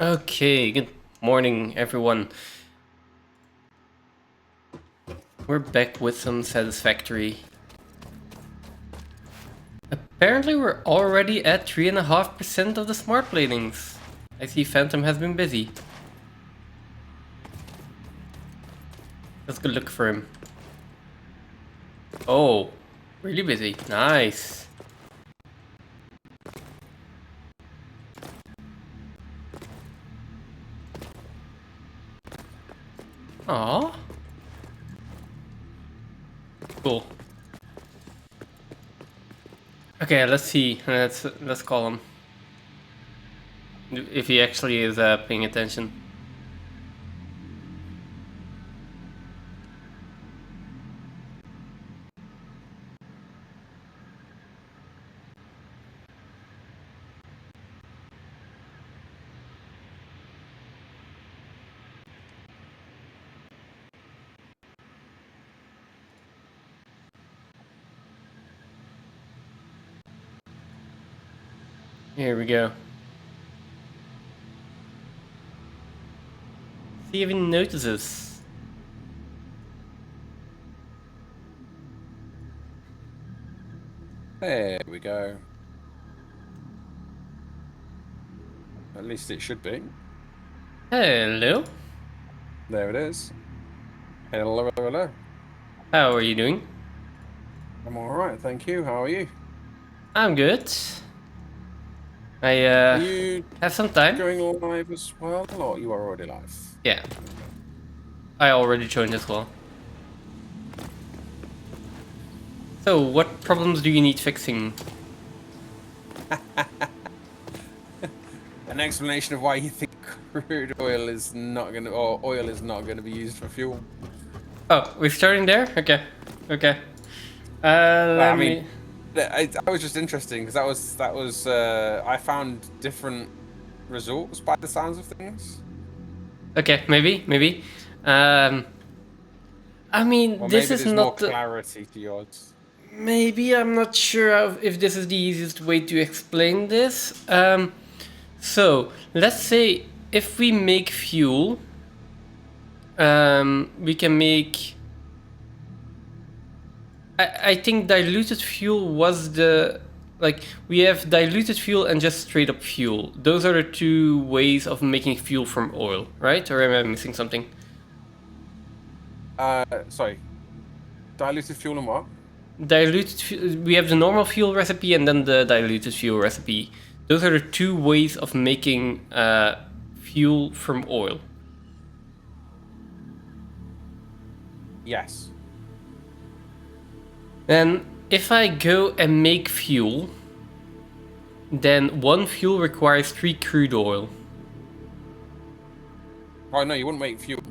Okay, good morning, everyone. We're back with some Satisfactory. Apparently, we're already at 3.5% of the smart platings. I see Phantom has been busy. Let's go look for him. Oh, really busy. Nice. Aww. Cool. Okay, let's see. Let's call him. If he actually is paying attention. Here we go. See if he notices. There we go. At least it should be. Hello. There it is. Hello, hello. How are you doing? I'm all right, thank you. How are you? I'm good. I Are you have some time. going live as well, or you are already live? Yeah, I already joined as well. So, what problems do you need fixing? An explanation of why you think crude oil is not going to, or oil is not going to be used for fuel. Oh, we're starting there? Okay. Okay. I Let mean, me... I was just interesting because that was I found different results by the sounds of things. Okay, maybe. I mean, Or this maybe is there's more not the... clarity to yours. Maybe I'm not sure if this is the easiest way to explain this. So, let's say if we make fuel, we can make... I think diluted fuel was the... Like, we have diluted fuel and just straight up fuel. Those are the two ways of making fuel from oil, right? Or am I missing something? Sorry. Diluted fuel and what? We have the normal fuel recipe and then the diluted fuel recipe. Those are the two ways of making fuel from oil. Yes. And if I go and make fuel, then one fuel requires 3 crude oil. Oh no, you wouldn't make fuel.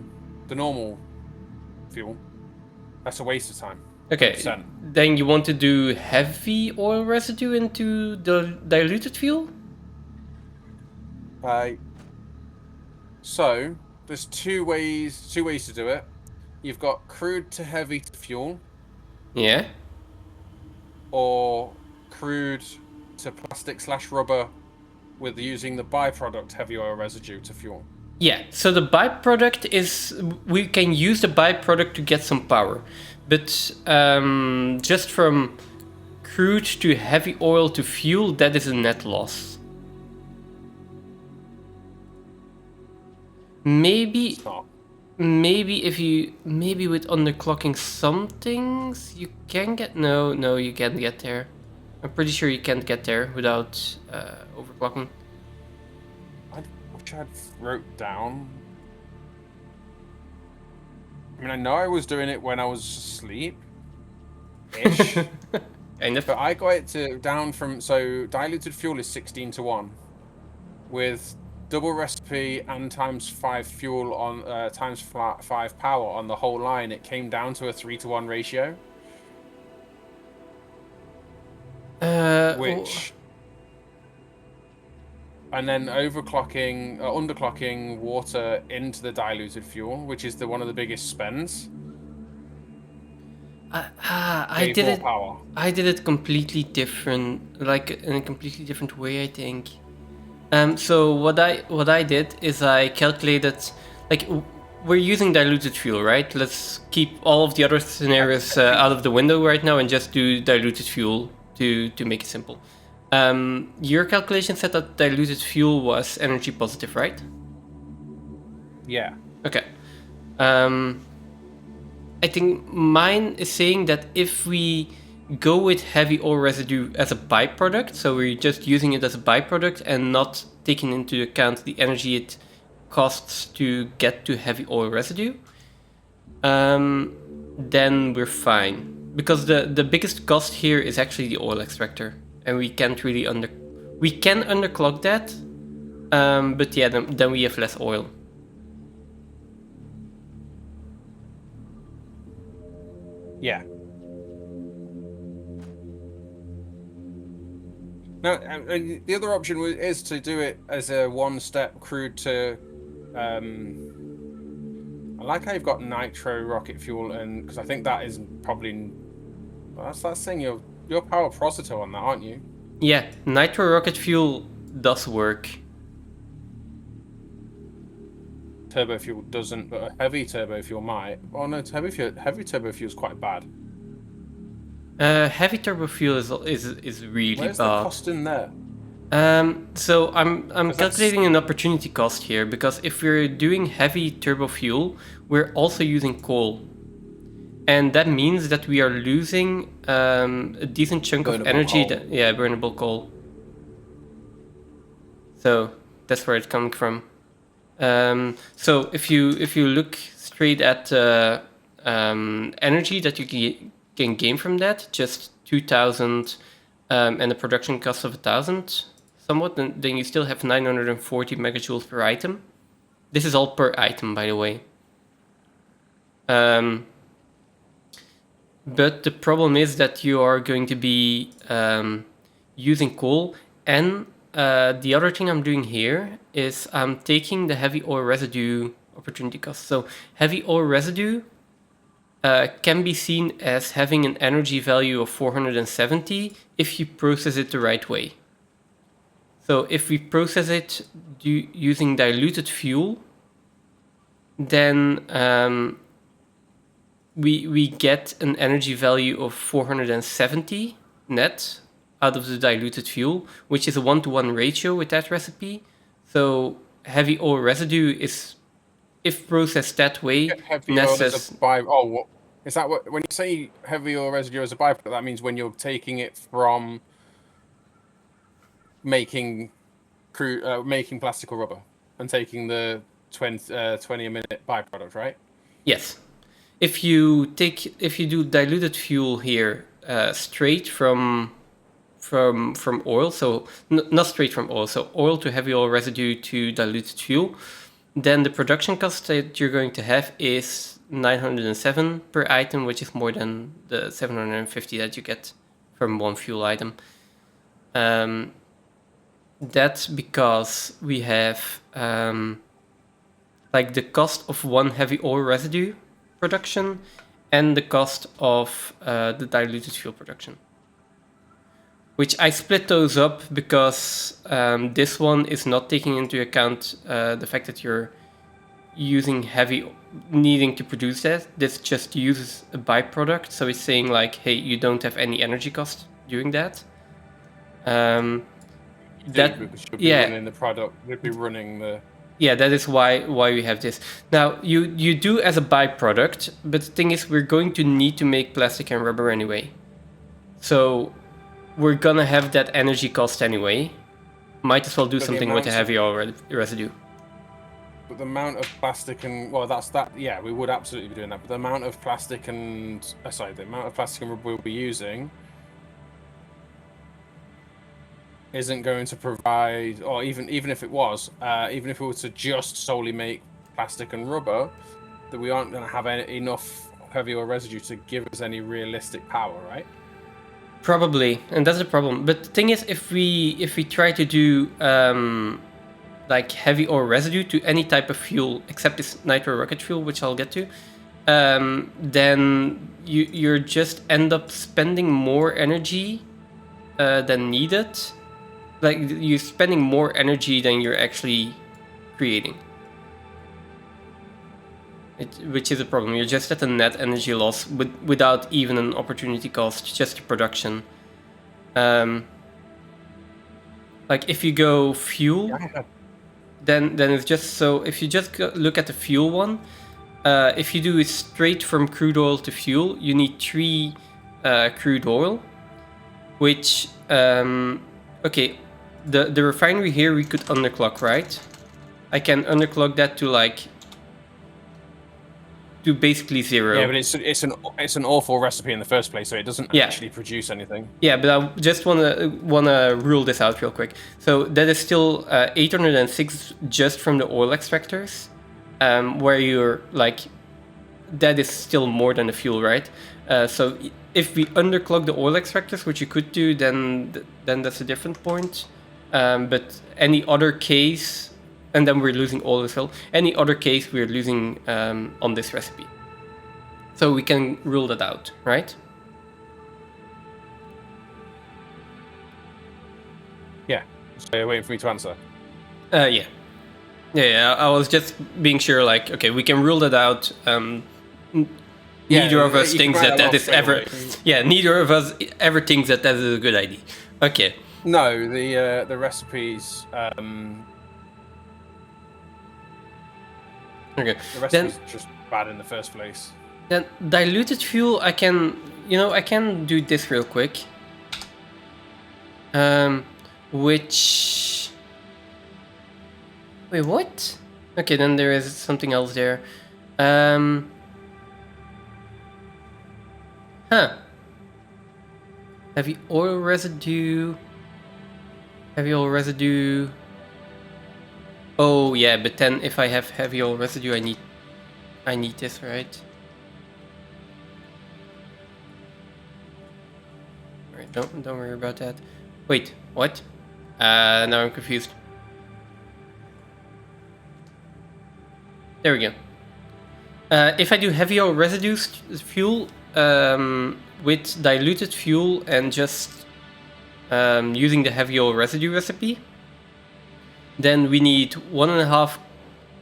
The normal fuel. That's a waste of time. Okay, 100%. then you want to do heavy oil residue into the diluted fuel? So there's two ways to do it. You've got crude to heavy to fuel, Yeah. or crude to plastic/rubber with using the byproduct heavy oil residue to fuel. Yeah, so the byproduct is we can use the byproduct to get some power, but just from crude to heavy oil to fuel, that is a net loss. Maybe Stop. maybe with underclocking some things you can get no you can't get there. I'm pretty sure you can't get there without overclocking. I wish I'd wrote down. I mean, I know I was doing it when I was asleep. Ish. Kind of. But I got it down from, so diluted fuel is 16:1 with double recipe and times 5 fuel on times 5 power on the whole line. It came down to a 3:1 ratio, which and then underclocking water into the diluted fuel, which is one of the biggest spends. I did it. Power. I did it completely different, like in a completely different way, I think. So what I did is I calculated, like, we're using diluted fuel, right? Let's keep all of the other scenarios out of the window right now and just do diluted fuel to make it simple. Your calculation said that diluted fuel was energy positive, right? Yeah. Okay. I think mine is saying that if we go with heavy oil residue as a byproduct, so we're just using it as a byproduct and not taking into account the energy it costs to get to heavy oil residue, then we're fine. Because the biggest cost here is actually the oil extractor, and we can't really we can underclock that, but yeah, then we have less oil. Yeah. No, the other option is to do it as a one-step crude to. I like how you've got nitro rocket fuel, and because I think that is probably. Well, that's saying you're power prosito on that, aren't you? Yeah, nitro rocket fuel does work. Turbo fuel doesn't, but a heavy turbo fuel might. Oh no, heavy turbo fuel is quite bad. Heavy turbo fuel is really Where's bad. the cost in there? So I'm calculating an opportunity cost here, because if we're doing heavy turbo fuel, we're also using coal, and that means that we are losing a decent chunk of energy. Burnable coal. So that's where it's coming from. So if you look straight at energy that you can gain from that, just 2,000 and a production cost of 1,000 somewhat, then you still have 940 megajoules per item. This is all per item, by the way. But the problem is that you are going to be using coal, and the other thing I'm doing here is I'm taking the heavy oil residue opportunity cost. So heavy oil residue can be seen as having an energy value of 470 if you process it the right way. So if we process it using diluted fuel, then we get an energy value of 470 net out of the diluted fuel, which is a 1-to-1 ratio with that recipe. So heavy oil residue is, if processed that way, is that what, when you say heavy oil residue as a byproduct, that means when you're taking it from making plastic or rubber and taking the 20 a minute byproduct, right? Yes. If you do diluted fuel here straight from oil, so not straight from oil, so oil to heavy oil residue to diluted fuel, then the production cost that you're going to have is 907 per item, which is more than the 750 that you get from one fuel item. That's because we have like the cost of one heavy oil residue production and the cost of the diluted fuel production, which I split those up because this one is not taking into account the fact that you're needing to produce that. This just uses a byproduct, so it's saying like, hey, you don't have any energy cost doing that. Running the product, you'd be running the. Yeah, that is why we have this. Now, you do as a byproduct, but the thing is, we're going to need to make plastic and rubber anyway. So we're gonna have that energy cost anyway. Might as well do something with a heavy oil residue. But the amount of plastic and yeah, we would absolutely be doing that. But the amount of plastic and rubber we'll be using isn't going to provide, or even if it was, even if we were to just solely make plastic and rubber, that we aren't going to have enough heavy oil residue to give us any realistic power, right? Probably, and that's the problem. But the thing is, if we try to do like heavy oil residue to any type of fuel except this nitro rocket fuel, which I'll get to, then you're just end up spending more energy than needed Like, you're spending more energy than you're actually creating. Which is a problem. You're just at a net energy loss without even an opportunity cost, just your production. Like, if you go fuel, then it's just so. If you just look at the fuel one, if you do it straight from crude oil to fuel, you need 3 crude oil, which okay, the refinery here we could underclock, right? I can underclock that to like to basically 0. Yeah, but it's an awful recipe in the first place, so it doesn't actually produce anything. Yeah, but I just wanna rule this out real quick. So that is still 806 just from the oil extractors, where you're like, that is still more than the fuel, right? So if we underclock the oil extractors, which you could do, then that's a different point. But any other case, and then we're losing oil as well. Any other case, we're losing on this recipe. So we can rule that out, right? Yeah. So you're waiting for me to answer. Yeah. Yeah, I was just being sure, like, okay, we can rule that out. Neither of us thinks that is ever... Yeah, neither of us ever thinks that is a good idea. Okay. No, the recipes... Okay. The recipe's just bad in the first place. Then diluted fuel, I can do this real quick. Which... Wait, what? Okay, then there is something else there. Heavy oil residue. Heavy oil residue. Oh yeah, but then if I have heavy oil residue, I need this, right? Alright, don't worry about that. Wait, what? Now I'm confused. There we go. If I do heavy oil residue fuel with diluted fuel and just using the heavy oil residue recipe, then we need 1.5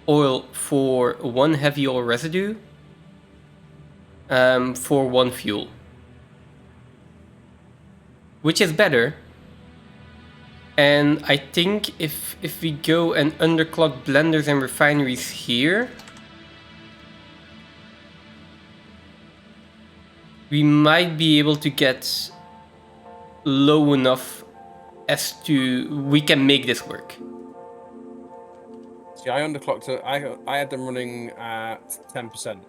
oil for 1 heavy oil residue for 1 fuel. Which is better. And I think if we go and underclock blenders and refineries here, we might be able to get low enough as to we can make this work. See, I underclocked it. I had them running at 10%.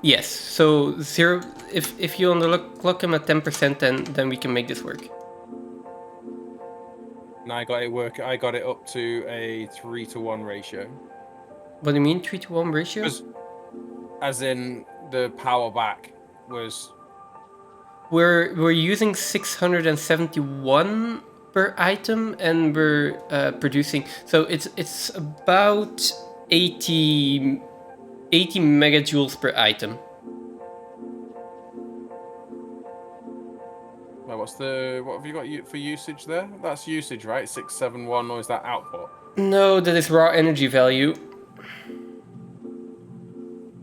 Yes. So 0. If you underclock them at 10%, then we can make this work. And I got it up to a 3-to-1 ratio. What do you mean 3-to-1 ratio? As in the power back was. We're using 671 per item, and we're producing. So it's about 80 megajoules per item. What have you got for usage there? That's usage, right? 671, or is that output? No, that is raw energy value.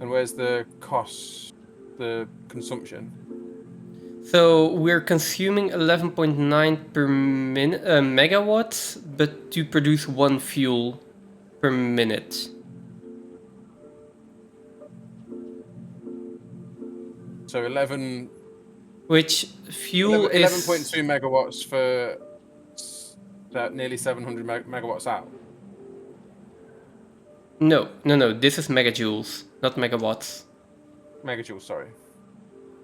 And where's the cost, the consumption? So we're consuming 11.9 per minute megawatts, but to produce 1 fuel per minute. So 11. Which fuel 11.2 megawatts for nearly 700 megawatts out. No. This is megajoules, not megawatts. Megajoules, sorry.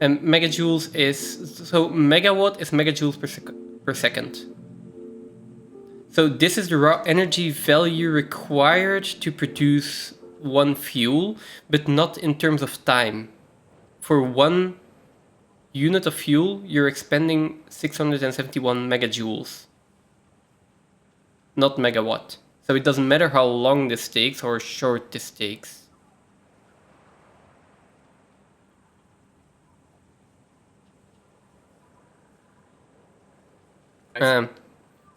And megajoules is megawatt is megajoules per second. So this is the raw energy value required to produce 1 fuel, but not in terms of time. For 1 unit of fuel, you're expending 671 megajoules, not megawatt. So it doesn't matter how long this takes or short this takes.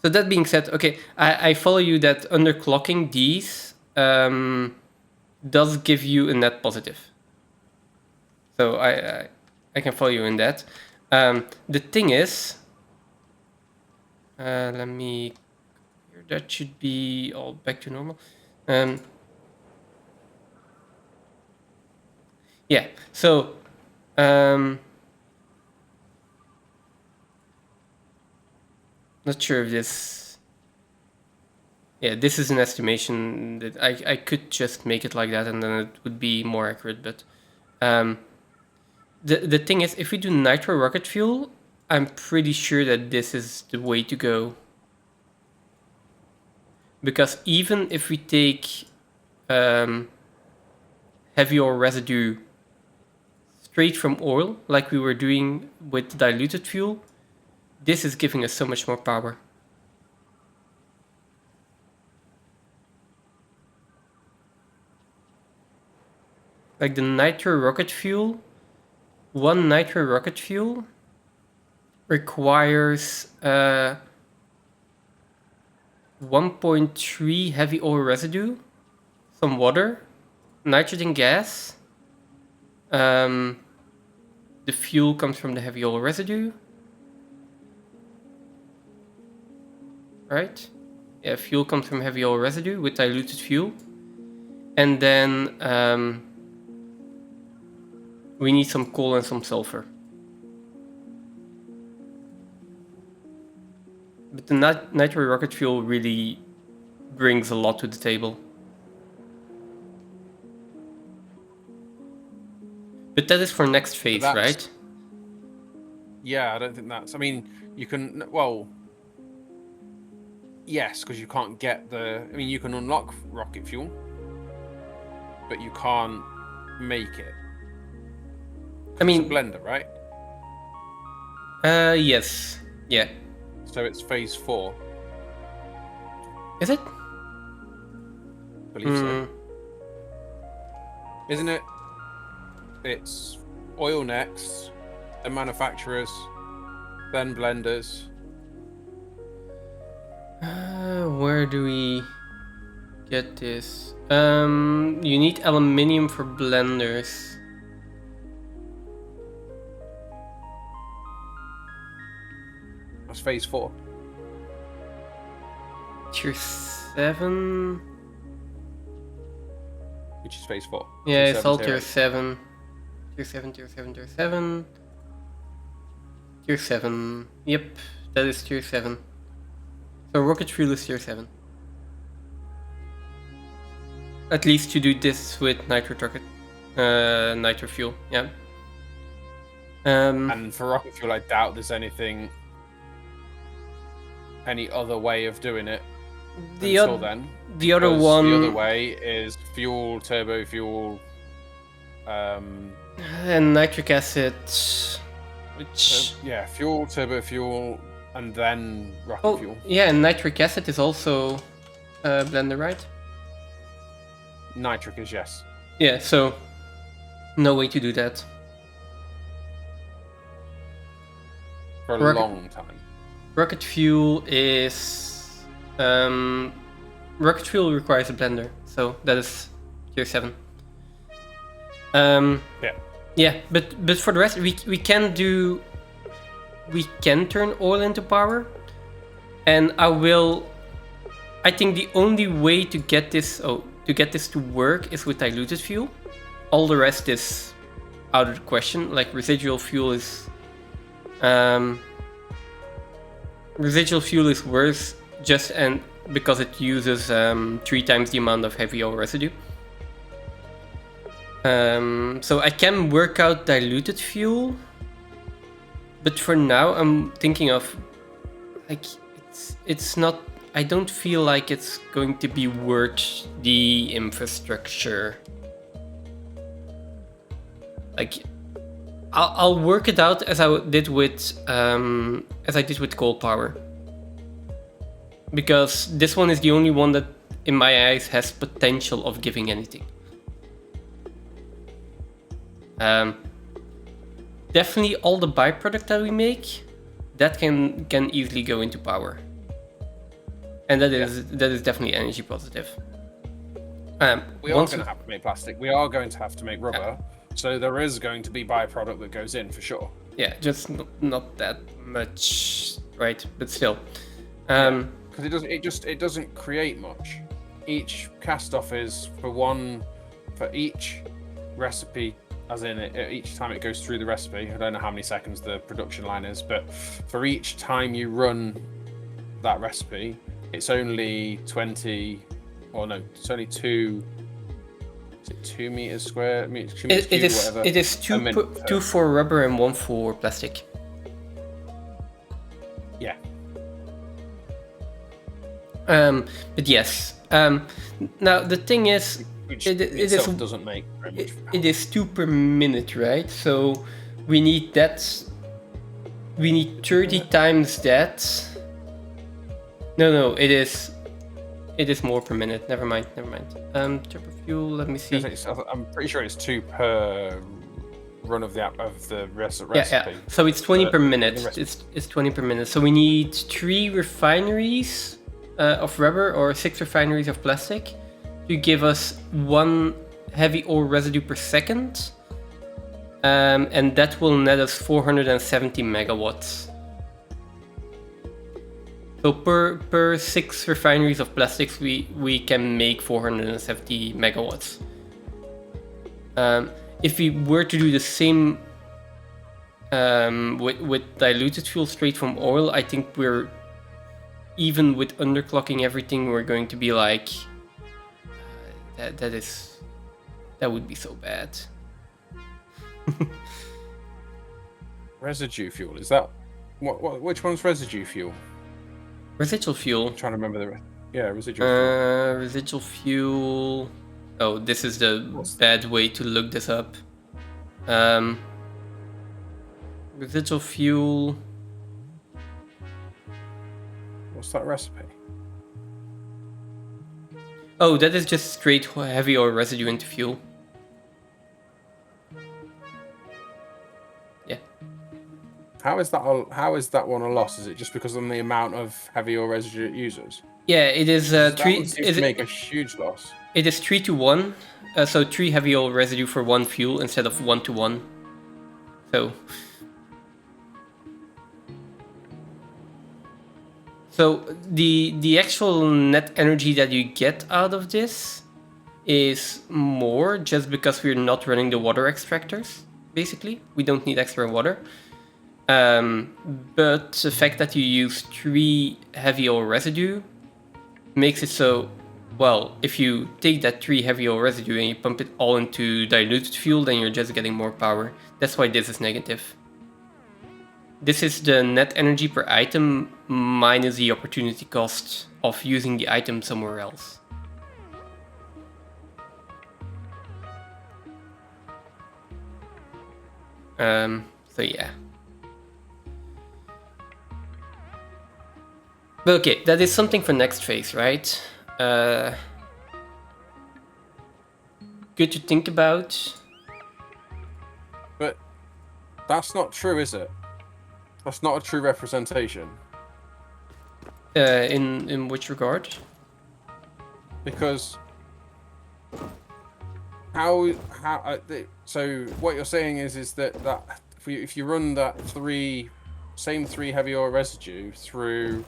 So that being said, okay, I follow you that underclocking these does give you a net positive. So I can follow you in that. The thing is, let me. That should be all back to normal. Yeah. So. Not sure if this. Yeah, this is an estimation that I could just make it like that and then it would be more accurate. But the thing is, if we do nitro rocket fuel, I'm pretty sure that this is the way to go. Because even if we take heavy oil residue straight from oil, like we were doing with diluted fuel, this is giving us so much more power. Like the nitro rocket fuel, one nitro rocket fuel requires 1.3 heavy oil residue, some water, nitrogen gas. The fuel comes from the heavy oil residue. Right? Yeah, fuel comes from heavy oil residue with diluted fuel. And then we need some coal and some sulfur. But the nitro rocket fuel really brings a lot to the table. But that is for next phase, right? Yeah, I don't think that's... I mean, you can... Well... Yes, because you can't get the... I mean, you can unlock rocket fuel, but you can't make it. I mean... It's a blender, right? Yes. Yeah. So it's phase 4. Is it? I believe so. Isn't it? It's oil next, then manufacturers, then blenders. Where do we get this? You need aluminium for blenders. That's phase 4. Tier 7. Which is phase 4. Yeah, Tier it's all 7, tier tier 7. Tier 7, tier 7, tier 7. Tier 7. Yep, that is tier 7. So rocket fuel is tier 7. At least to do this with nitro fuel, yeah. And for rocket fuel, I doubt there's any other way of doing it until then. The other one... The other way is fuel, turbo fuel, and nitric acid, which... yeah, fuel, turbo fuel, and then rocket fuel. Yeah, and nitric acid is also blender, right? Nitric is yes. Yeah, so no way to do that. For a long time. Rocket fuel is... rocket fuel requires a blender, so that is tier 7. Yeah, but for the rest, we can do... We can turn oil into power, and I think the only way to get this to work is with diluted fuel. All the rest is out of the question. Like residual fuel is worse because it uses 3 times the amount of heavy oil residue. So I can work out diluted fuel. But for now, I'm thinking of, like, it's not... I don't feel like it's going to be worth the infrastructure. Like, I'll work it out as I did with coal power. Because this one is the only one that, in my eyes, has potential of giving anything. Definitely all the byproduct that we make, that can easily go into power. and that is definitely energy positive. We are going to have to make plastic. We are going to have to make rubber. So there is going to be byproduct that goes in for sure. Yeah, just not that much, right? But still, because it doesn't create much. Each cast off is for each recipe, as in each time it goes through the recipe. I don't know how many seconds the production line is, but for each time you run that recipe, it's only 20, or no, it's only 2. Is it 2 meters square? It is two for rubber and 1 for plastic. Yeah. But yes. Now the thing is, it doesn't make very much. It is 2 per minute, right? So we need that. We need 30 times that. No, it is more per minute. Never mind. Turbo fuel. Let me see. I'm pretty sure it's 2 per run of the recipe. Yeah. So it's 20 per minute. It's 20 per minute. So we need 3 refineries of rubber or 6 refineries of plastic to give us 1 heavy ore residue per second, and that will net us 470 megawatts. So per 6 refineries of plastics, we can make 470 megawatts. If we were to do the same with diluted fuel straight from oil, I think we're, even with underclocking everything, we're going to be like, that would be so bad. Residue fuel, is that which one's residue fuel? Residual fuel. I'm trying to remember residual fuel. Residual fuel. Oh, this is the bad way to look this up. Residual fuel. What's that recipe? Oh, that is just straight heavy oil residue into fuel. Yeah. How is that one a loss? Is it just because of the amount of heavy oil residue it uses? Yeah, it is 3. It make a huge loss. It is 3 to 1, so 3 heavy oil residue for 1 fuel instead of 1 to 1. So the actual net energy that you get out of this is more just because we're not running the water extractors. Basically, we don't need extra water. But the fact that you use 3 heavy oil residue makes it so, well, if you take that 3 heavy oil residue and you pump it all into diluted fuel, then you're just getting more power. That's why this is negative. This is the net energy per item minus the opportunity cost of using the item somewhere else. So yeah. But okay, that is something for next phase, right? Good to think about. But that's not true, is it? That's not a true representation. In which regard? Because so what you're saying is that if you run that same 3 heavy oil residue through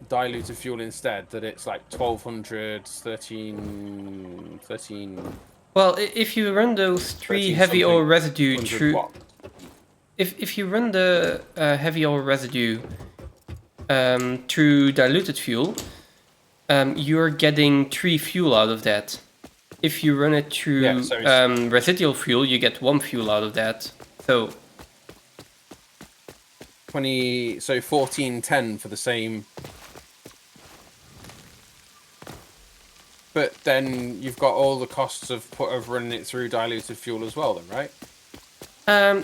diluted fuel instead, that it's like 1200, 13. Well, if you run those 3 heavy oil residue through. Watts. If you run the heavy oil residue through diluted fuel, you're getting 3 fuel out of that. If you run it through residual fuel, you get 1 fuel out of that. So 1410 for the same. But then you've got all the costs of running it through diluted fuel as well, then, right?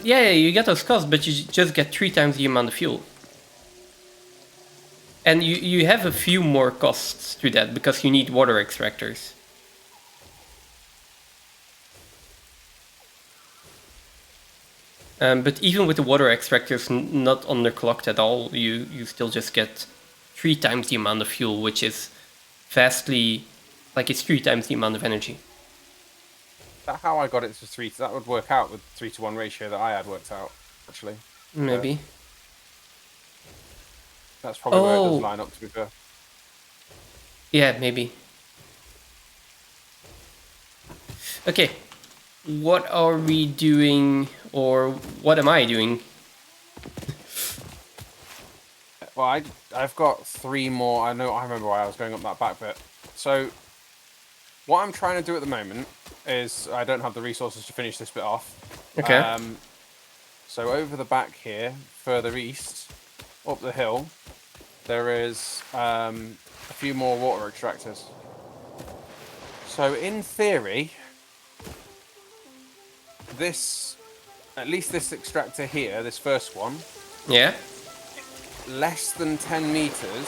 Yeah, you get those costs, but you just get 3 times the amount of fuel. And you have a few more costs to that because you need water extractors. But even with the water extractors not underclocked at all, you still just get 3 times the amount of fuel, which is vastly, like it's 3 times the amount of energy. That how I got it to 3. That would work out with 3-to-1 ratio that I had worked out, actually. Maybe. That's probably where it does line up, to be fair. Yeah, maybe. Okay. What are we doing, or what am I doing? Well, I've got 3 more. I remember why I was going up that back bit. So, what I'm trying to do at the moment is I don't have the resources to finish this bit off. Okay. So over the back here, further east, up the hill, there is a few more water extractors. So in theory, at least this extractor here, this first one, Yeah. less than 10 meters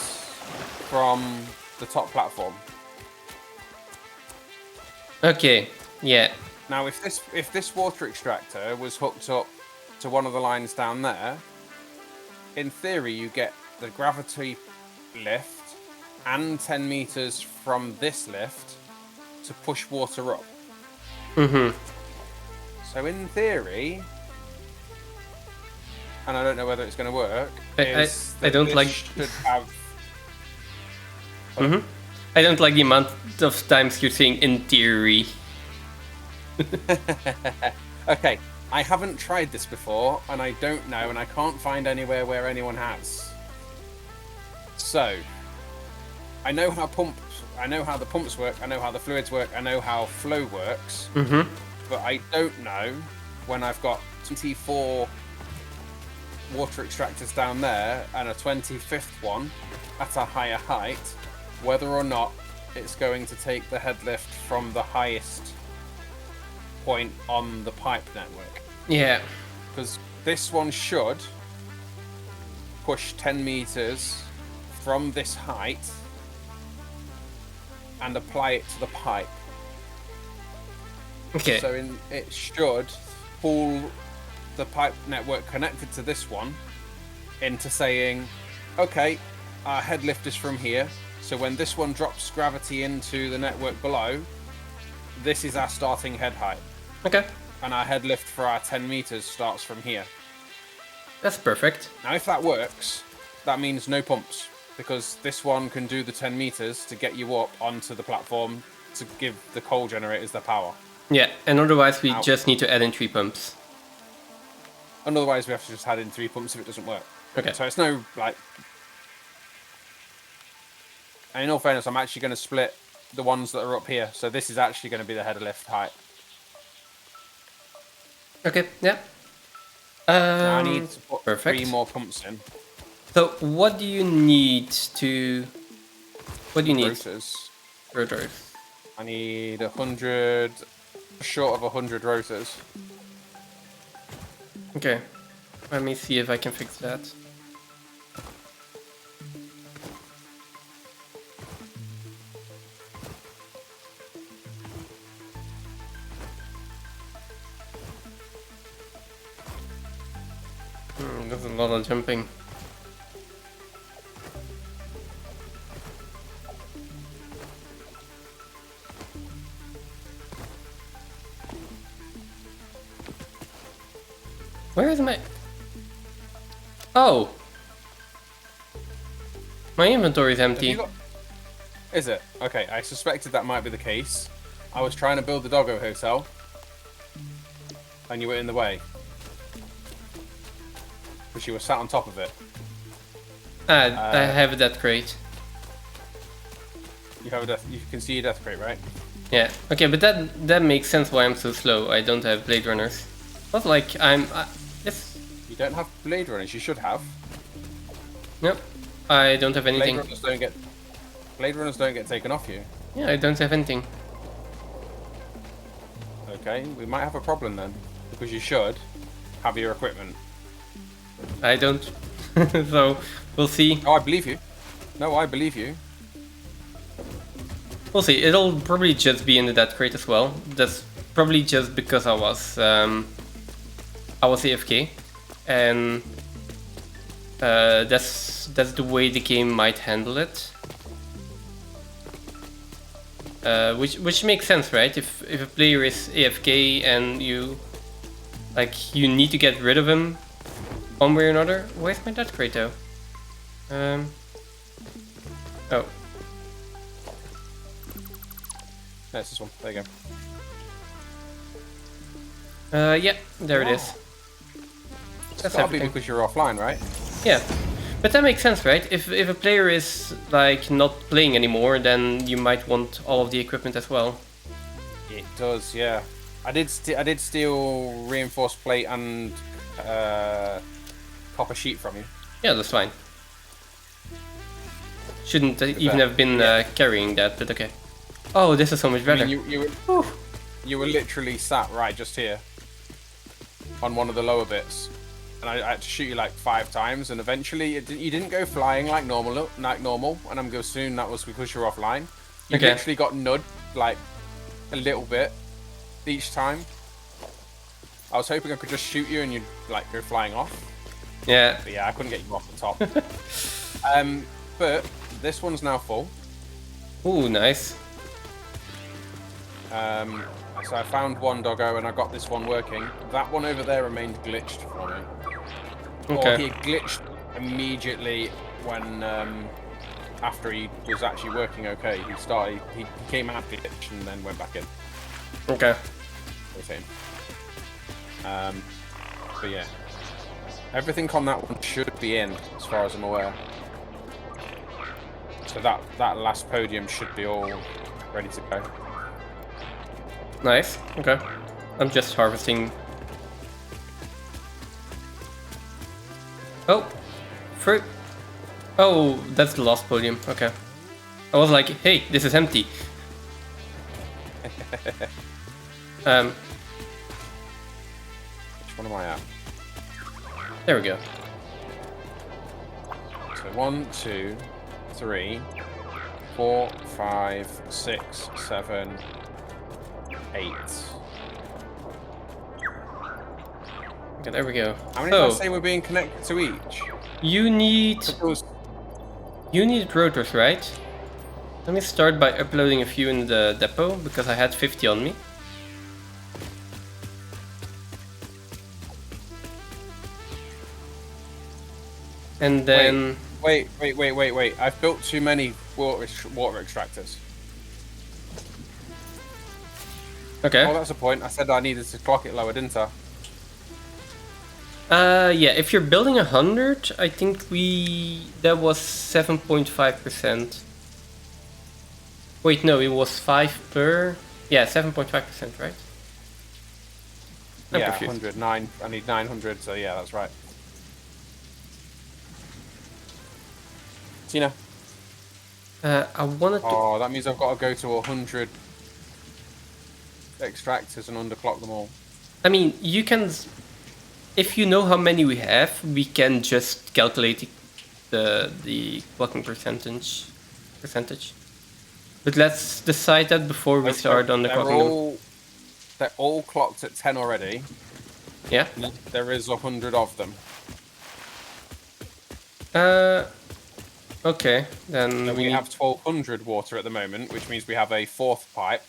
from the top platform. Okay. Yeah. Now, if this water extractor was hooked up to one of the lines down there, in theory you get the gravity lift and 10 meters from this lift to push water up. So in theory, and I don't know whether it's going to work, I don't like. Should have. I don't like the amount of times you're saying "in theory." Okay, I haven't tried this before, and I don't know, and I can't find anywhere where anyone has. So, I know how the pumps work, I know how the fluids work, I know how flow works, but I don't know when I've got 24 water extractors down there and a 25th one at a higher height, whether or not it's going to take the head lift from the highest point on the pipe network. Yeah. Because this one should push 10 meters from this height and apply it to the pipe. Okay. So it should pull the pipe network connected to this one into saying, okay, our head lift is from here, so when this one drops gravity into the network below, this is our starting head height. Okay. And our head lift for our 10 meters starts from here. That's perfect. Now, if that works, that means no pumps, because this one can do the 10 meters to get you up onto the platform to give the coal generators their power. Yeah, and otherwise we just need to add in 3 pumps. And otherwise we have to just add in 3 pumps if it doesn't work. Okay. So it's no, like... And in all fairness, I'm actually going to split the ones that are up here. So this is actually going to be the head lift height. Okay, yeah. Now I need to put perfect. 3 more pumps in. So what do you need to... What do you need? Rotors. Rotors. I need 100... Short of 100 rotors. Okay. Let me see if I can fix that. There's a lot of jumping. Where is my... Oh! My inventory is empty. Is it? Okay, I suspected that might be the case. I was trying to build the doggo hotel, and you were in the way. Because you were sat on top of it. I have a death crate. You can see your death crate, right? Yeah. Okay, but that makes sense why I'm so slow. I don't have blade runners. Not like yes. You don't have blade runners. You should have. Nope. I don't have anything. Blade runners don't get taken off you. Yeah, I don't have anything. Okay, we might have a problem then, because you should have your equipment. I don't. So we'll see. Oh, I believe you. No, I believe you. We'll see. It'll probably just be in the death crate as well. That's probably just because I was I was AFK, and that's the way the game might handle it. Which makes sense, right? If a player is AFK and you need to get rid of him one way or another. Where's my death crate though? Oh. That's this one. There you go. Yeah, there it is. That's gotta be because you're offline, right? Yeah. But that makes sense, right? If a player is like not playing anymore, then you might want all of the equipment as well. It does, yeah. I did steal reinforced plate and copper sheet from you. Yeah, that's fine. Shouldn't even have been carrying that, but okay. Oh, this is so much better. I mean, you were literally sat right just here on one of the lower bits. And I had to shoot you like 5 times, and eventually you didn't go flying like normal, and I'm assuming that was because you're offline. You literally got nudged like a little bit each time. I was hoping I could just shoot you and you'd like go flying off. Yeah. But yeah, I couldn't get you off the top. But this one's now full. Ooh, nice. So I found one doggo and I got this one working. That one over there remained glitched for me. Okay. Or he glitched immediately when after he was actually working okay. He came out glitch and then went back in. Okay. With him. But yeah. Everything on that one should be in, as far as I'm aware. So that last podium should be all ready to go. Nice. Okay. I'm just harvesting. Oh, fruit. Oh, that's the last podium. Okay. I was like, hey, this is empty. Which one am I at? There we go. So 1, 2, 3, 4, 5, 6, 7, 8. Okay, there we go. How many did I say we're being connected to each? You need rotors, right? Let me start by uploading a few in the depot because I had 50 on me. And then wait. I've built too many water extractors. Okay. Oh, that's a point. I said I needed to clock it lower, didn't I? Yeah, if you're building 100, I think that was 7.5%. Wait, no, it was 5 per. Yeah, 7.5%, right? I'm yeah, confused. 109. I need 900, so yeah, that's right. Tina. I wanted to. Oh, that means I've got to go to 100 extractors and underclock them all. I mean, you can. If you know how many we have, we can just calculate the clocking percentage. But let's decide that before we start on the clocking. They're all clocked at 10 already. Yeah. There is 100 of them. Okay, then so we have 1200 water at the moment, which means we have a 4th pipe.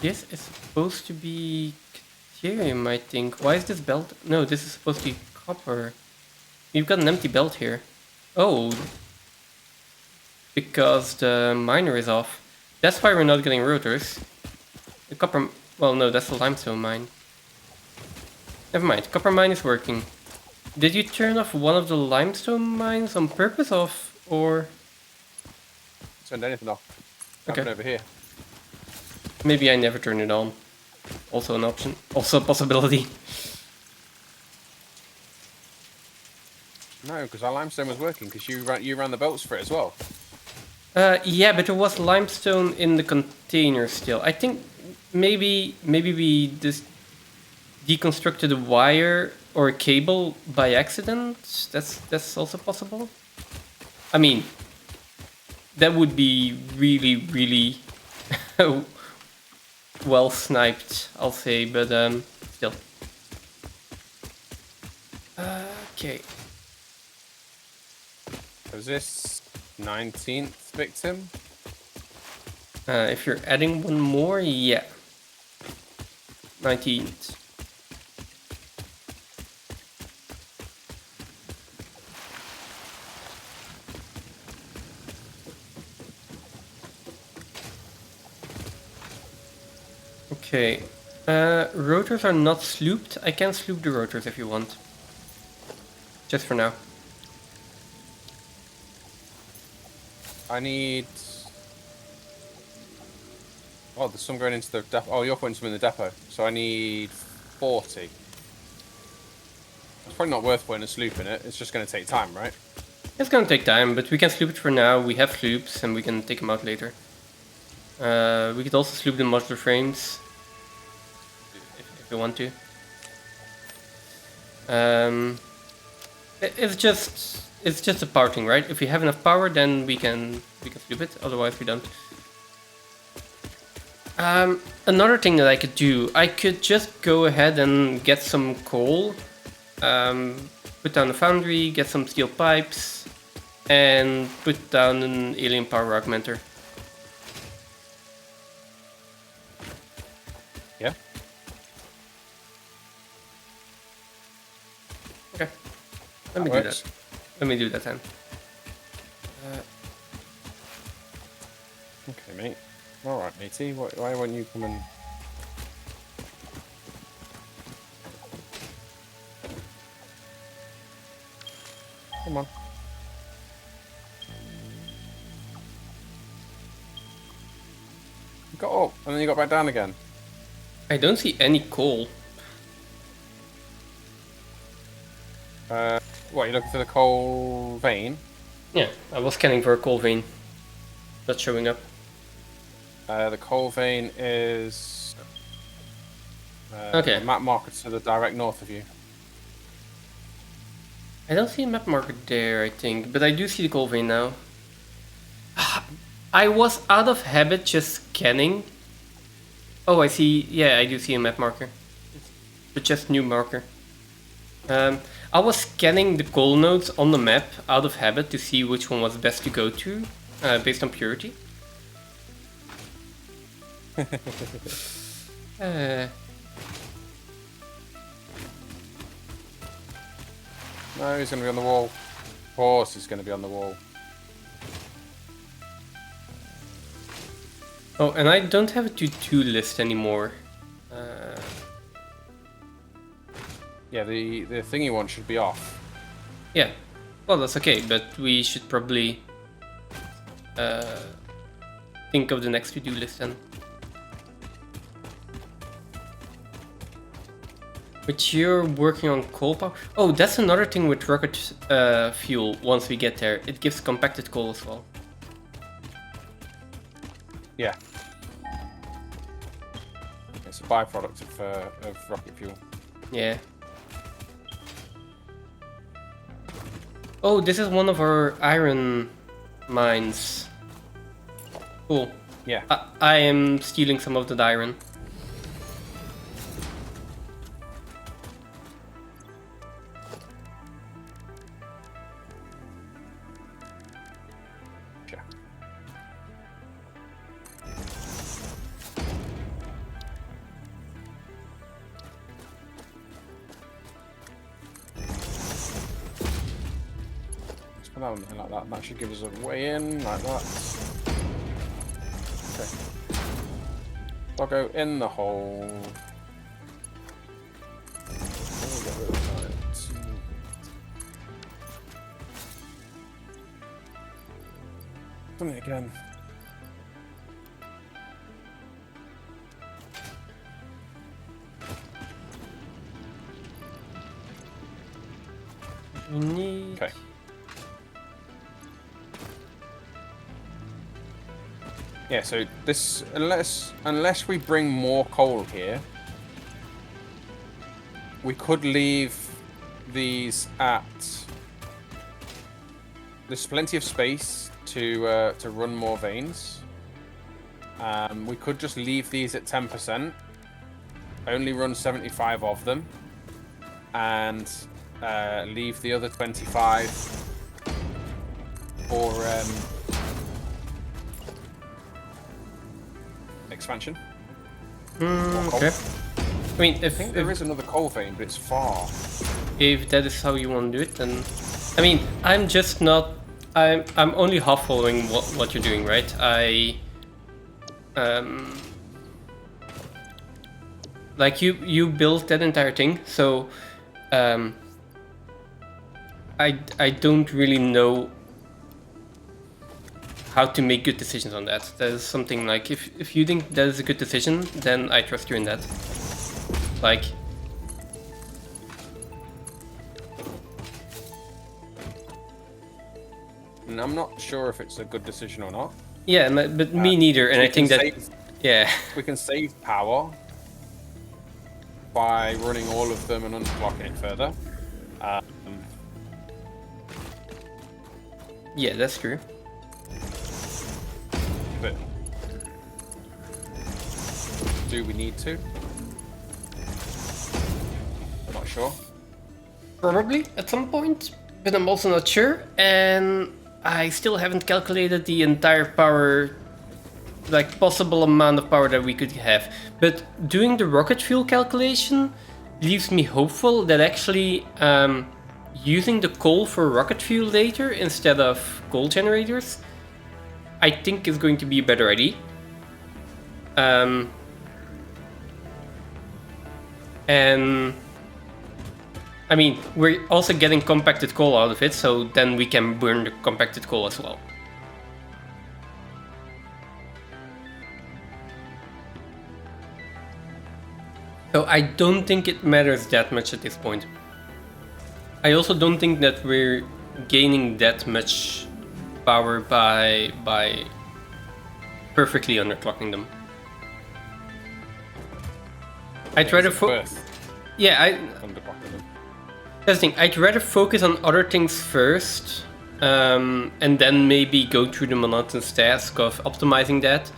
This is supposed to be Caterium, I think. Why is this belt? No, this is supposed to be copper. You've got an empty belt here. Oh. Because the miner is off. That's why we're not getting rotors. The copper... Well, no, that's a limestone mine. Never mind, copper mine is working. Did you turn off one of the limestone mines on purpose or... Turned anything off. Okay. Over here. Maybe I never turned it on. Also an option. Also a possibility. No, because our limestone was working, because you ran the belts for it as well. Yeah, but there was limestone in the container still. I think maybe we just deconstructed a wire or a cable by accident. That's also possible. I mean, that would be really, really well sniped, I'll say, but still. Okay. Was this 19th victim? If you're adding one more, yeah. 19th. Okay. Rotors are not slooped. I can sloop the rotors if you want. Just for now. I need... Oh, there's some going into the depot. Oh, you're putting some in the depot. So I need 40. It's probably not worth putting a sloop in it. It's just going to take time, right? It's gonna take time, but we can sloop it for now. We have sloops and we can take them out later. We could also sloop the modular frames. If we want to. It's just a power thing, right? If we have enough power, then we can sloop it. Otherwise, we don't. Another thing that I could do, I could just go ahead and get some coal, put down a foundry, get some steel pipes, and put down an alien power augmenter. Yeah. Okay. Let me do that. Let me do that then. Okay, mate. Alright, matey. Why won't you come and... Come on. You got up, and then you got back down again. I don't see any coal. What, you looking for the coal vein? Yeah, I was scanning for a coal vein. Not showing up. The coal vein is... Okay. The map marker to the direct north of you. I don't see a map marker there, I think, but I do see the coal vein now. I was out of habit just scanning. Oh, I see. Yeah, I do see a map marker. But just new marker. I was scanning the coal nodes on the map out of habit to see which one was best to go to, based on purity. No, he's going to be on the wall. Horse is going to be on the wall. Oh, and I don't have a to-do list anymore. Yeah, the thingy one should be off. Yeah, well, that's okay, but we should probably think of the next to-do list then. But you're working on coal power? Oh, that's another thing with rocket fuel once we get there. It gives compacted coal as well. Yeah. It's a byproduct of rocket fuel. Yeah. Oh, this is one of our iron mines. Cool. Yeah. I am stealing some of that iron. Sure. Put that one in like that. That should give us a way in, like that. Okay. I'll go in the hole. Get rid of that. Done it again. We need... Okay. Yeah, so this, unless we bring more coal here, we could leave these at... There's plenty of space to run more veins. We could just leave these at 10%, only run 75 of them, and leave the other 25 for expansion. Okay. I mean, I think there is another coal vein, but it's far. If that is how you want to do it, then I mean, I'm just not. I'm only half following what you're doing, right? Like you built that entire thing, so I don't really know how to make good decisions on that. That is something like if you think that is a good decision, then I trust you in that. Like. And I'm not sure if it's a good decision or not. Yeah, but me neither, and I think that... Yeah. We can save power by running all of them and underclocking it further. Yeah, that's true. But do we need to? I'm not sure. Probably at some point, but I'm also not sure, and I still haven't calculated the entire power, like possible amount of power that we could have. But doing the rocket fuel calculation leaves me hopeful that actually using the coal for rocket fuel later instead of coal generators, I think is going to be a better idea. And I mean, we're also getting compacted coal out of it, so then we can burn the compacted coal as well. So I don't think it matters that much at this point. I also don't think that we're gaining that much power by perfectly underclocking them. I'd rather That's the thing, I'd rather focus on other things first, and then maybe go through the monotonous task of optimizing that,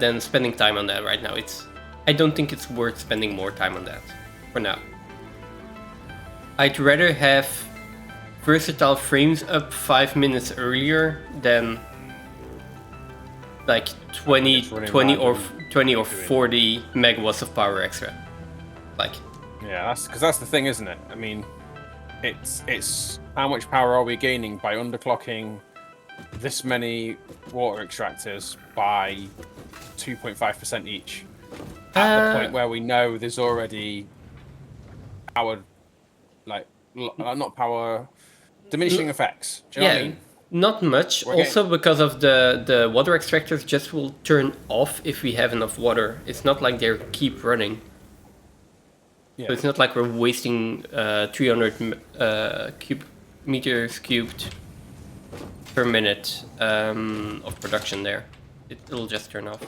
than spending time on that right now. I don't think it's worth spending more time on that, for now. I'd rather have versatile frames up 5 minutes earlier than like 20 or 40 megawatts of power extra. Like, yeah, that's the thing, isn't it? I mean, it's how much power are we gaining by underclocking this many water extractors by 2.5% each at the point where we know there's already power, like not power, diminishing effects. Do you know what I mean? Not much. Also because of the water extractors just will turn off if we have enough water. It's not like they keep running. Yeah. So it's not like we're wasting 300 meters cubed per minute of production there. It'll just turn off.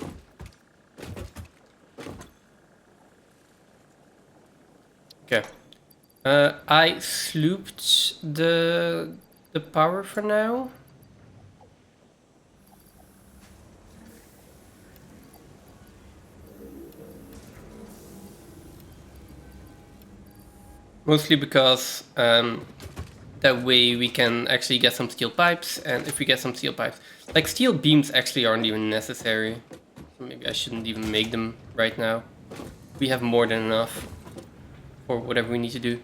Okay. I slooped the power for now. Mostly because that way we can actually get some steel pipes, and if we get some steel pipes, like steel beams actually aren't even necessary. So maybe I shouldn't even make them right now. We have more than enough for whatever we need to do.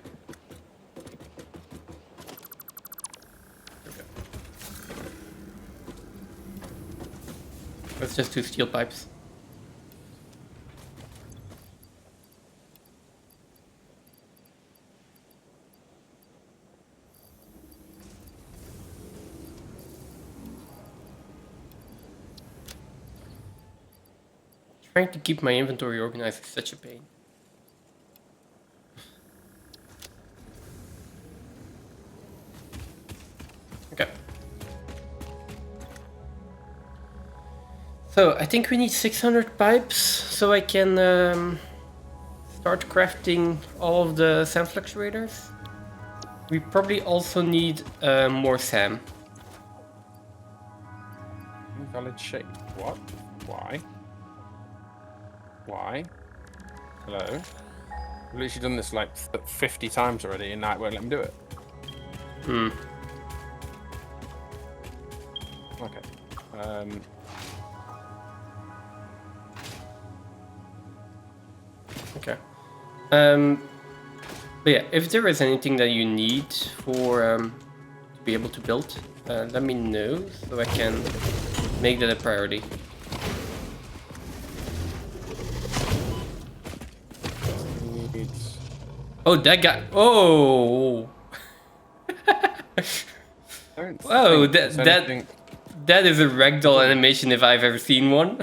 Let's just do steel pipes. Trying to keep my inventory organized is such a pain. Okay. So I think we need 600 pipes so I can start crafting all of the sand fluctuators. We probably also need more SAM. Valid shape. What? Why? Why? Hello? I've literally done this like 50 times already, and that won't let me do it. Hmm. Okay. Okay. But yeah, if there is anything that you need for to be able to build, let me know so I can make that a priority. Needs... Oh, that guy! Oh! Whoa! That is a ragdoll animation if I've ever seen one.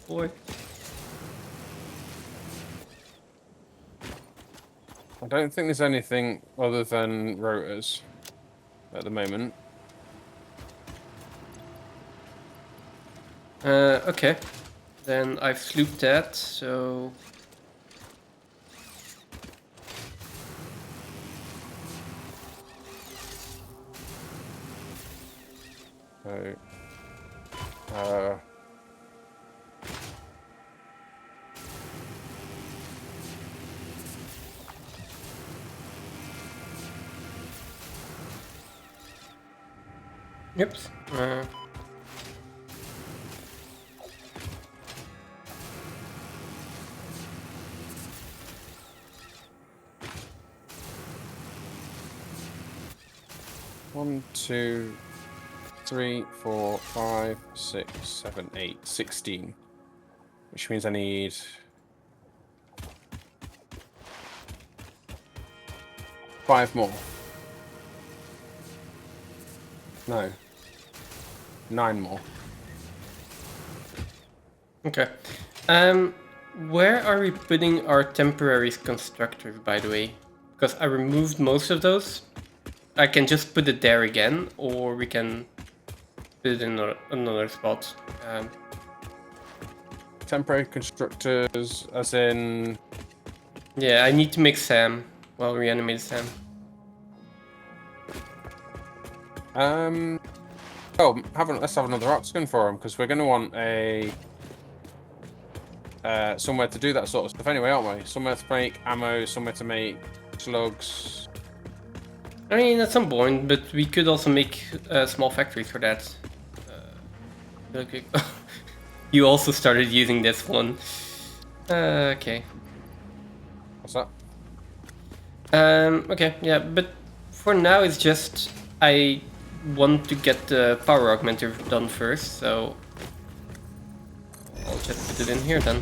Boy. I don't think there's anything other than rotors at the moment. Okay. Then I've slooped that, so... So, Yep. 1, 2, 3, 4, 5, 6, 7, 8, 16. Which means I need... five more. No. 9 more. Okay. Where are we putting our temporary constructors, by the way? Because I removed most of those. I can just put it there again, or we can put it in another spot. Temporary constructors, as in... Yeah, I need to make Sam. Well, reanimate Sam. Oh, let's have another Oxgun for him, because we're going to want a... somewhere to do that sort of stuff anyway, aren't we? Somewhere to make ammo, somewhere to make slugs. I mean, at some point, but we could also make small factories for that. Okay. You also started using this one. Okay. What's that? Okay, yeah, but for now it's just I want to get the power augmenter done first, so I'll just put it in here then.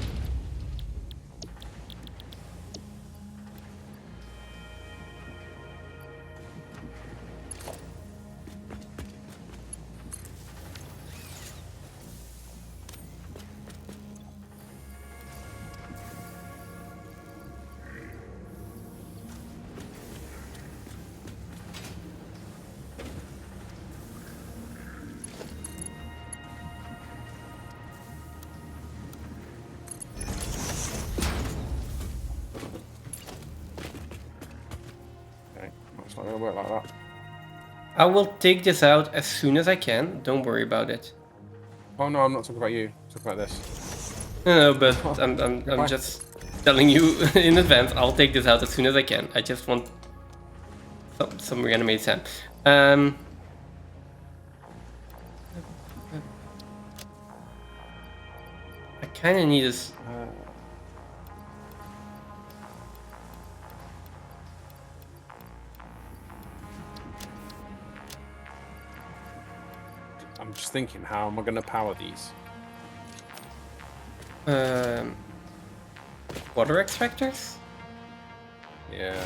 It's not going to work like that. I will take this out as soon as I can, don't worry about it. Oh no, I'm not talking about you. I'm talking about this. No, but I'm just telling you in advance, I'll take this out as soon as I can. I just want some reanimated Sam. I kinda need this. I'm just thinking, how am I going to power these? Water extractors? Yeah.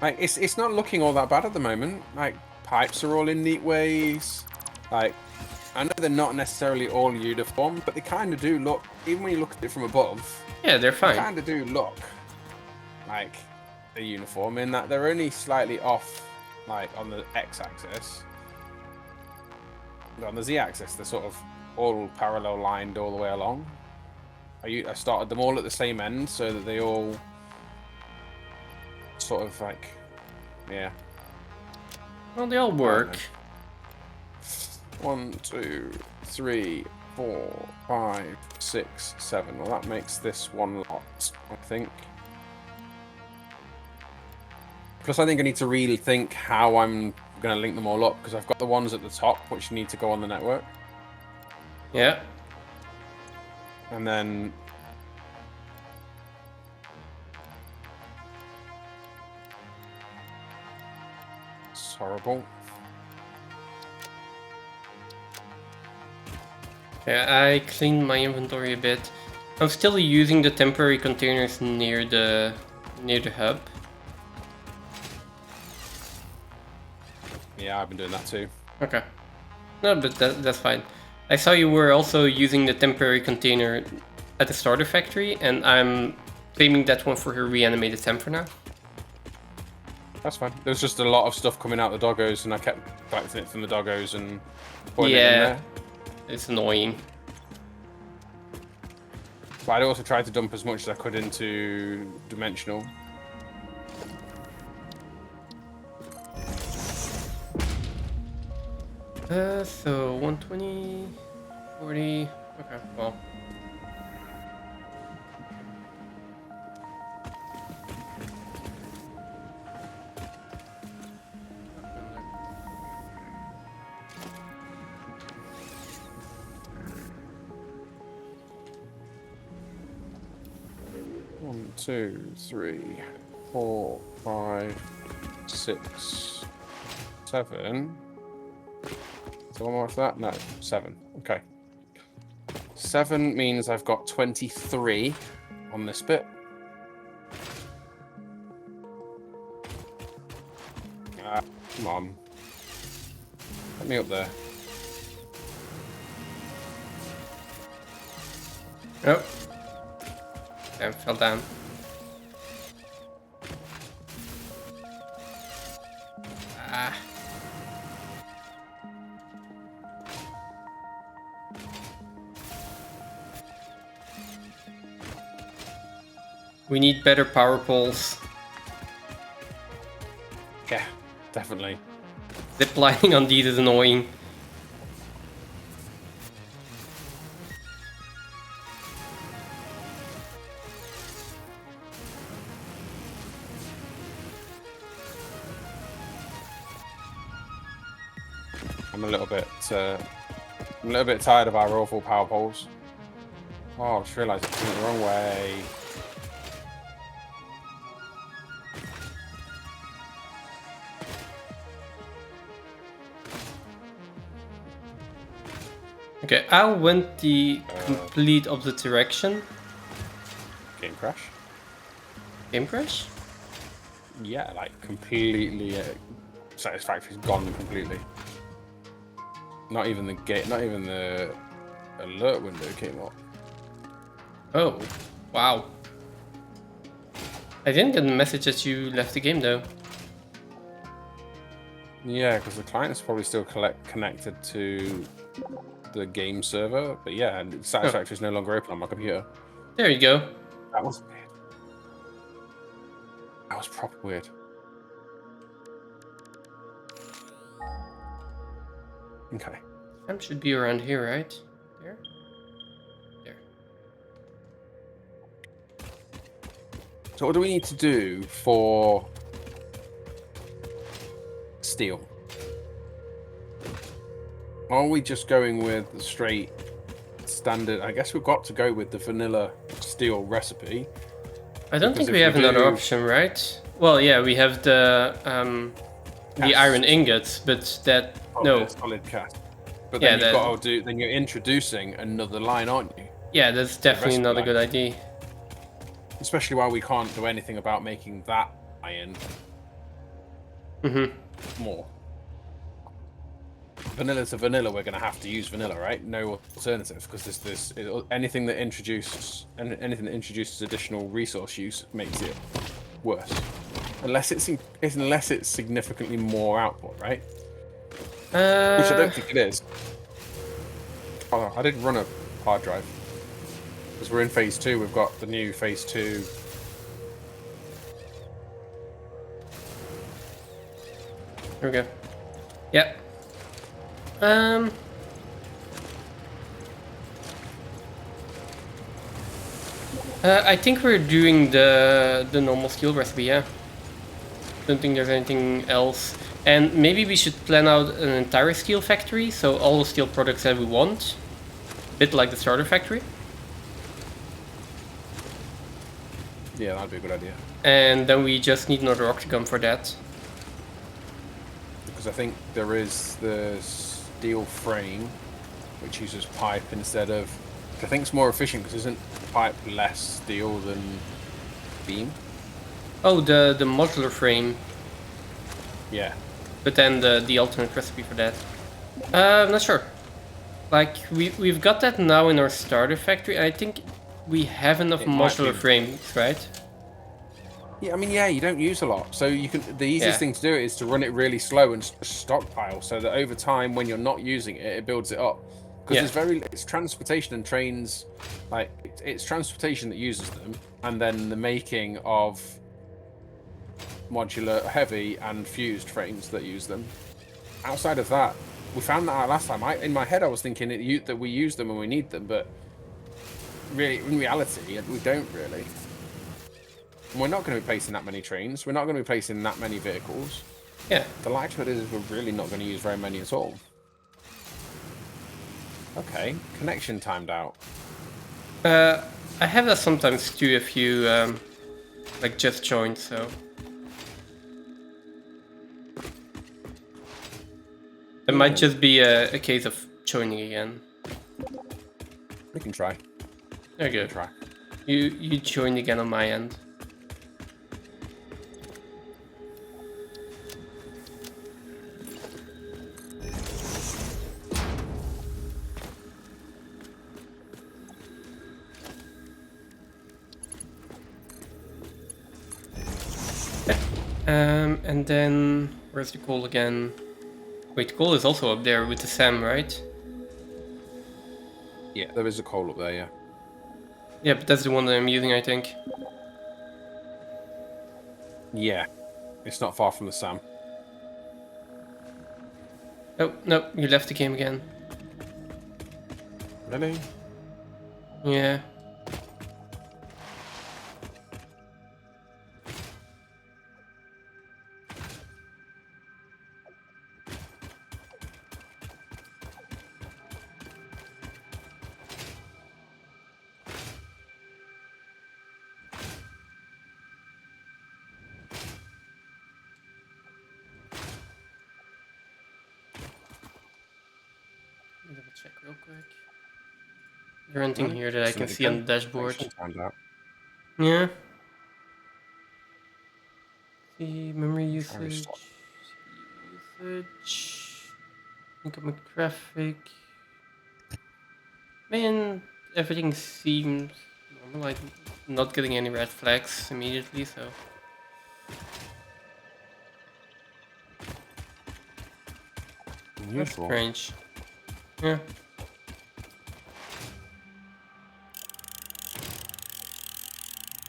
Like, it's not looking all that bad at the moment. Like, pipes are all in neat ways. Like, I know they're not necessarily all uniform, but they kind of do look, even when you look at it from above, Yeah, they're fine. they kind of do look like they're uniform in that they're only slightly off, like, on the x-axis. But on the z-axis, they're sort of all parallel lined all the way along. I started them all at the same end so that they all sort of like, yeah. Well, they all work. 1, 2, 3, 4, 5, 6, 7. Well, that makes this one lot, I think. Plus, I think I need to really think how I'm going to link them all up, because I've got the ones at the top, which need to go on the network. Yeah. And then... It's horrible. Yeah, I cleaned my inventory a bit. I'm still using the temporary containers near the hub. Yeah, I've been doing that too. Okay. No, but that's fine. I saw you were also using the temporary container at the starter factory, and I'm claiming that one for her reanimated temp for now. That's fine. There was just a lot of stuff coming out the doggos, and I kept collecting it from the doggos and putting it in there. It's annoying. But I'd also tried to dump as much as I could into dimensional. So 120, 40. Okay, well. One, 2, 3, 4, 5, 6, 7. So one more after that? No, 7. Okay. 7 means I've got 23 on this bit. Come on. Let me up there. Oh. Damn, fell down. Ah. We need better power poles. Yeah, definitely. Ziplining on these is annoying. I'm a little bit tired of our awful power poles. Oh, I just realised it's going the wrong way. Okay, I went the complete opposite direction. Game crash? Game crash? Yeah, like completely. Satisfactory's gone completely. Not even the gate. Not even the alert window came up. Oh, wow. I didn't get the message that you left the game though. Yeah, because the client is probably still connected to the game server. But yeah, Satisfactory is no longer open on my computer. There you go. That was weird. That was proper weird. Okay. Time should be around here, right? There? There. So what do we need to do for steel? Are we just going with the straight standard? I guess we've got to go with the vanilla steel recipe. I don't think we have another option, right? Well, yeah, we have the iron ingots, but that no solid cast. But then yeah, you've got to do. Then you're introducing another line, aren't you? Yeah, that's definitely not a good idea. Especially while we can't do anything about making that iron more. Vanilla to vanilla, we're going to have to use vanilla, right? No alternative, because anything that introduces additional resource use makes it worse, unless it's significantly more output, right? Which I don't think it is. Oh, I did run a hard drive because we're in phase 2. We've got the new phase 2 we go. Yeah. I think we're doing the normal steel recipe, yeah. Don't think there's anything else. And maybe we should plan out an entire steel factory, so all the steel products that we want. A bit like the starter factory. Yeah, that'd be a good idea. And then we just need another octagon for that. Because I think there is the steel frame, which uses pipe instead of... I think it's more efficient because isn't pipe less steel than beam? Oh, the modular frame. Yeah. But then the alternate recipe for that. I'm not sure. Like, we've got that now in our starter factory. I think we have enough modular frames, right? Yeah, I mean, yeah, you don't use a lot. So you can. The easiest thing to do is to run it really slow and stockpile so that over time, when you're not using it, it builds it up. Because it's transportation and trains, like, it's transportation that uses them, and then the making of modular heavy and fused frames that use them. Outside of that, we found that out last time. In my head, I was thinking that we use them and we need them, but really, in reality, we don't really. And we're not going to be placing that many trains. We're not going to be placing that many vehicles. Yeah. The likelihood is we're really not going to use very many at all. Okay, connection timed out. I have that sometimes too if you like just joined, so it might just be a case of joining again. We can try. There you go. Try. You joined again on my end. And then where's the coal again? Wait, coal is also up there with the SAM, right? Yeah, there is a coal up there, yeah. Yeah, but that's the one that I'm using, I think. Yeah, it's not far from the SAM. Oh, no, you left the game again. Really? Yeah. Double check real quick. Is there anything here that I can see on the dashboard? Yeah. See, memory usage. Incoming traffic. Man, everything seems normal. Like, not getting any red flags immediately, so. That's strange. Yeah.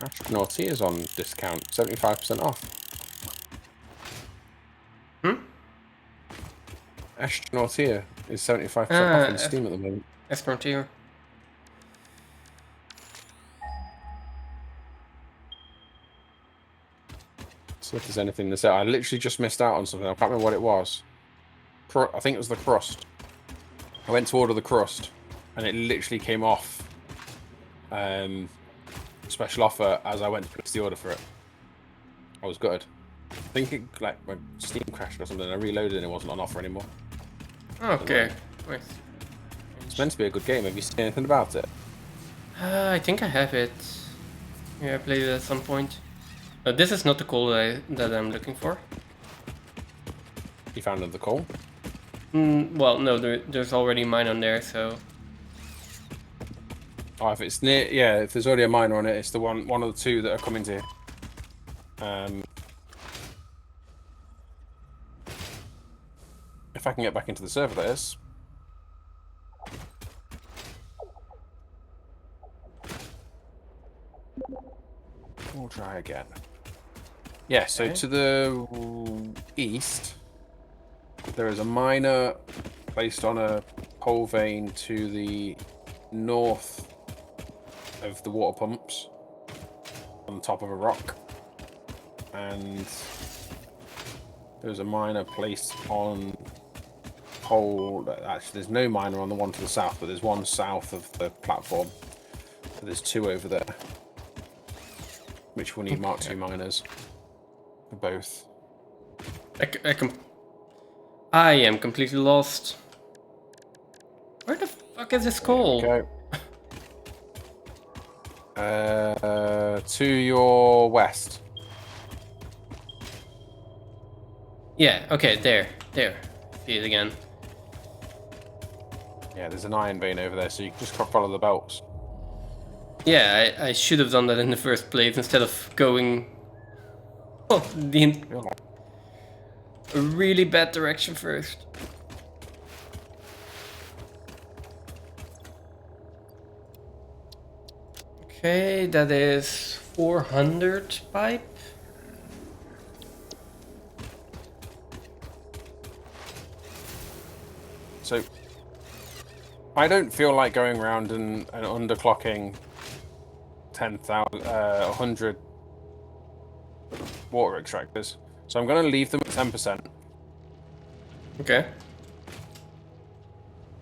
Astronaut is on discount, 75% off. Astronaut is 75% off on Steam at the moment. Astronaut. See if there's anything to say. I literally just missed out on something. I can't remember what it was. I think it was the crust. I went to order the crust, and it literally came off special offer as I went to place the order for it. I was gutted. I think it, like, my Steam crashed or something. I reloaded and it wasn't on offer anymore. Okay. Wait. It's meant to be a good game. Have you seen anything about it? I think I have it. Yeah, I played it at some point. This is not the coal that I'm looking for. You found another coal? Well, no, there's already mine on there, so... Oh, if it's near... Yeah, if there's already a miner on it, it's the one of the two that are coming to here. If I can get back into the server, that is. We'll try again. Yeah, so to the east, There is a miner placed on a coal vein to the north of the water pumps on top of a rock. And there's a miner placed on coal. Actually, there's no miner on the one to the south, but there's one south of the platform. So there's two over there, which will need Mark II miners for both. I am completely lost. Where the fuck is this coal? There we go. To your west. Yeah, okay, there. See it again. Yeah, there's an iron vein over there, so you can just follow the belts. Yeah, I should have done that in the first place instead of going a really bad direction first. Okay, that is 400 pipe. So I don't feel like going around and underclocking 100 water extractors. So I'm going to leave them at 10%. Okay.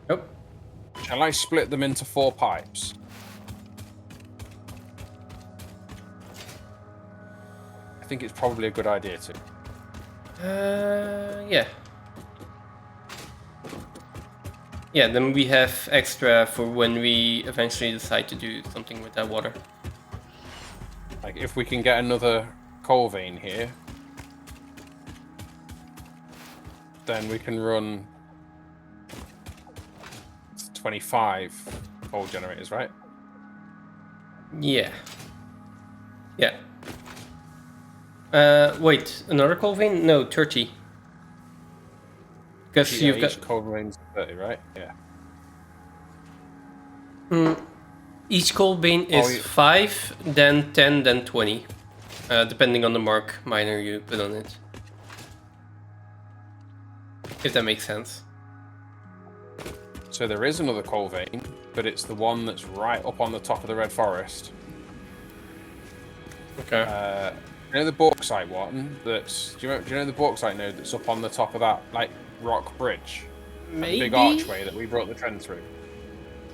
Oh. Shall I split them into 4 pipes? I think it's probably a good idea to. Yeah. Yeah, then we have extra for when we eventually decide to do something with that water. Like, if we can get another coal vein here, then we can run 25 coal generators, right? Yeah. Yeah. Wait, another coal vein? No, 30. Because Yeah, you've got... each coal vein's 30, right? Yeah. Each coal vein is 5, then 10, then 20. Depending on the mark miner you put on it. If that makes sense. So there is another coal vein, but it's the one that's right up on the top of the red forest. Okay. You know the bauxite one? That's do you know the bauxite node that's up on the top of that like rock bridge? Maybe. That big archway that we brought the trend through.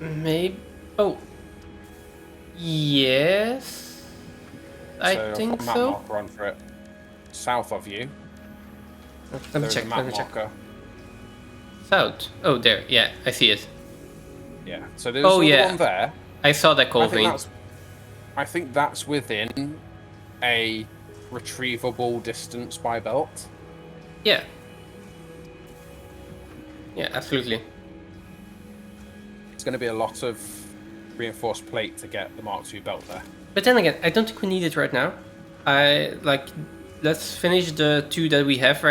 Maybe. Oh. Yes. I think I've got a map so. marker on for it. South of you. Let me check. Let me check. South. Oh, there. Yeah, I see it. Yeah. So there's another one there. I saw that coal vein. I think that's within a retrievable distance by belt. Yeah. Yeah, absolutely. It's going to be a lot of reinforced plate to get the Mark II belt there. But then again, I don't think we need it right now. Let's finish the 2 that we have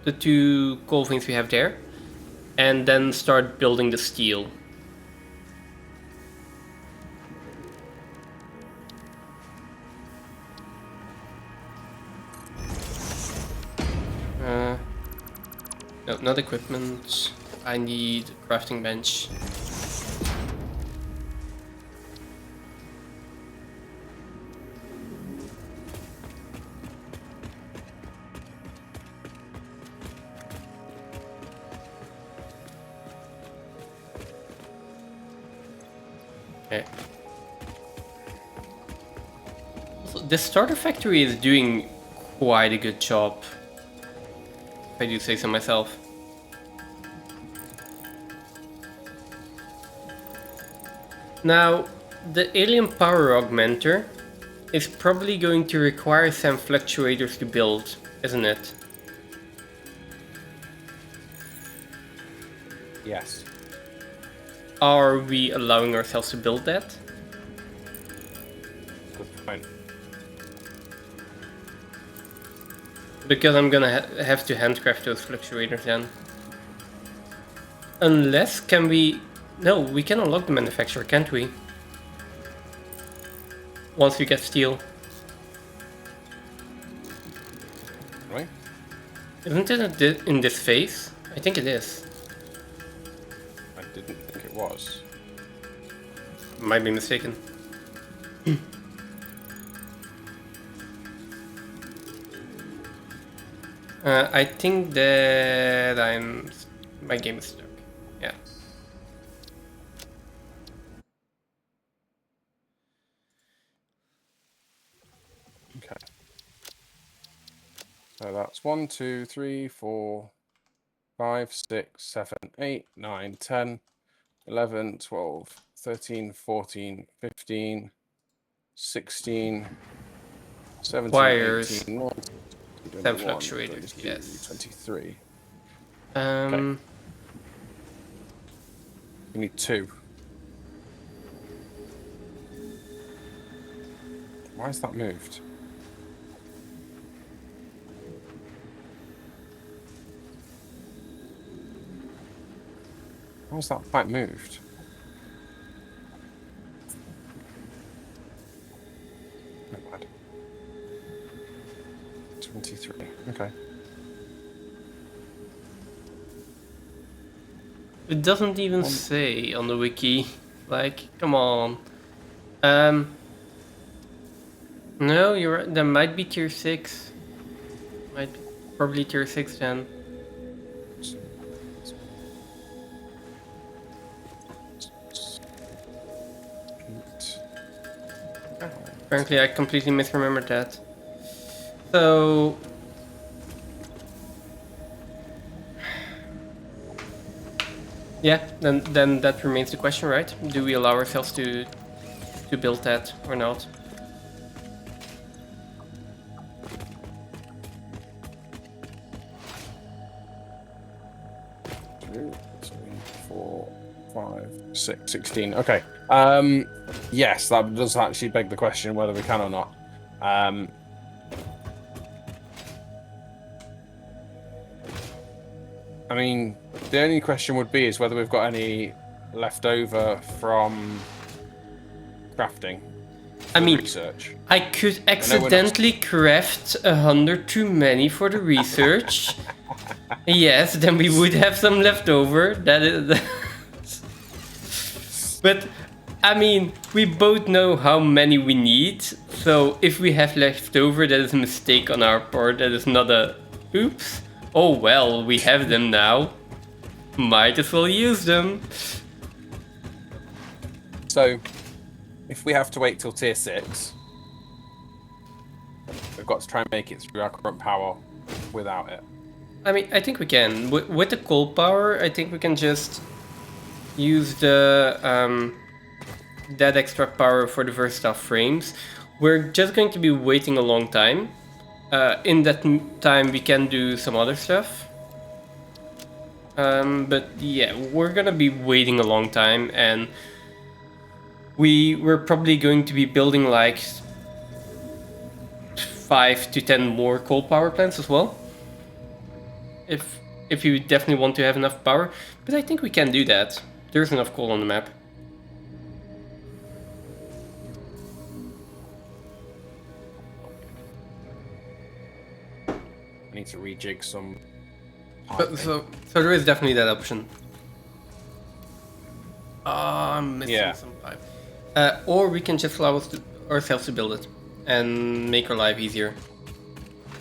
the 2 coal veins we have there, and then start building the steel. No, not equipment. I need a crafting bench. Okay. Also, the starter factory is doing quite a good job, if I do say so myself. Now, the alien power augmenter is probably going to require some fluctuators to build, isn't it? Yes. Are we allowing ourselves to build that? Good point. Because I'm gonna have to handcraft those fluctuators then. Unless, can we... No, we can unlock the manufacturer, can't we? Once we get steel. Right? Isn't it in this phase? I think it is. I didn't think it was. Might be mistaken. I think that my game is stuck. Yeah. Okay. So that's 1, 2, 3, 4, 5, 6, 7, 8, 9, 10, 11, 12, 13, 14, 15, 16, 17, Wires 18, 19, have 21, fluctuated, 22, yes. 23. Okay. We need 2. Why is that moved? Why is that pipe moved? Not bad. 23. Okay. It doesn't even say on the wiki. Like, come on. No, you're right. That might be tier 6. Might be probably tier 6 then. Apparently I completely misremembered that. So... yeah, then that remains the question, right? Do we allow ourselves to build that or not? Two, 3, 4, 5, 6, 16. Okay. Yes, that does actually beg the question whether we can or not. I mean, the only question would be is whether we've got any left over from crafting. I mean, research. I could accidentally craft 100 too many for the research. Yes, then we would have some left over. That is. But I mean, we both know how many we need. So if we have left over, that is a mistake on our part. That is not a oops. Oh well, we have them now. Might as well use them. So, if we have to wait till tier 6, we've got to try and make it through our current power without it. I mean, I think we can. With the coal power, I think we can just use the that extra power for the versatile frames. We're just going to be waiting a long time. In that time, we can do some other stuff. But yeah, we're gonna be waiting a long time, and we're probably going to be building like 5 to 10 more coal power plants as well. If you definitely want to have enough power, but I think we can do that. There's enough coal on the map. I need to rejig some. So there is definitely that option. I'm missing some pipe. Or we can just allow ourselves to build it and make our life easier.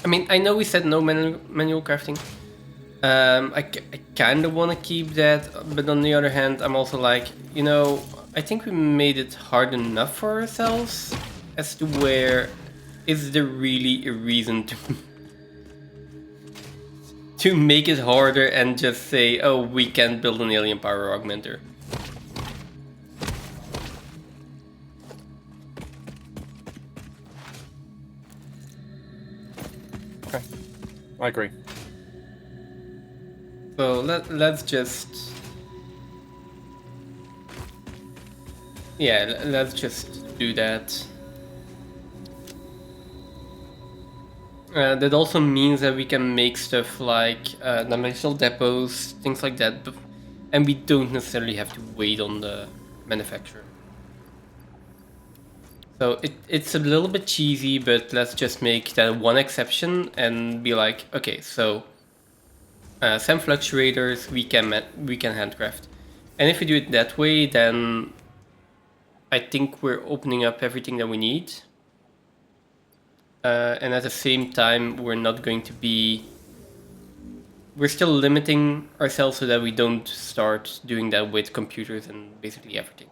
I mean, I know we said no manual crafting. I kind of want to keep that, but on the other hand, I'm also like, you know, I think we made it hard enough for ourselves as to where is there really a reason to make it harder and just say, oh, we can't build an alien power augmenter. Okay, I agree. So let's just... yeah, let's just do that. That also means that we can make stuff like dimensional depots, things like that, and we don't necessarily have to wait on the manufacturer. So it's a little bit cheesy, but let's just make that one exception and be like, okay, so SAM fluctuators we can handcraft. And if we do it that way, then I think we're opening up everything that we need. And at the same time, we're not going to be... We're still limiting ourselves so that we don't start doing that with computers and basically everything.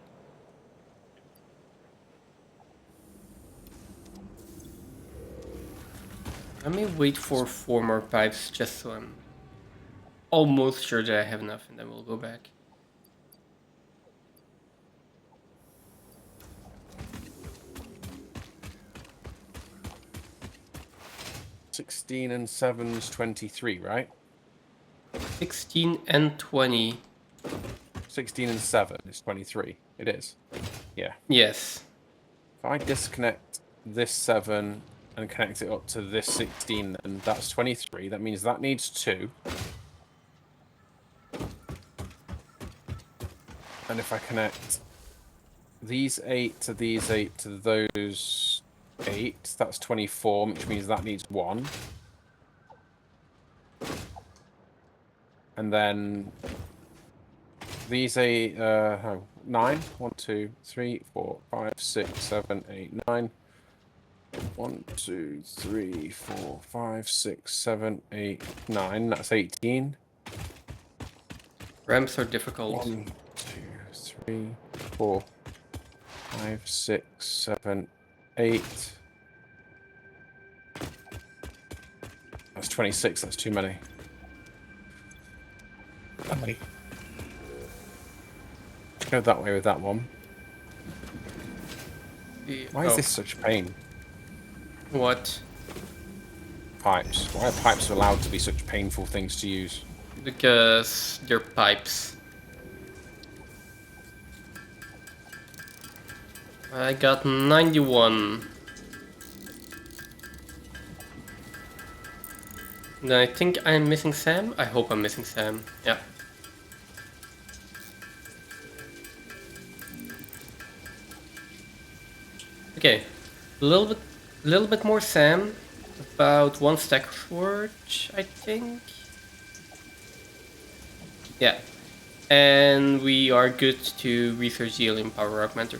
I may wait for 4 more pipes just so I'm almost sure that I have enough, and then we'll go back. $16 and 7's 23, right? 16 and 20. 16 and 7 is 23. It is. Yeah. Yes. If I disconnect this 7 and connect it up to this 16, then that's 23. That means that needs 2. And if I connect these 8 to these 8 to those 8, that's 24, which means that needs 1. And then these 8, 9. 1, 2, 3, 4, 5, 6, 7, 8, 9. 1, 2, 3, 4, 5, 6, 7, 8, 9. That's 18. Ramps are difficult. 1, 2, 3, 4, 5, 6, 7, 8. That's 26. That's too many. Go that way with that one. Why is this such a pain? What? Pipes. Why are pipes allowed to be such painful things to use? Because they're pipes. I got 91. Then I think I'm missing Sam. I hope I'm missing Sam. Yeah. Okay, a little bit more Sam. About 1 stack of forge, I think. Yeah, and we are good to research the alien power augmenter.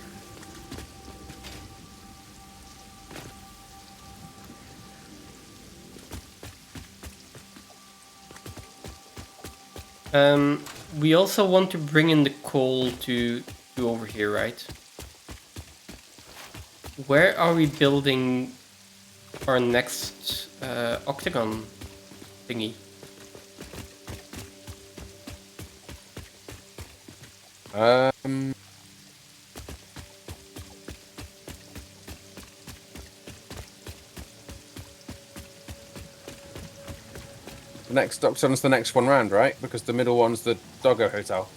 We also want to bring in the coal to over here, right? Where are we building our next octagon thingy? The next octagon's the next one round, right? Because the middle one's the Doggo Hotel.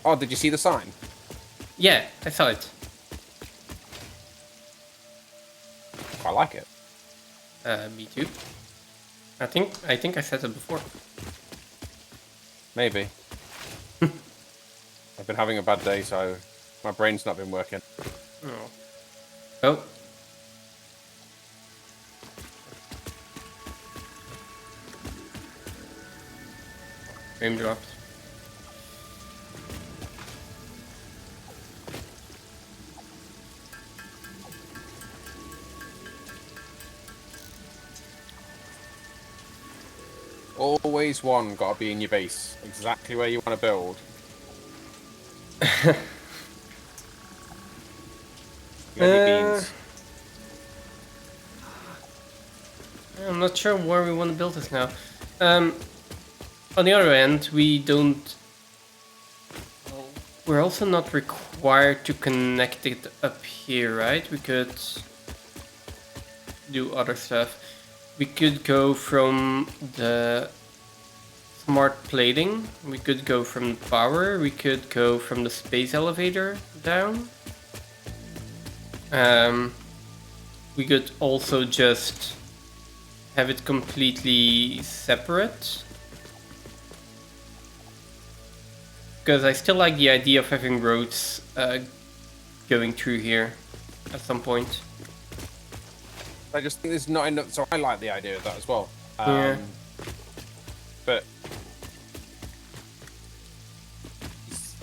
Oh, did you see the sign? Yeah, I saw it. I like it. Me too. I think I said it before. Maybe. I've been having a bad day, so my brain's not been working. Oh. Oh. Frame dropped. Always one gotta be in your base, exactly where you want to build. Beans. I'm not sure where we want to build this now. On the other end, we don't... We're also not required to connect it up here, right? We could do other stuff. We could go from the smart plating, we could go from the power, we could go from the space elevator down. We could also just have it completely separate. Because I still like the idea of having roads going through here at some point. I just think there's not enough, so I like the idea of that as well. Yeah. But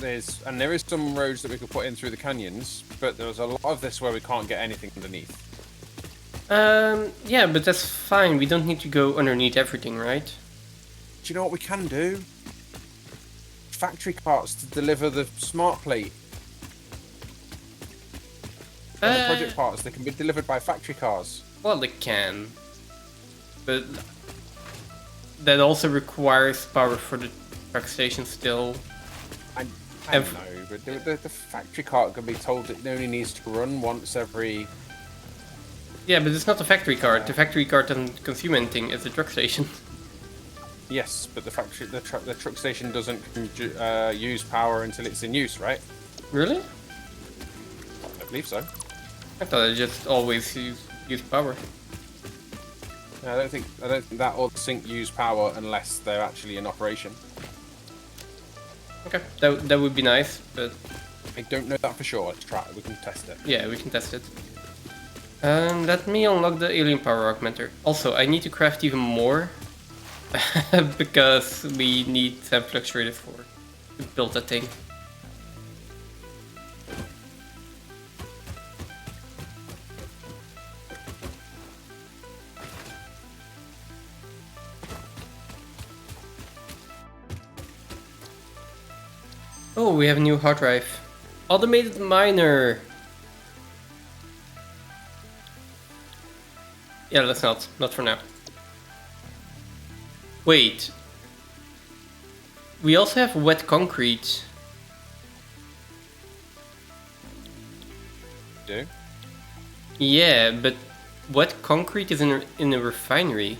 there is some roads that we could put in through the canyons, but there's a lot of this where we can't get anything underneath. Yeah, but that's fine. We don't need to go underneath everything, right? Do you know what we can do? Factory carts to deliver the smart plate. And the project parts, they can be delivered by factory cars. Well, they can. But that also requires power for the truck station still. I know, but the factory cart can be told it only needs to run once every... Yeah, but it's not the factory cart. The factory cart doesn't consume anything. It's a truck station. Yes, but the truck station doesn't use power until it's in use, right? Really? I believe so. I thought it just always use power. I don't think that or the sink use power unless they're actually in operation. Okay, that would be nice, but I don't know that for sure. Let's try it. We can test it. yeah, we can test it. Let me unlock the alien power augmenter. Also, I need to craft even more because we need 7 fluctuators to build that thing. Oh, we have a new hard drive. Automated miner. Yeah, let's not for now. Wait. We also have wet concrete. Do? Yeah, but wet concrete is in a refinery.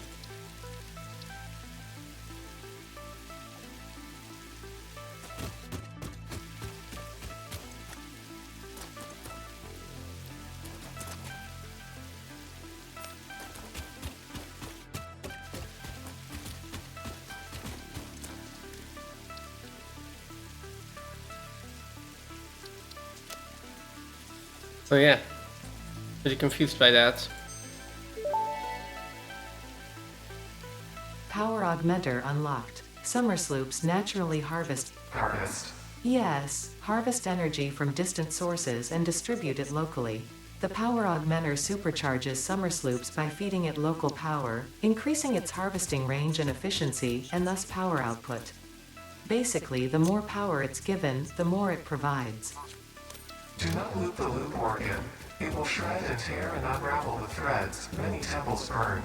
So yeah, pretty confused by that. Power augmenter unlocked. Summer sloops naturally harvest. Yes, harvest energy from distant sources and distribute it locally. The power augmenter supercharges summer sloops by feeding it local power, increasing its harvesting range and efficiency, and thus power output. Basically, the more power it's given, the more it provides. Do not loop the loop organ. It will shred and tear and unravel the threads, many temples burned.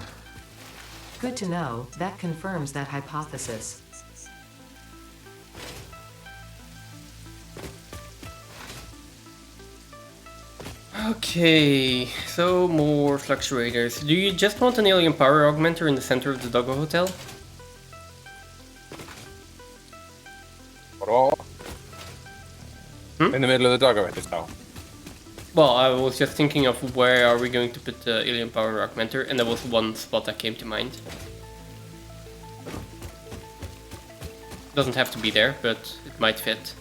Good to know, that confirms that hypothesis. Okay, so more fluctuators. Do you just want an alien power augmenter in the center of the Doggo Hotel? In the middle of the Doggo Hotel. Well, I was just thinking of where are we going to put the alien power augmenter, and there was one spot that came to mind. Doesn't have to be there, but it might fit.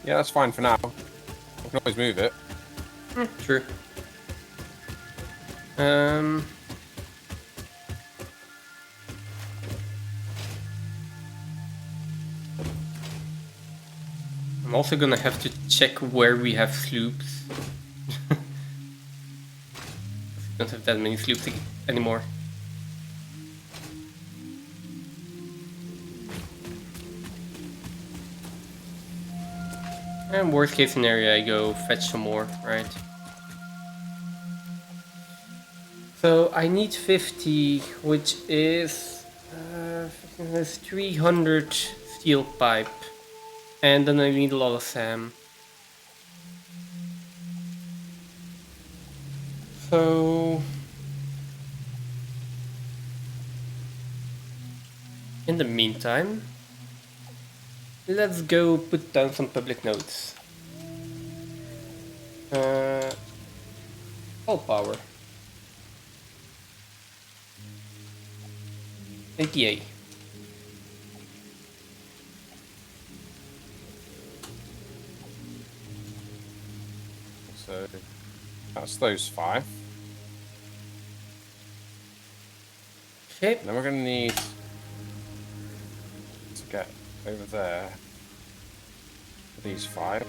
Yeah, that's fine for now. We can always move it. True. I'm also gonna have to check where we have sloops. We don't have that many sloops anymore. And worst case scenario, I go fetch some more, right? So I need 50, which is 300 steel pipe. And then I need a lot of SAM. So in the meantime, let's go put down some public nodes. All power. APA. So that's those 5. Okay. And then we're going to need to get over there for these 5.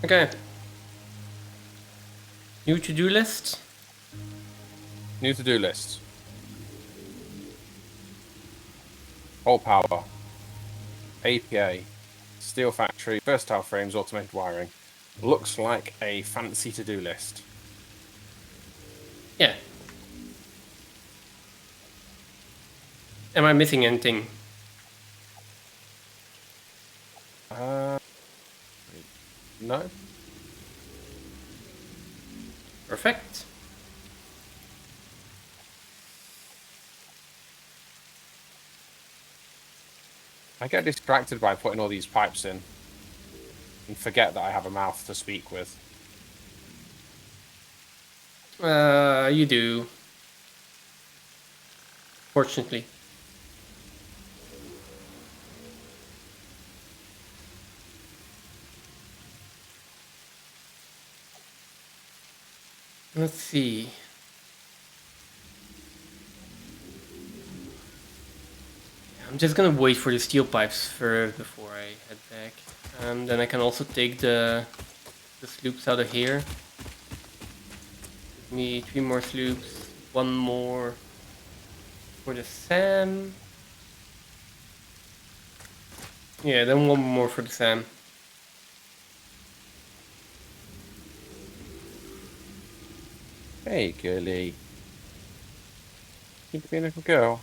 Okay. New to-do list. New to-do list. Whole power. APA. Steel factory. Versatile frames. Automated wiring. Looks like a fancy to-do list. Yeah. Am I missing anything? No. Perfect. I get distracted by putting all these pipes in and forget that I have a mouth to speak with. You do. Fortunately. Let's see. I'm just gonna wait for the steel pipes first before I head back. Then I can also take the sloops out of here. Give me 3 more sloops, 1 more for the SAM. Yeah, then 1 more for the SAM. Hey, girly. You being a little girl.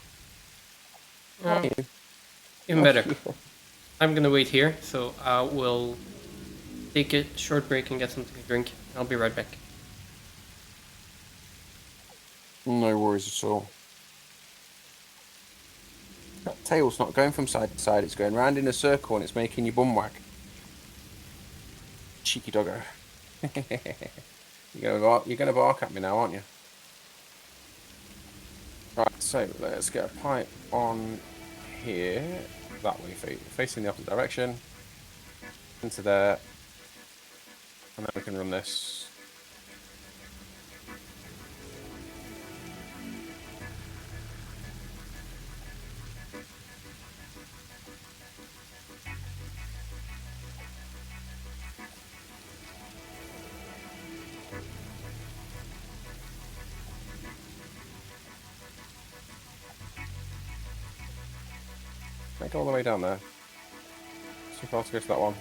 How are you? Even better. I'm gonna wait here, so I will take a short break and get something to drink. I'll be right back. No worries at all. That tail's not going from side to side, it's going round in a circle and it's making your bum wag. Cheeky doggo. You're gonna bark at me now, aren't you? Right, so let's get a pipe on here. That way, facing the opposite direction. Into there. And then we can run this. Make it all the way down there. So far to go to that one.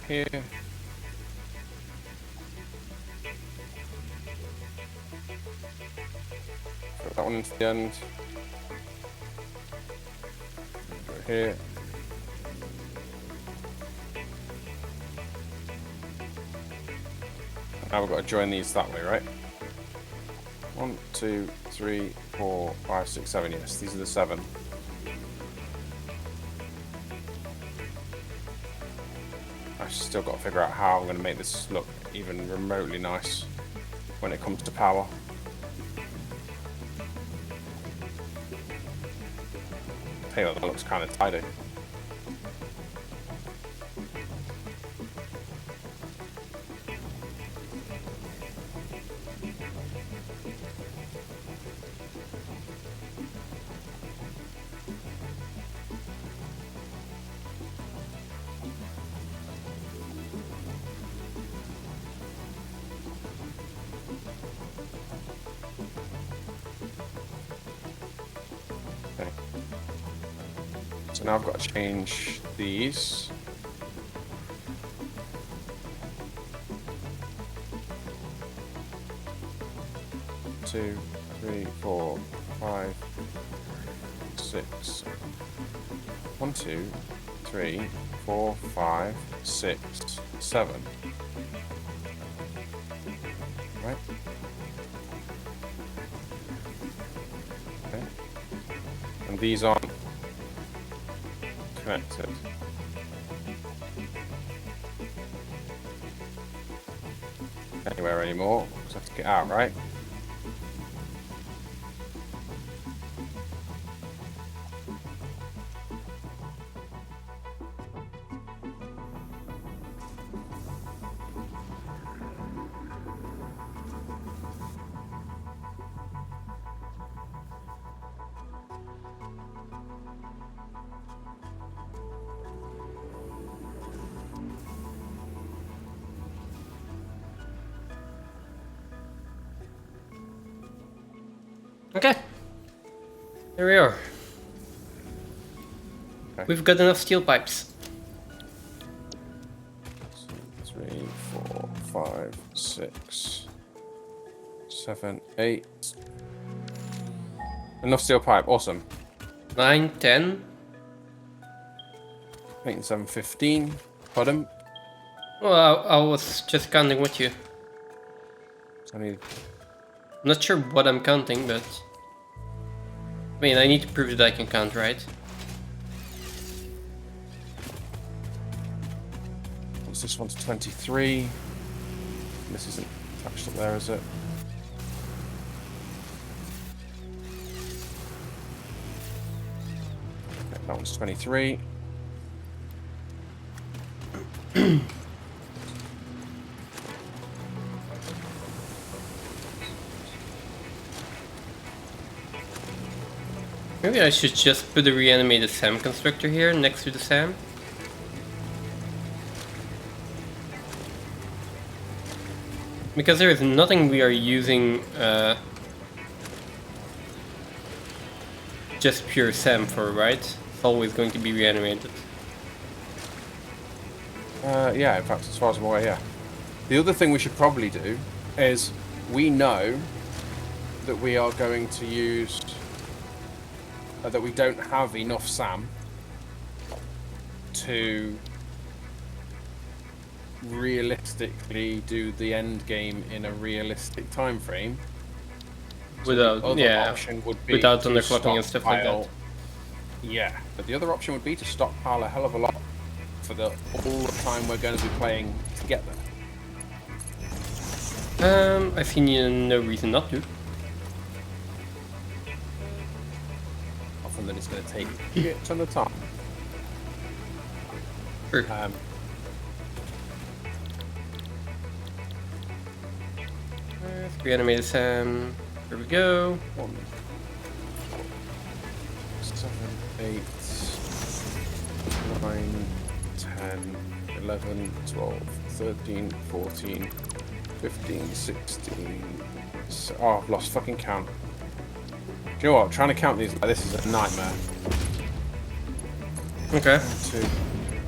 Here. Put that one into the end. Go here. Now we've got to join these that way, right? 1, 2, 3, 4, 5, 6, 7. Yes, these are the 7. I've still got to figure out how I'm going to make this look even remotely nice when it comes to power. Hey, that looks kind of tidy. Okay. So now I've got to change these. 2, 3, 4, 5, 6. 1, 2, 3, 4, 5, 6, 7. Right. Okay. And these aren't connected. Anywhere anymore, because I have to get out, right? Okay. Here we are. Okay. We've got enough steel pipes. 3, 4, 5, 6, 7, 8. Enough steel pipe, awesome. 9, 10. 8 and 7, 15. Pardon? Well, I was just counting with you. I need. I'm not sure what I'm counting, but... I mean, I need to prove that I can count, right? What's this one's 23? This isn't attached up there, is it? Okay, that one's 23. Maybe I should just put a reanimated SAM constructor here next to the SAM. Because there is nothing we are using just pure SAM for, right? It's always going to be reanimated. Yeah, in fact, as far as I'm aware, yeah. The other thing we should probably do is we know that we are going to use... that we don't have enough SAM to realistically do the end game in a realistic time frame. Without, the other yeah, option would be without to underclocking and stuff like that. stockpile- Yeah, but the other option would be to stockpile a hell of a lot for all the time we're going to be playing together. I see no reason not to. Often that it's going to take a ton of time. Sure. Reanimated SAM. Here we go. 1, 7, 8, 9, 10, 11, 12, 13, 14, 15, 16. Oh, I've lost fucking count. Do you know what? Trying to count these like this is a nightmare. Okay. 1, 2,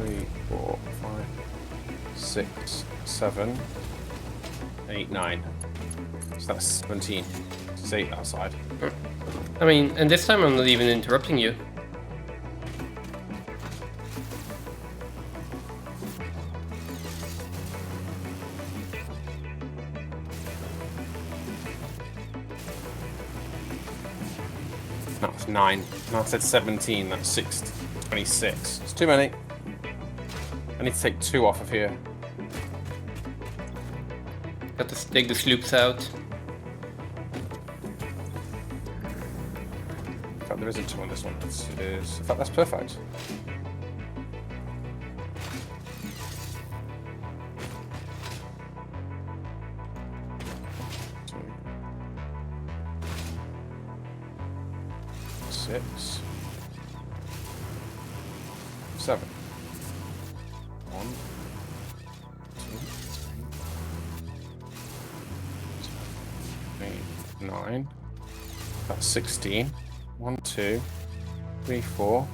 3, 4, 5, 6, 7, 8, 9. So that's 17. It's 8 outside. I mean, and this time I'm not even interrupting you. No, it's 9. No, I said 17. That's 6. 26. It's too many. I need to take 2 off of here. Got to take the sloops out. In fact, there isn't 2 on this one. This is... In fact, that's perfect. Six, 7. 1, 2, 3, 8, 9. That's 16. 1, 2, 3, 4.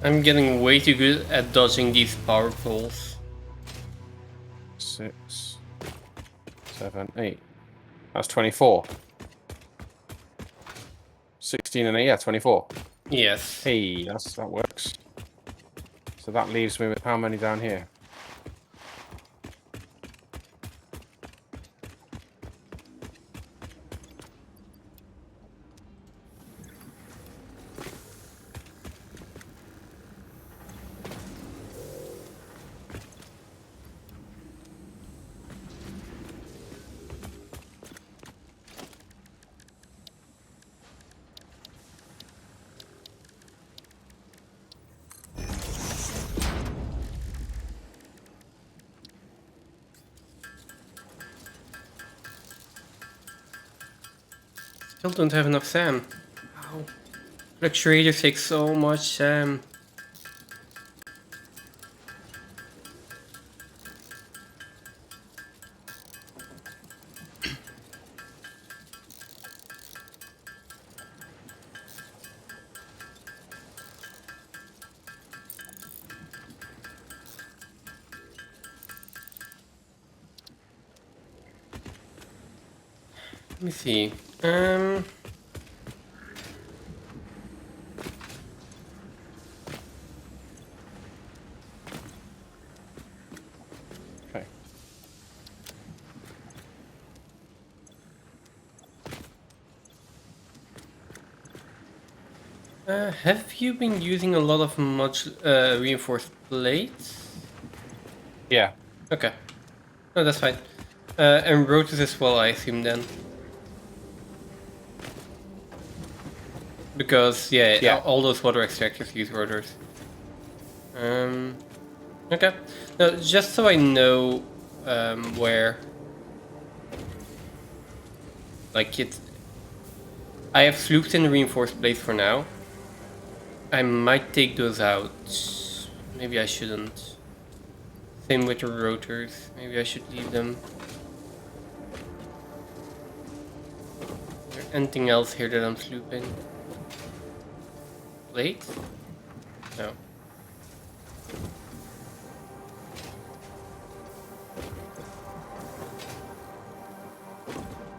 I'm getting way too good at dodging these power poles. 6, 7, 8. That's 24. 16 and 8, yeah, 24. Yes. Hey, that works. So that leaves me with how many down here? Still don't have enough SAM. Wow. Fluctuators take so much SAM. Let me see. Okay. Have you been using a lot of reinforced plates? Yeah. Okay. No, that's fine. And rotors as well, I assume then. Because, yeah, all those water extractors use rotors. Okay. No, just so I know where... Like, I have sloops in the reinforced plates for now. I might take those out. Maybe I shouldn't. Same with the rotors. Maybe I should leave them. Is there anything else here that I'm slooping? Plate? No.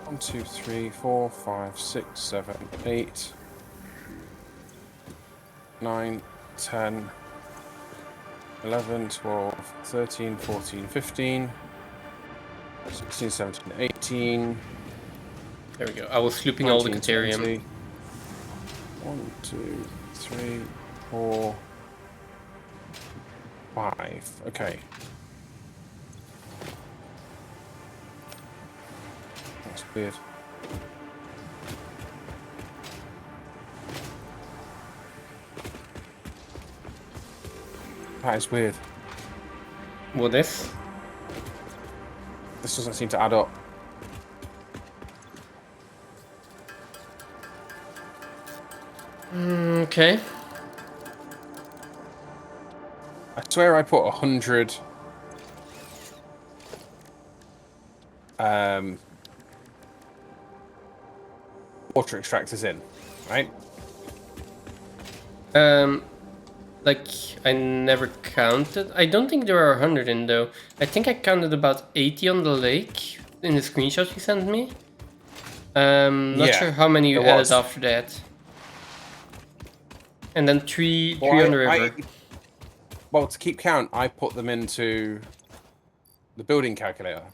One, 2, 3, 4, 5, 6, 7, 8, 9, 10, 11, 12, 13, 14, 15, 16, 17, 18. There we go. I was slooping all the 19, Caterium. 20. 1, 2, 3, 4, 5. Okay. That's weird. That is weird. What is? This doesn't seem to add up. Okay. I swear I put 100 water extractors in, right? Like, I never counted. I don't think there are 100 in though. I think I counted about 80 on the lake in the screenshot you sent me. Not sure how many you added after that. And then three on the river. Well, to keep count, I put them into the building calculator.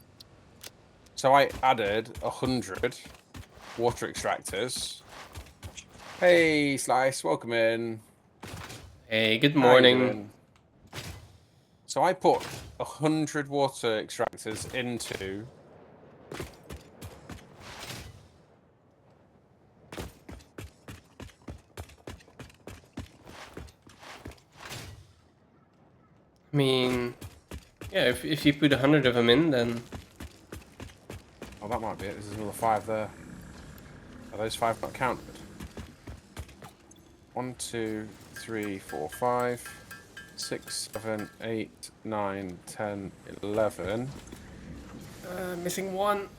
So I added 100 water extractors. Hey, Slice, welcome in. Hey, good morning. So I put 100 water extractors into I mean, yeah, if you put 100 of them in, then... Oh, that might be it. There's another 5 there. Are those 5 not counted? 1, 2, 3, 4, 5, 6, 7, 8, 9, 10, 11. Missing one.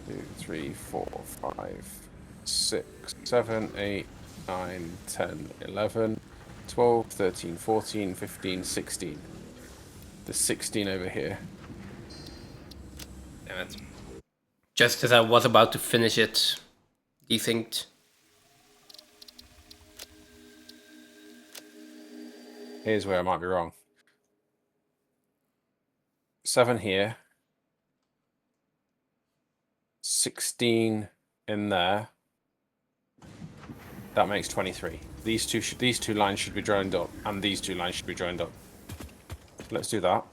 2, 3, 4, 5, 6, 7, 8, 9, 10, 11, 12, 13, 14, 15, 16. There's 16 over here. Damn it. Just as I was about to finish it, desynced. Here's where I might be wrong. 7 here. 16 in there. That makes 23. These two lines should be joined up, and these 2 lines should be joined up. Let's do that.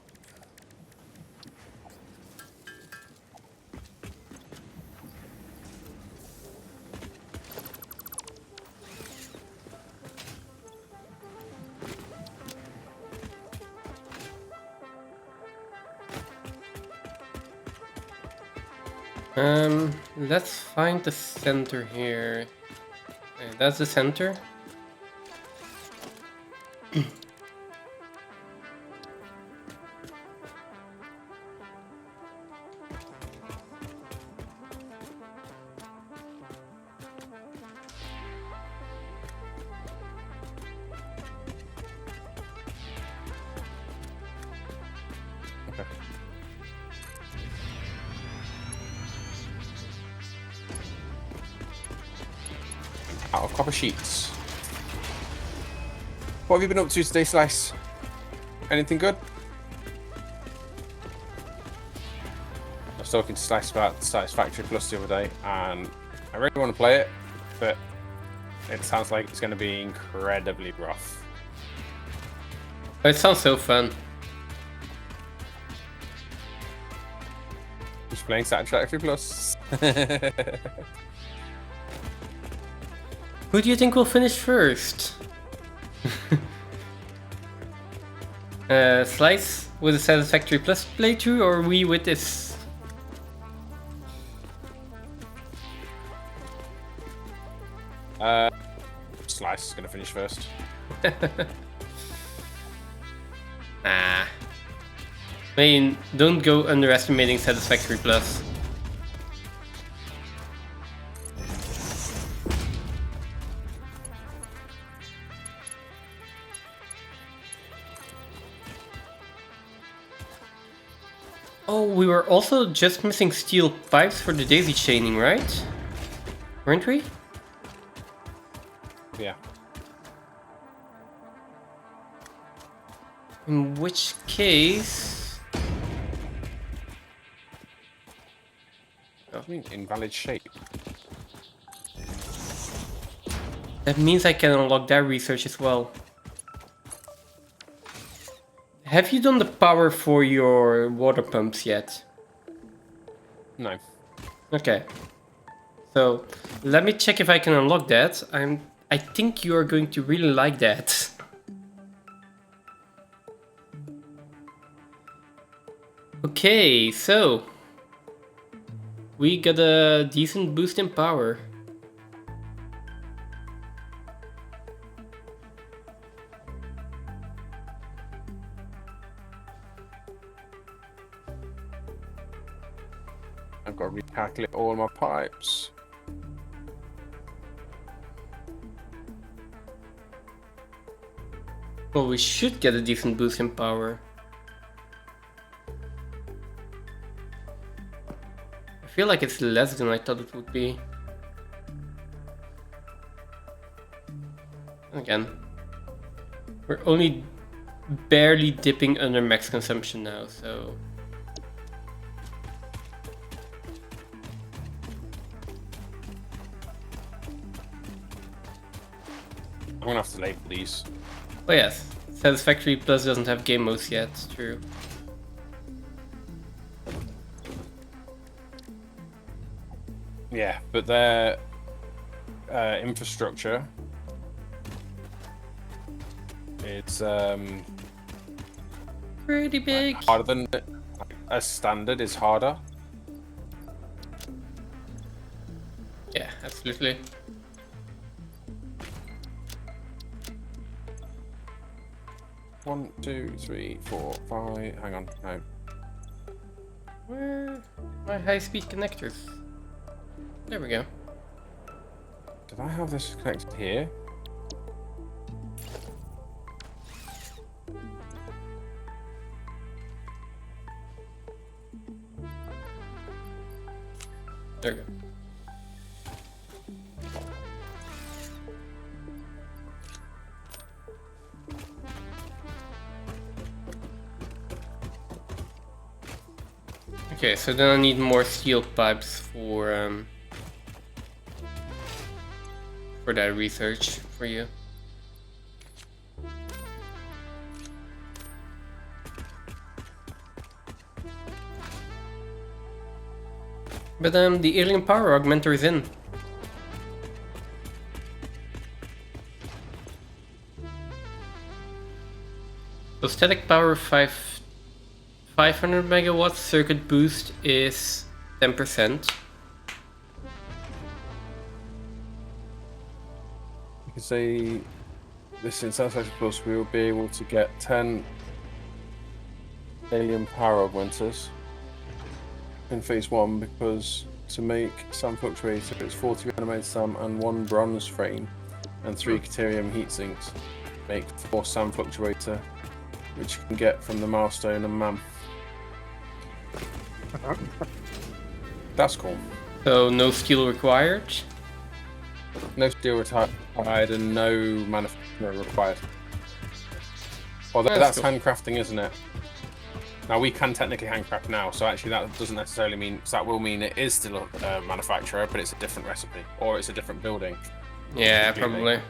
Let's find the center here. Okay, that's the center. Okay. Out of copper sheets. What have you been up to today, Slice? Anything good? I was talking to Slice about Satisfactory Plus the other day, and I really want to play it, but it sounds like it's going to be incredibly rough. It sounds so fun. Who's playing Satisfactory Plus? Who do you think will finish first? Slice with a Satisfactory Plus playthrough, or we with this? Slice is going to finish first. I mean, don't go underestimating Satisfactory Plus. Oh, we were also just missing steel pipes for the daisy chaining, right? Weren't we? Yeah. In which case... I mean, invalid shape. That means I can unlock that research as well. Have you done the power for your water pumps yet? No. Okay. So, let me check if I can unlock that. I think you are going to really like that. Okay, so we got a decent boost in power. I've got to recalculate all my pipes. Well, we should get a decent boost in power. I feel like it's less than I thought it would be. Again, we're only barely dipping under max consumption now, so... I'm gonna have to label these. Oh yes, Satisfactory Plus doesn't have game modes yet, true. Yeah, but their infrastructure, it's Pretty big. harder than a standard is harder. Yeah, absolutely. One, two, three, four, five. Hang on, no. Where are my high-speed connectors? There we go. Did I have this connected here? There we go. Okay, so then I need more steel pipes for that research for you. But the alien power augmenter is in. So static power 500 megawatts, circuit boost is 10%. You can say this in Satisfactory Plus, we will be able to get 10 alien power augmenters in phase 1 because to make SAM fluctuator, it's 40 animated SAM and 1 bronze frame and 3 Caterium heat sinks. Make 4 SAM fluctuator, which you can get from the milestone and MAM. That's cool. So no steel required. No steel required and no manufacturing required. Although that's cool. handcrafting, isn't it? Now we can technically handcraft now, so actually that doesn't necessarily mean, so that will mean it is still a manufacturer, but it's a different recipe, or it's a different building. Yeah, probably.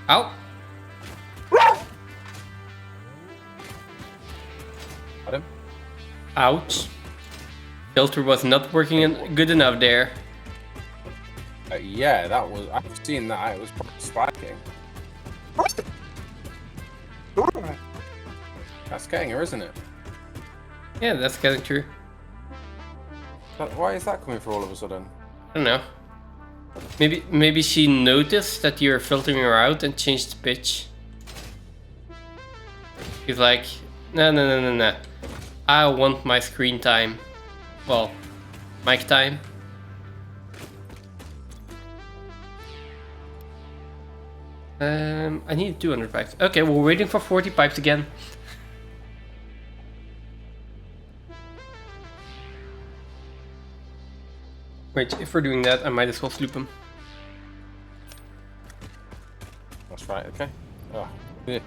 Ow! Adam? Ouch. Filter was not working good enough there. Yeah, that was, I've seen that, it was probably spiking. That's getting her, isn't it? Yeah, that's getting true. But why is that coming for all of a sudden? I don't know. Maybe she noticed that you're filtering her out and changed the pitch. She's like, no. I want my screen time. Well, mic time. I need 200 pipes. Okay, we're waiting for 40 pipes again. Wait, if we're doing that, I might as well sloop them. That's right, okay. Oh, yeah.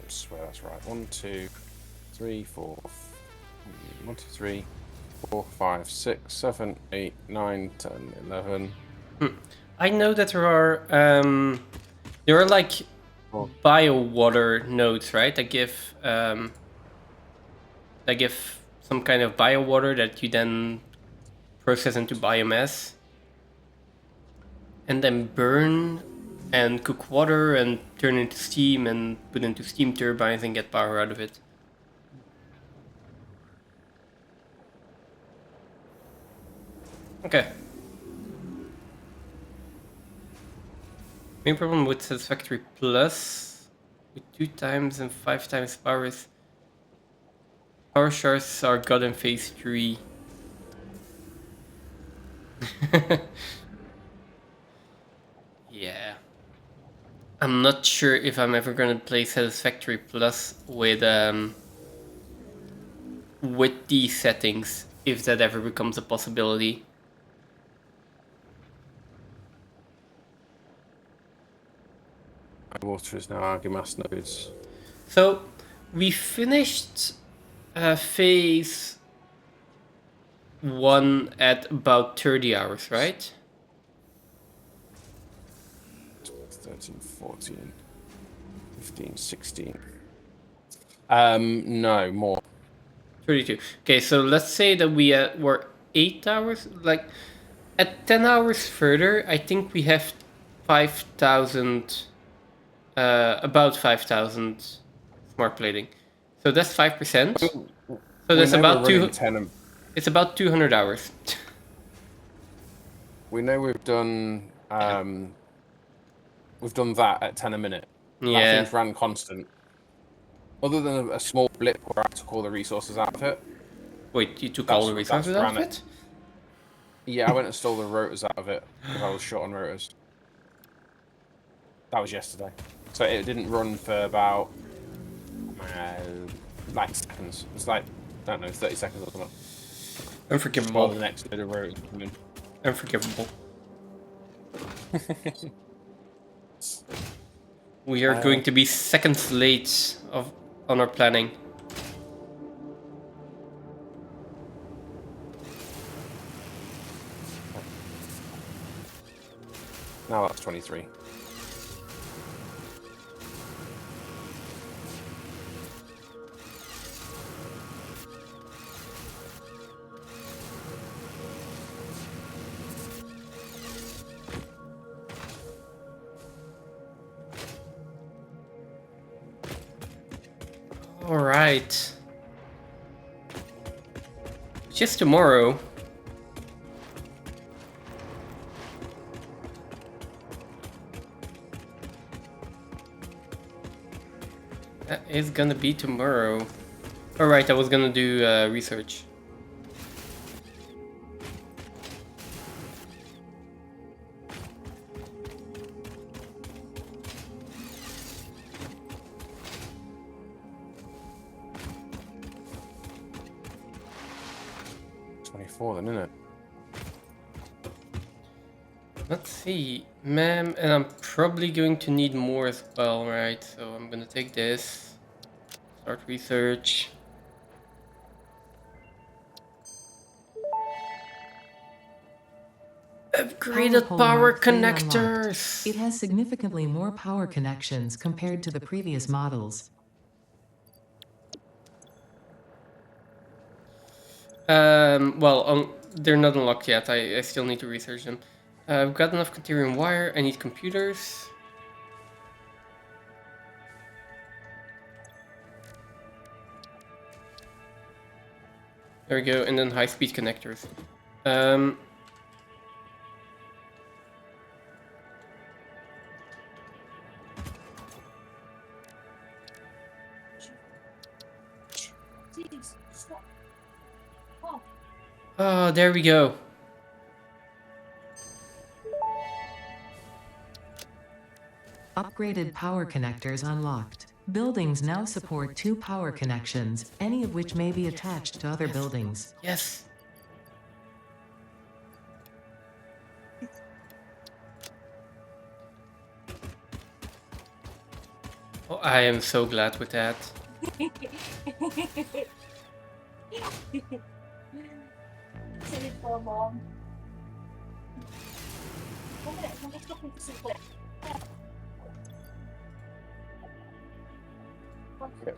I swear that's right. 1, 2, 3, 4. 1, 2, 3, 4, 5, 6, 7, 8, 9, 10, 11. I know that there are like bio water nodes, right? That give some kind of bio water that you then process into biomass, and then burn and cook water and turn into steam and put into steam turbines and get power out of it. Okay. Main problem with Satisfactory Plus with 2 times and 5 times power is power shards are god in phase 3. Yeah. I'm not sure if I'm ever gonna play Satisfactory Plus with these settings, if that ever becomes a possibility. My water is now Argimass nodes. So we finished phase 1 at about 30 hours, right? 13, 14, 15, 16. No, more. 32. Okay, so let's say that we were 8 hours. Like, at 10 hours further, I think we have 5,000, about 5,000 smart plating. So that's 5%. So that's about it's about 200 hours. We know we've done that at 10 a minute. Yeah. That thing's ran constant. Other than a small blip where I took all the resources out of it. Wait, you took all the resources out of it? Yeah, I went and stole the rotors out of it because I was short on rotors. That was yesterday. So it didn't run for about like seconds. It's like, I don't know, 30 seconds or something. Unforgivable. While the next bit of road coming. Unforgivable. We are going to be seconds late on our planning. Now that's 23. All right. Just tomorrow. That is gonna be tomorrow. Alright, I was gonna do research. Then, isn't it? Let's see, ma'am, and I'm probably going to need more as well, right? So I'm gonna take this, start research. Upgraded pole power Mark III unlocked. connectors. It has significantly more power connections compared to the previous models. Well, they're not unlocked yet. I still need to research them. I've got enough Criterion wire. I need computers. There we go, and then high-speed connectors. Oh, there we go. Upgraded power connectors unlocked. Buildings now support 2 power connections, any of which may be attached to other buildings. Yes. Oh, I am so glad with that.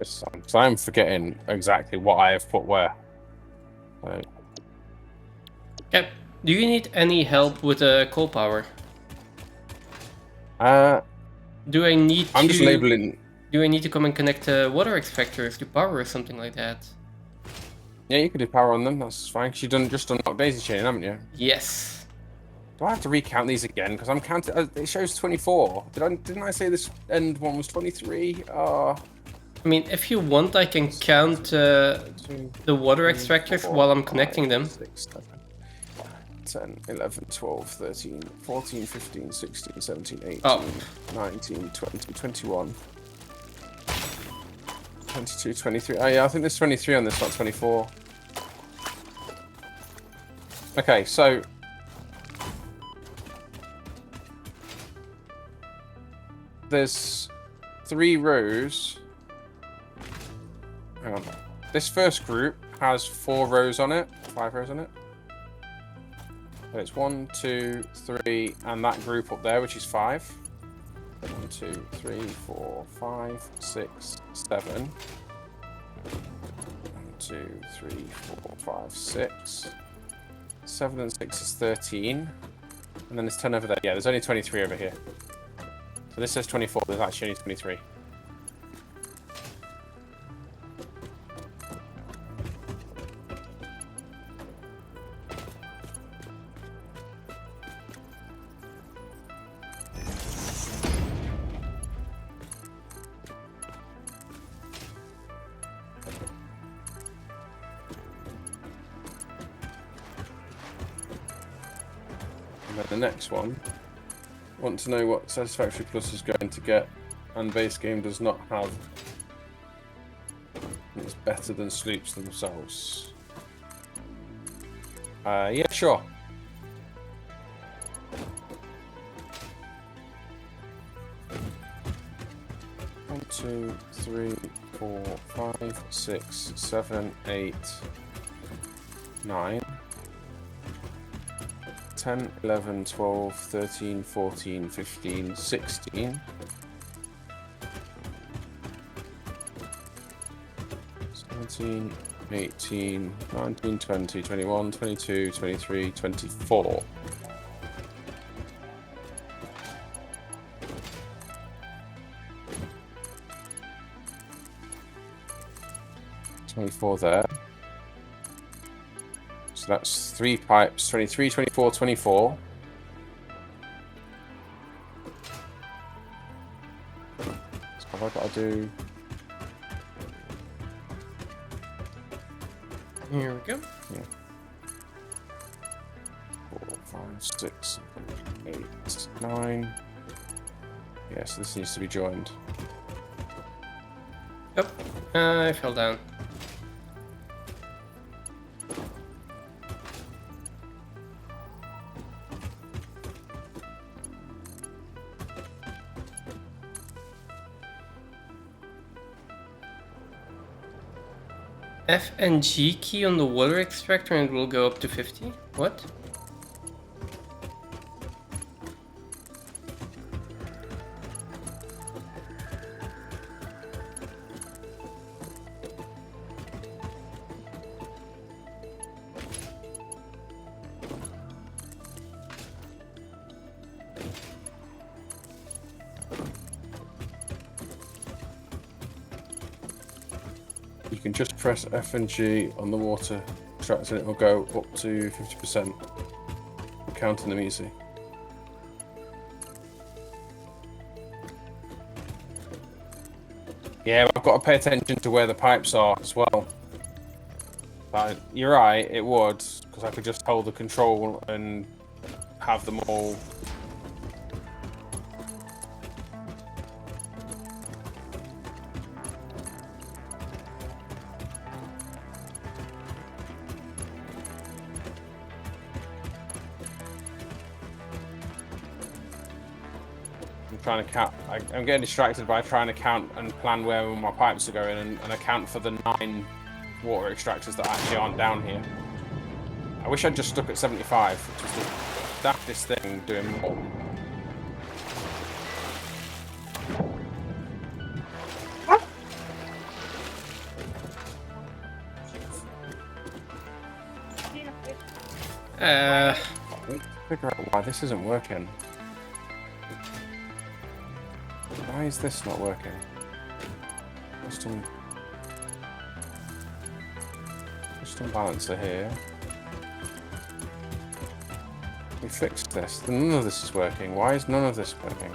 So I'm forgetting exactly what I have put where. So, Yep. Do you need any help with coal power? Do I need I'm to... just labeling. Do I need to come and connect water extractors to power or something like that? Yeah, you could do power on them. That's fine. 'Cause you've just unlocked daisy chain, haven't you? Yes. Do I have to recount these again? Because I'm counting. It shows 24. Didn't I say this end one was 23? I mean, if you want, I can count the water extractors while I'm connecting them. 6, 7, 10, 11, 12, 13, 14, 15, 16, 17, 18, 19, 20, 21, 22, 23. Oh yeah, I think there's 23 on this, not 24. Okay, so... there's 3 rows. Hang on. This first group has 4 rows on it, 5 rows on it. So it's 1, 2, 3, and that group up there, which is 5. 1, 2, 3, 4, 5, 6, 7. 1, 2, 3, 4, 5, 6. 7 and 6 is 13. And then there's 10 over there. Yeah, there's only 23 over here. So this says 24, there's actually only 23. And then the next one Want to know what Satisfactory Plus is going to get, and base game does not have. It's better than sloops themselves. Yeah, sure. One, 2, 3, 4, 5, 6, 7, 8, 9, 10, 11, 12, 13, 14, 15, 16. 17, 18, 19, 20, 21, 22, 23, 24. There. So that's 3 pipes, 23, 24, 24. So what have I got to do? Here we go. Yeah. 4, 5, 6, 8, 9. Yeah, so this needs to be joined. Yep. I fell down. F and G key on the water extractor and it will go up to 50? What? You can just press F and G on the water extractor and it will go up to 50%. Counting them easy. Yeah, I've got to pay attention to where the pipes are as well. But you're right, it would, because I could just hold the control and have them all. I'm trying to count. I'm getting distracted by trying to count and plan where my pipes are going and account for the 9 water extractors that actually aren't down here. I wish I'd just stuck at 75, which was the daftest thing doing more. Figure out why this isn't working. Why is this not working? Piston balancer here. We fixed this. None of this is working. Why is none of this working?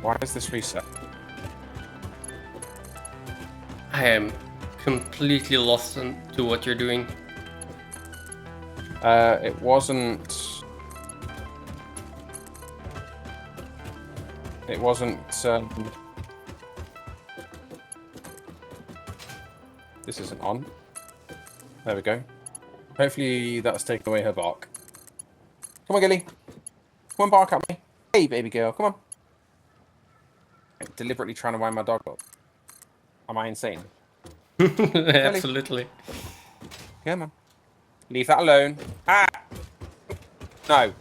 Why is this reset? I am completely lost to what you're doing. It wasn't. It wasn't. This isn't on. There we go. Hopefully that's taken away her bark. Come on, Gilly. Come on, bark at me. Hey, baby girl, come on. I'm deliberately trying to wind my dog up. Am I insane? Absolutely. Come on. Leave that alone. Ah! No.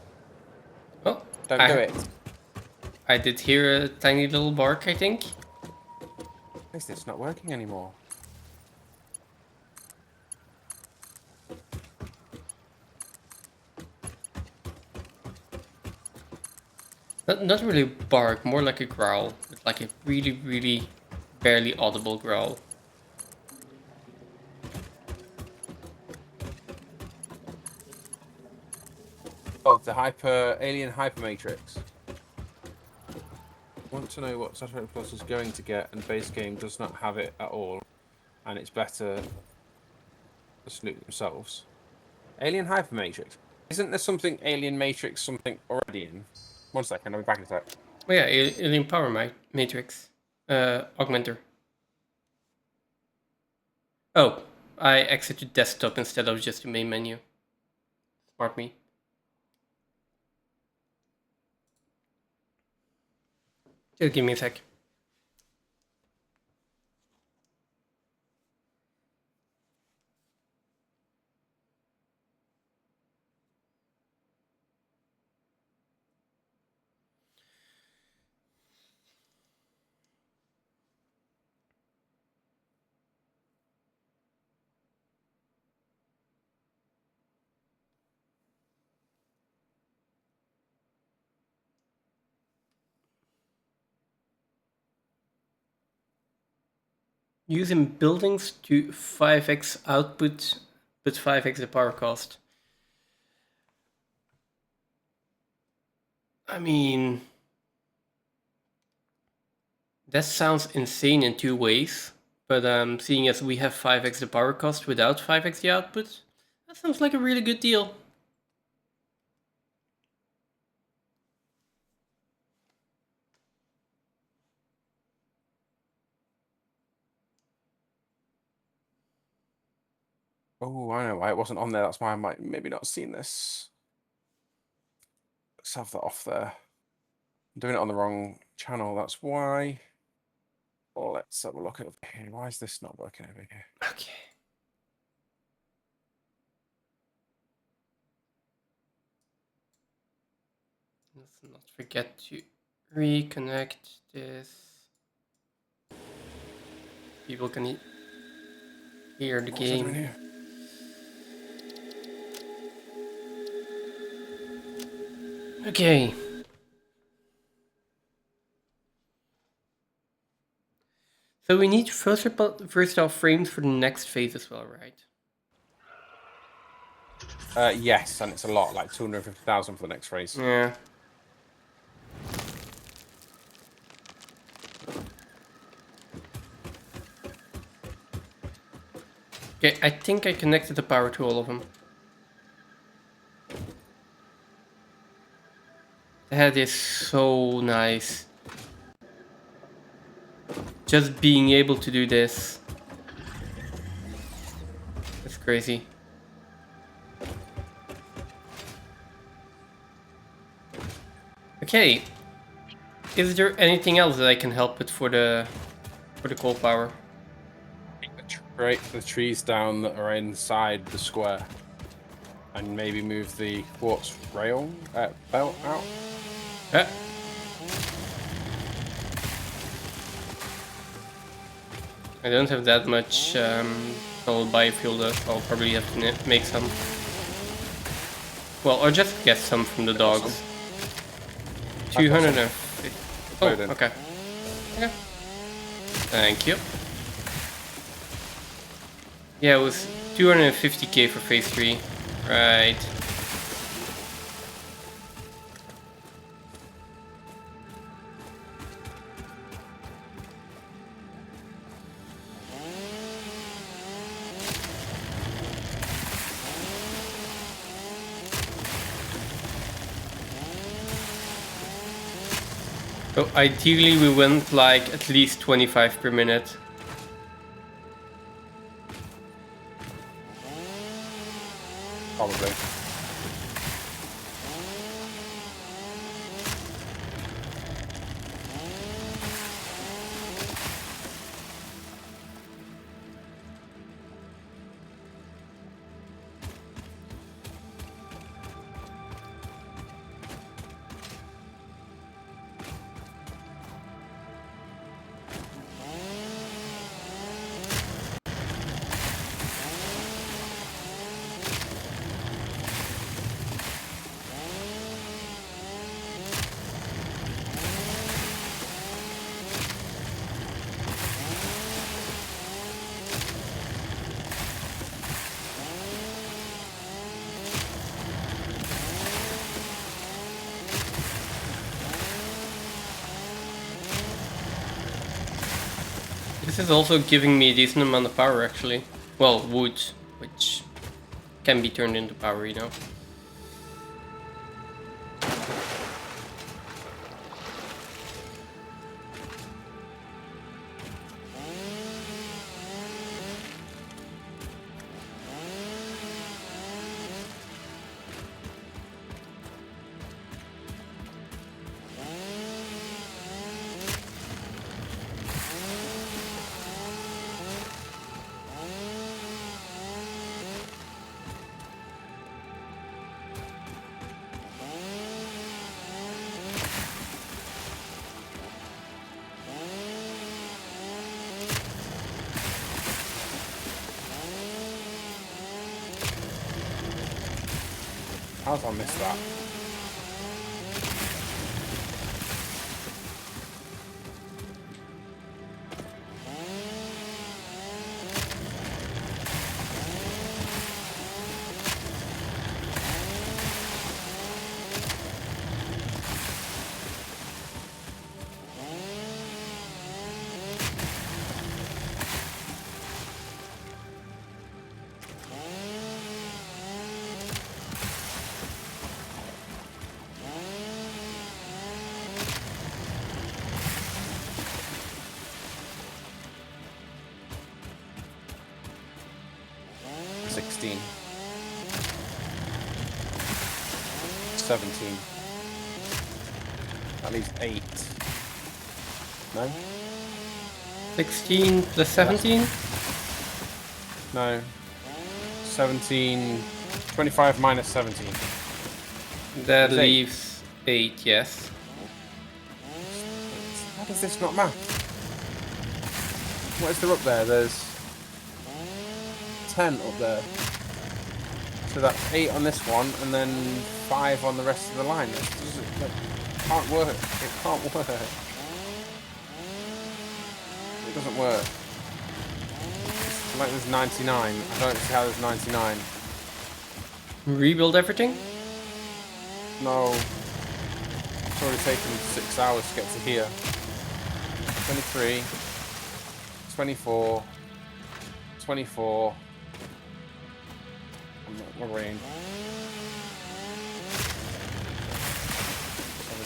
Oh, Don't do it. I did hear a tiny little bark, I think. At least it's not working anymore. Not really bark, more like a growl. It's like a really, really barely audible growl. Oh, the alien hypermatrix. Want to know what Satisfactory Plus is going to get, and base game does not have it at all, and it's better the sloop themselves. Alien Hypermatrix. Isn't there something Alien Matrix something already in? 1 second, I'll be back in a sec. Oh yeah, Alien Power Matrix. Augmenter. Oh, I exited desktop instead of just the main menu. Smart me. Just give me a sec. Using buildings to 5x output, but 5x the power cost. I mean, that sounds insane in 2 ways, but seeing as we have 5x the power cost without 5x the output, that sounds like a really good deal. Oh, I know why it wasn't on there. That's why I might maybe not seen this. Let's have that off there. I'm doing it on the wrong channel. That's why. Well, let's have a look over here. Why is this not working over here? Okay. Let's not forget to reconnect this. People can hear the What was I doing game. here? Okay. So we need versatile frames for the next phase as well, right? Yes, and it's a lot, like 250,000 for the next race. Yeah. Okay, I think I connected the power to all of them. That is so nice. Just being able to do this. That's crazy. Okay. Is there anything else that I can help with for the coal power? Break the trees down that are inside the square. And maybe move the quartz rail belt out. Yeah. I don't have that much biofuel though. I'll probably have to make some. Well, or just get some from the dogs. 250. Oh, okay. Okay. Thank you. Yeah, it was 250k for phase 3. Right. So ideally we went like at least 25 per minute. Probably. This is also giving me a decent amount of power actually. Well, wood, which can be turned into power, you know. How did I miss that? $16. 17. That leaves 8. No? 16 plus 17? No. 17. 25 minus 17. That It's 8. leaves 8, yes. How does this not math? What is there up there? There's 10 up there. So that's 8 on this one, and then 5 on the rest of the line. That can't work. It can't work. It doesn't work. It's like there's 99. I don't see how there's 99. Rebuild everything? No. It's already taken 6 hours to get to here. 23. 24. 24. I'm not worrying.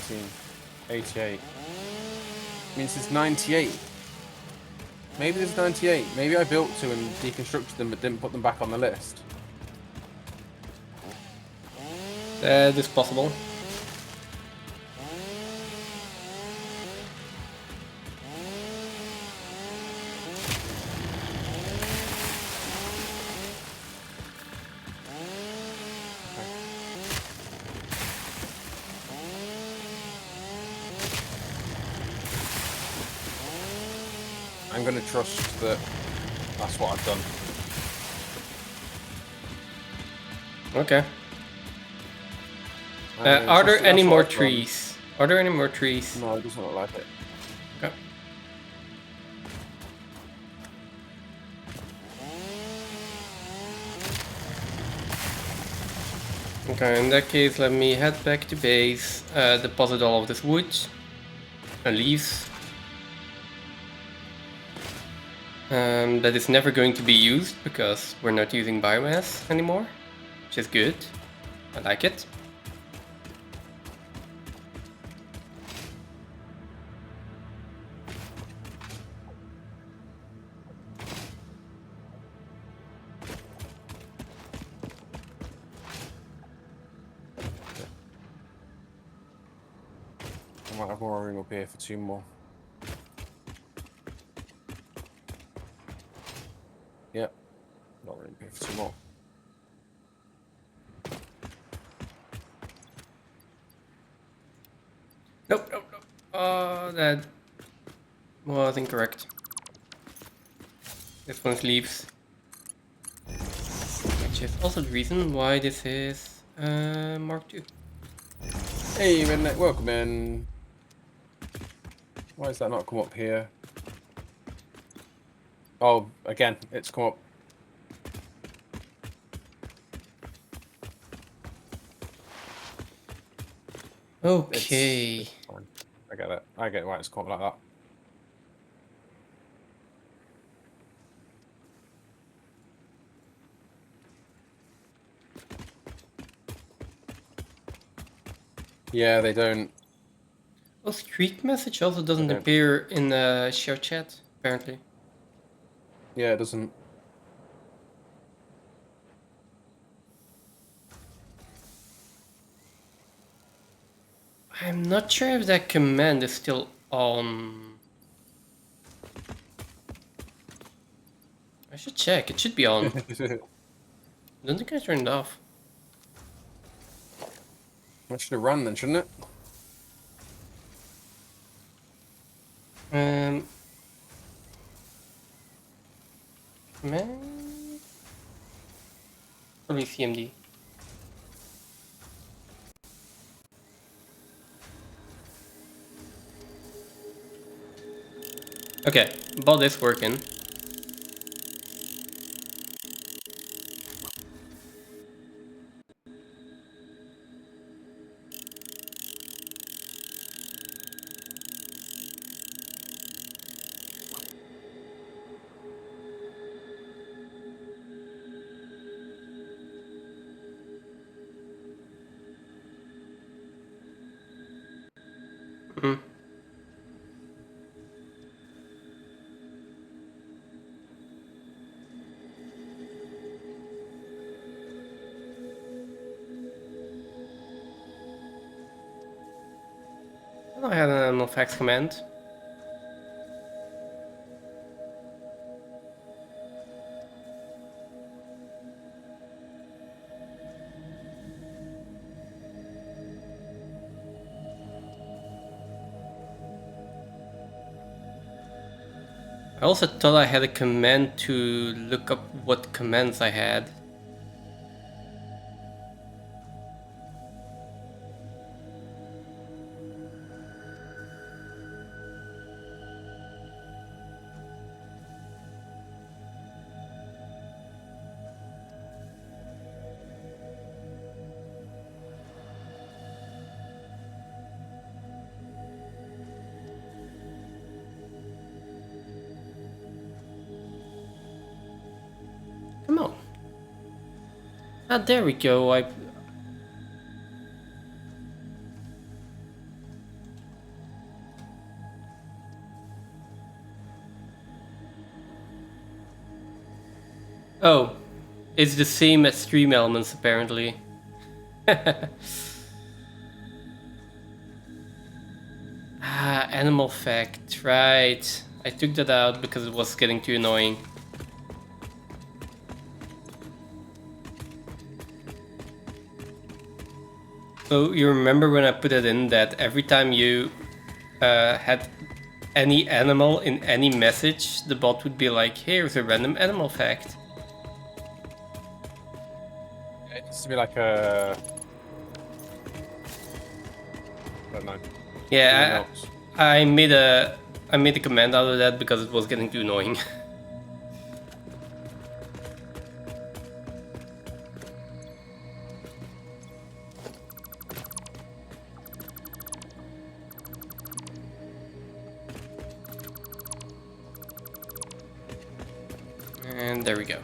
17. 88. Means there's 98. Maybe there's 98. Maybe I built 2 and deconstructed them but didn't put them back on the list. That is possible. I'm going to trust that that's what I've done. Okay. I'm Are gonna there trust that any that's more what I've done. trees? Are there any more trees? No, it doesn't look like it. Okay. Okay, in that case, let me head back to base, deposit all of this wood and leaves. That is never going to be used because we're not using biomass anymore, which is good. I like it. I might have more room up here for 2 more. Yep. Not room up here for 2 more. Nope, nope, nope. That was incorrect. This one's leaves. Which is also the reason why this is Mark II. Hey, Redneck, welcome in. Why does that not come up here? Oh, again, it's come up. Okay. It's fine. I get it. I get why it's come up like that. Yeah, they don't. Oh, streak message also doesn't don't. appear in the share chat, apparently. Yeah, it doesn't. I'm not sure if that command is still on. I should check. It should be on. I don't think I turned it off. That should have run then, shouldn't it? Command. Probably CMD. Okay, bot is working. Mm. I had an animal facts command. I also thought I had a command to look up what commands I had. Come on. Ah, there we go. Oh, it's the same as stream elements apparently. Ah, animal fact, right. I took that out because it was getting too annoying. So you remember when I put it in that every time you had any animal in any message, the bot would be like, here's a random animal fact. It needs to be like a. I don't know. Yeah, I made a command out of that because it was getting too annoying. And there we go.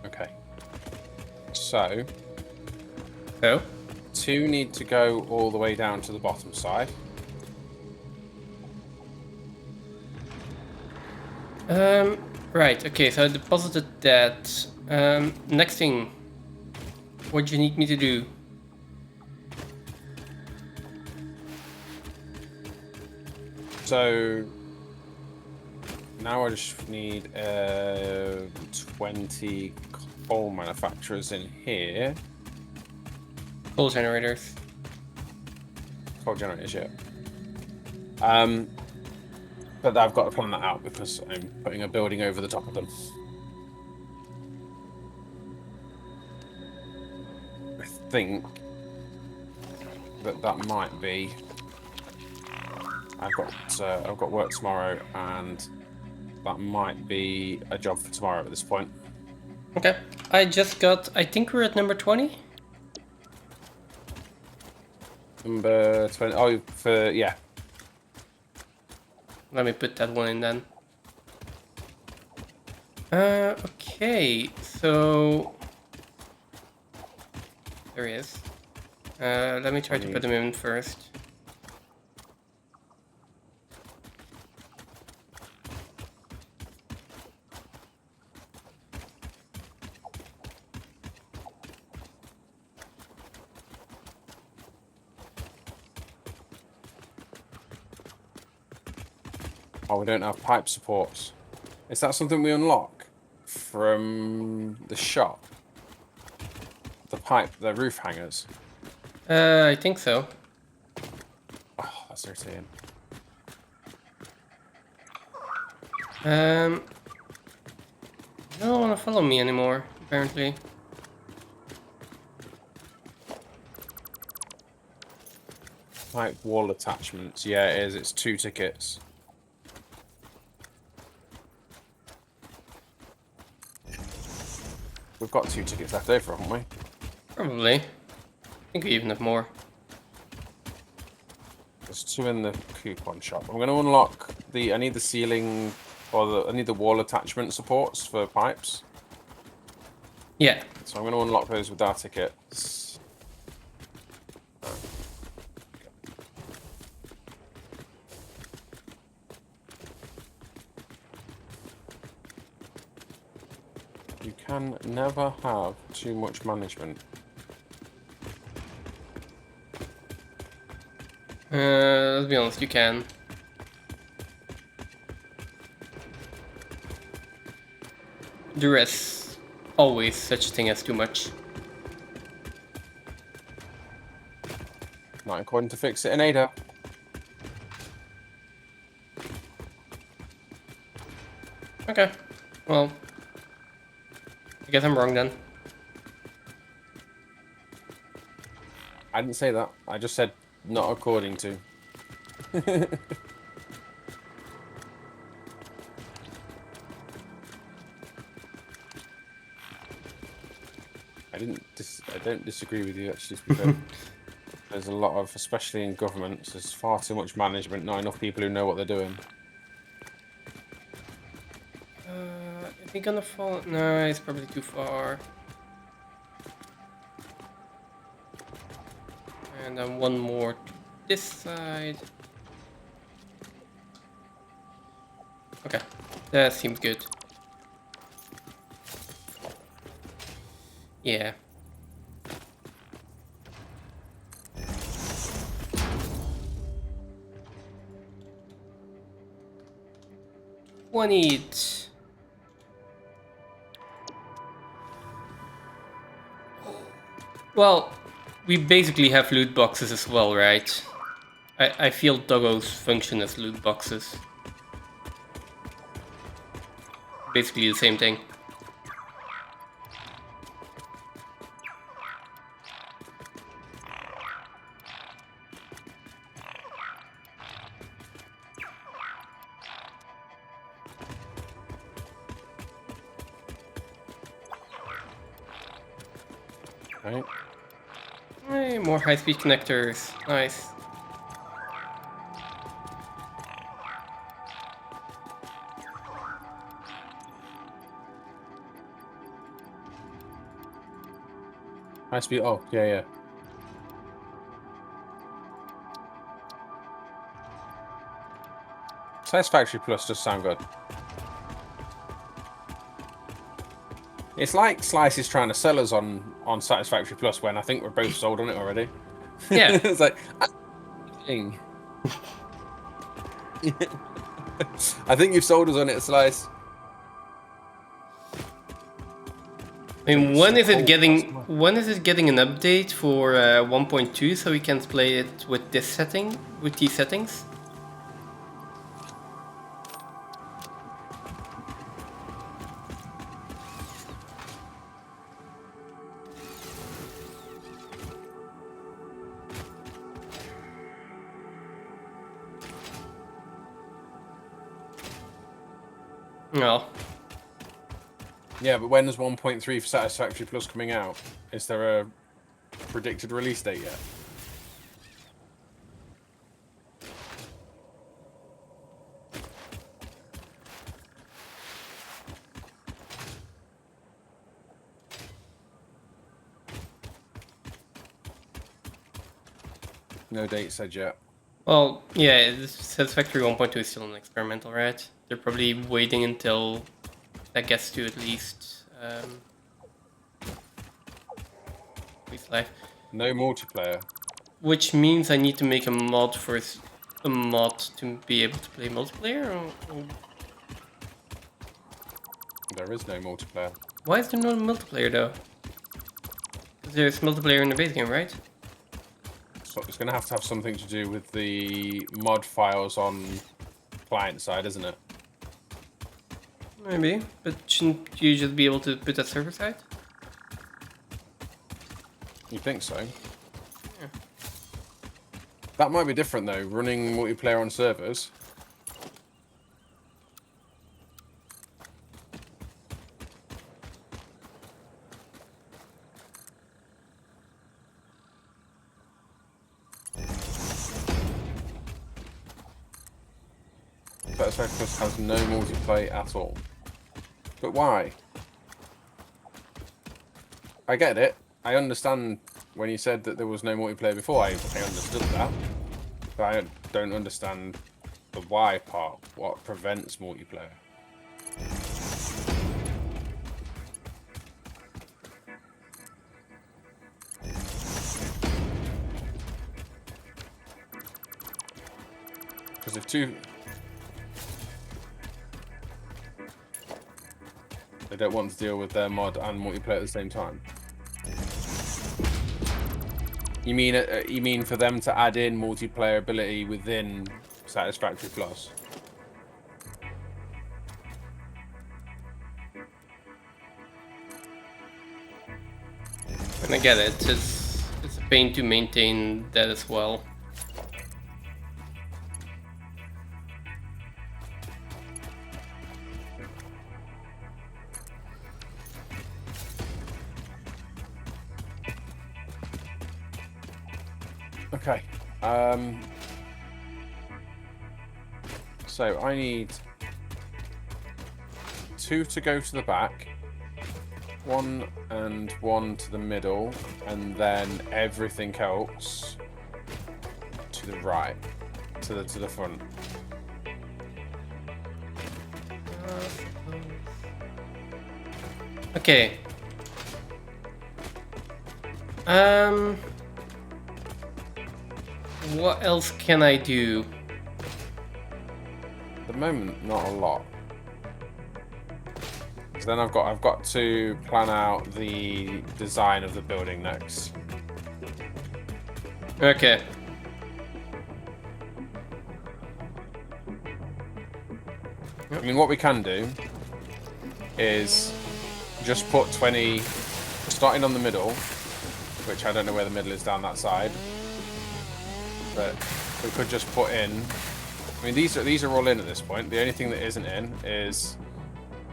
Okay. So. Oh? 2 need to go all the way down to the bottom side. Right, okay, so I deposited that. Next thing. What do you need me to do? So now I just need 20 coal manufacturers in here. Coal generators. Coal generators, yeah. But I've got to plan that out because I'm putting a building over the top of them. I think that might be. I've got work tomorrow, and that might be a job for tomorrow at this point. Okay, I just got. I think we're at number 20. Number 20. Oh, yeah. Let me put that one in then. Okay, so there he is. Let me try to put him in first. Oh, we don't have pipe supports. Is that something we unlock from the shop? The roof hangers. I think so. Oh, that's irritating. You don't want to follow me anymore, apparently. Pipe wall attachments. Yeah, it is. It's 2 tickets. We've got 2 tickets left over, haven't we? Probably. I think we even have more. There's 2 in the coupon shop. I'm going to unlock the. I need the ceiling, I need the wall attachment supports for pipes. Yeah. So I'm going to unlock those with our tickets. You can never have too much management. Let's be honest, you can. There is always such a thing as too much. Not according to Fix It and Ada. Okay. Well, I guess I'm wrong then. I didn't say that. I just said not according to. I don't disagree with you actually. Because there's a lot of, especially in governments, there's far too much management, not enough people who know what they're doing. Is he gonna fall? No, it's probably too far. And then one more to this side. Okay, that seems good. Yeah. One each. Well, we basically have loot boxes as well, right? I feel doggos function as loot boxes. Basically the same thing. Right? Hey, more high-speed connectors. Nice. High speed. Oh, yeah, yeah. Satisfactory Plus does sound good. It's like Slice is trying to sell us on Satisfactory Plus when I think we're both sold on it already. Yeah. It's like, I think you've sold us on it, Slice. I mean, when is it getting an update for 1.2 so we can play it with this setting, with these settings? No. Yeah, but when is 1.3 for Satisfactory Plus coming out? Is there a predicted release date yet? No date said yet. Well, yeah, this Satisfactory 1.2 is still an experimental, right? They're probably waiting until that gets to at least live. No multiplayer. Which means I need to make a mod a mod to be able to play multiplayer. Or There is no multiplayer. why is there no multiplayer though? 'Cause there's multiplayer in the base game, right? So it's going to have something to do with the mod files on client side, isn't it? Maybe, but shouldn't you just be able to put that server side? You think so? Yeah. That might be different though, running multiplayer on servers. Satisfactory Plus has no multiplayer at all. But why? I get it. I understand when you said that there was no multiplayer before. I understood that. But I don't understand the why part. What prevents multiplayer? Because if two... They don't want to deal with their mod and multiplayer at the same time. You mean for them to add in multiplayer ability within Satisfactory Plus? And I get it. It's a pain to maintain that as well. Okay. So I need 2 to go to the back, 1 and 1 to the middle, and then everything else to the right, to the front. Okay. What else can I do? At the moment, not a lot. So then I've got to plan out the design of the building next. Okay. I mean, what we can do is just put 20, starting on the middle, which I don't know where the middle is down that side, but we could just put in. I mean, these are all in at this point. The only thing that isn't in is,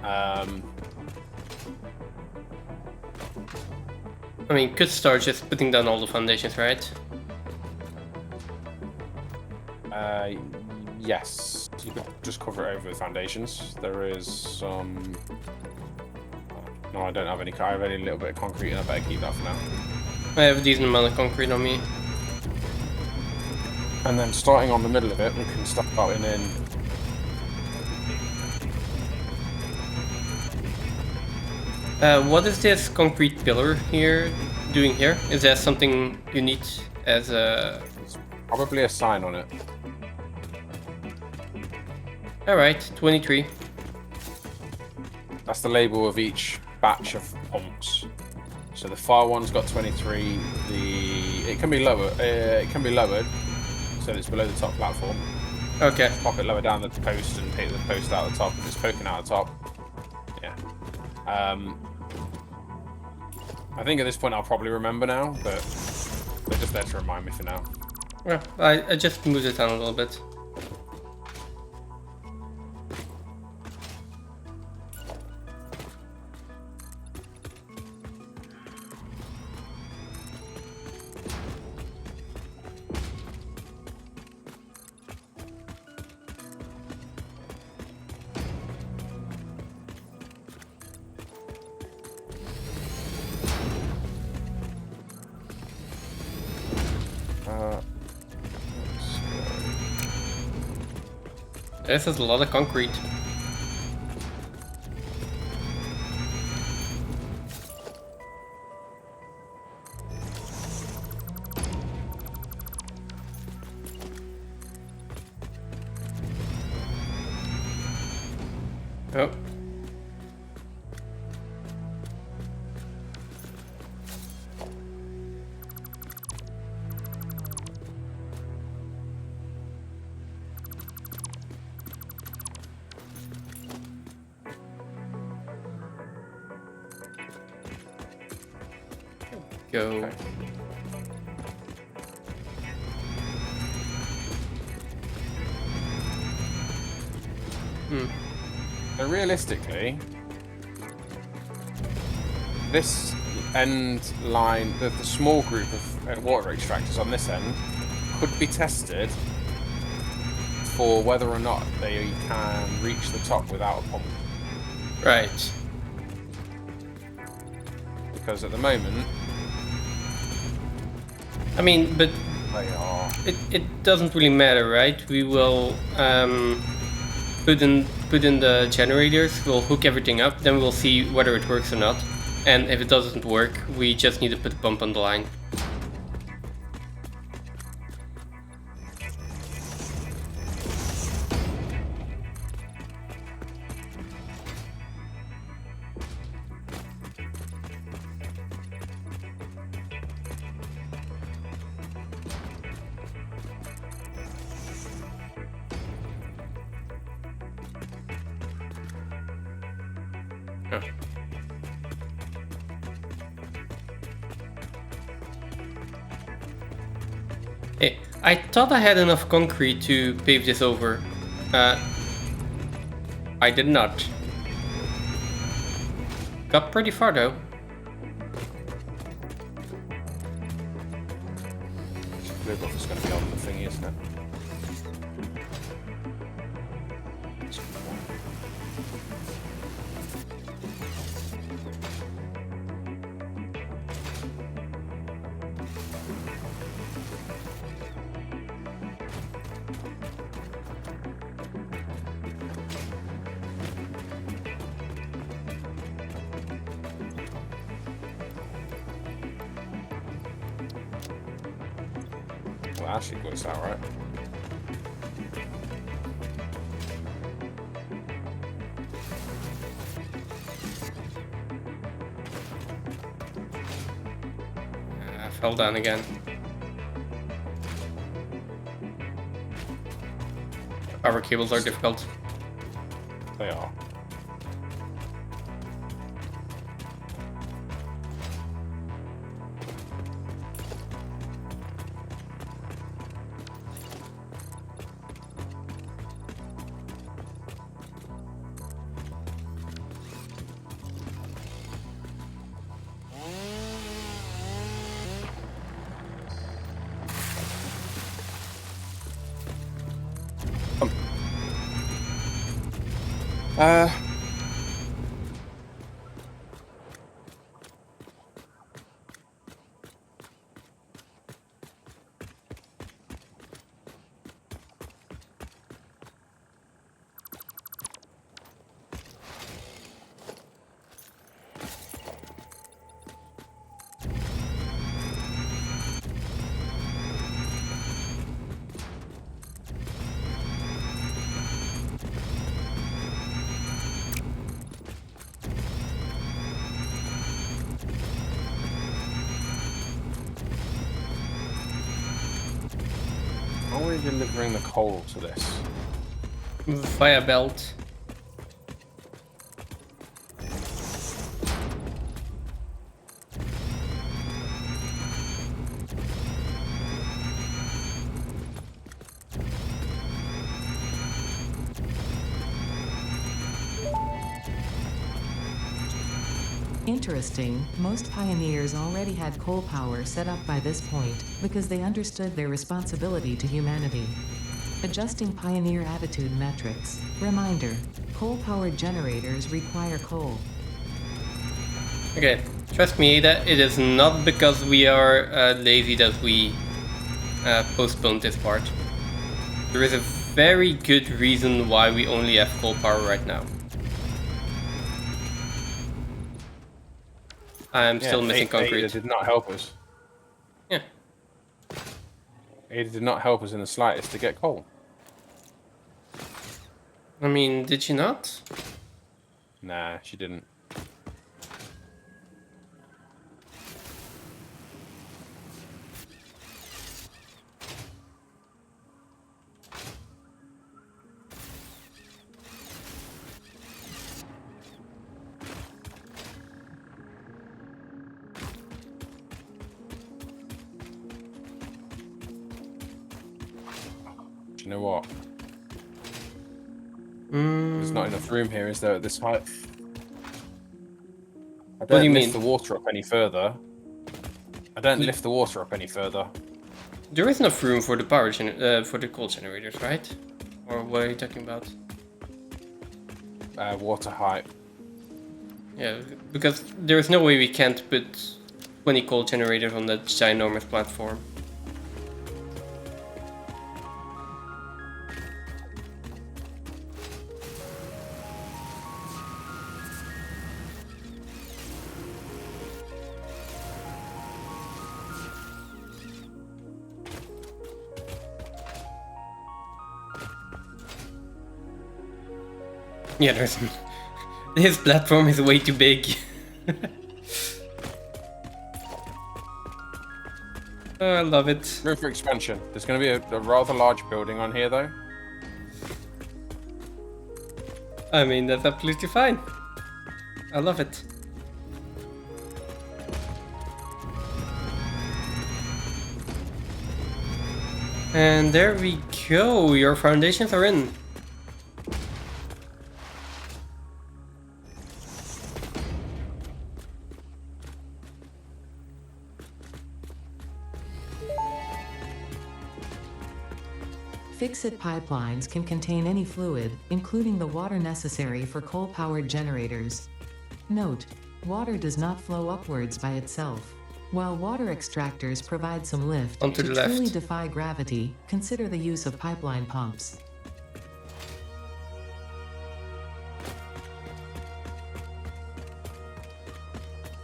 I mean, could start just putting down all the foundations, right? Yes, you could just cover it over with foundations. There is some. No, I don't have any. I have only a little bit of concrete, and I better keep that for now. I have a decent amount of concrete on me. And then starting on the middle of it, we can start putting in. What is this concrete pillar here doing here? Is that something you need as a... It's probably a sign on it. Alright, 23. That's the label of each batch of pumps. So the far one's got 23. It can be lower. It can be lowered, so it's below the top platform. Okay. Pop it lower down the post and take the post out the top. If it's poking out the top, yeah. I think at this point I'll probably remember now, but they're just there to remind me for now. Well, I just moved it down a little bit. This is a lot of concrete. Oh. Go. Okay. So realistically, this end line, the small group of water extractors on this end, could be tested for whether or not they can reach the top without a pump. Right. Because at the moment, I mean, but they are. it doesn't really matter, right? We will put in the generators. We'll hook everything up. Then we'll see whether it works or not. And if it doesn't work, we just need to put a pump on the line. Oh. Hey, I thought I had enough concrete to pave this over. I did not. Got pretty far though. Blue buff is going to be on the thingy, isn't it? Well, actually works out right. I fell down again. Power cables are difficult. They are. How are we delivering the coal to this? Via belt. Interesting, most pioneers already had coal power set up by this point, because they understood their responsibility to humanity. Adjusting pioneer attitude metrics. Reminder, coal-powered generators require coal. Okay, trust me, that it is not because we are lazy that we postponed this part. There is a very good reason why we only have coal power right now. I'm still missing concrete. Ada did not help us. Yeah. Ada did not help us in the slightest to get coal. I mean, did she not? Nah, she didn't. You know what? There's not enough room here, is there, at this height? I don't do you lift mean? the water up any further. I don't lift the water up any further. There is enough room for the power for the coal generators, right? Or what are you talking about? Water height. Yeah, because there's no way we can't put 20 coal generators on that ginormous platform. Yeah, there's... This platform is way too big. Oh, I love it. Room for expansion. There's going to be a rather large building on here, though. I mean, that's absolutely fine. I love it. And there we go. Your foundations are in. Fixit pipelines can contain any fluid, including the water necessary for coal-powered generators. Note: water does not flow upwards by itself. While water extractors provide some lift Onto to the left. truly defy gravity, consider the use of pipeline pumps.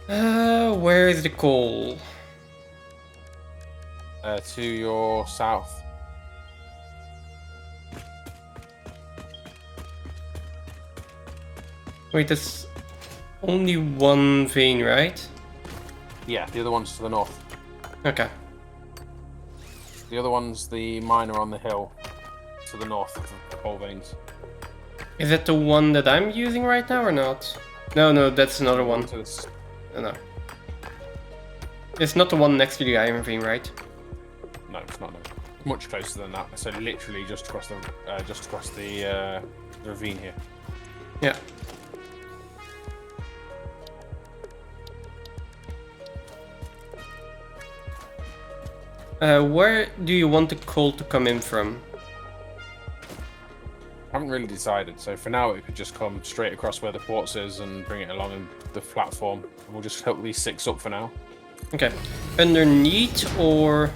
Where is the coal? To your south. Wait, that's only one vein, right? Yeah, the other one's to the north. Okay. The other one's the miner on the hill to the north of the coal veins. Is that the one that I'm using right now or not? No, that's another one. To this, No. It's not the one next to the iron vein, right? no, it's not. No. Much closer than that. So literally just across the ravine here. Yeah. Where do you want the coal to come in from? I haven't really decided. So for now, it could just come straight across where the quartz is and bring it along the platform. And we'll just hook these 6 up for now. Okay. Underneath or...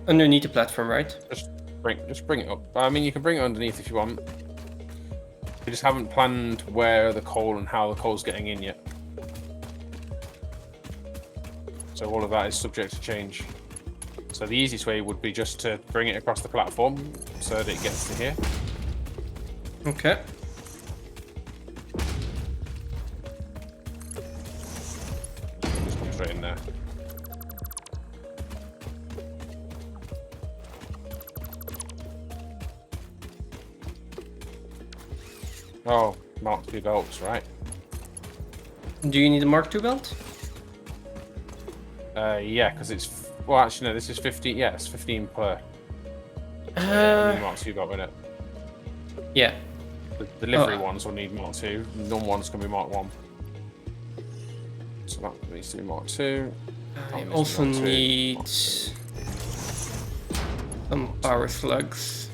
underneath the platform, right? Just bring it up. I mean, you can bring it underneath if you want. We just haven't planned where the coal and how the coal's getting in yet. So all of that is subject to change. So the easiest way would be just to bring it across the platform so that it gets to here. Okay. Just come straight in there. Oh, Mark 2 belts, right? Do you need a Mark II belt? Yeah, because it's... Well, actually, no, this is 15... Yeah, it's 15 per. Mark 2 belt in it. Yeah. The delivery ones will need Mark 2. Normal ones can be Mark 1. So that needs to be Mark 2. I also need some power slugs.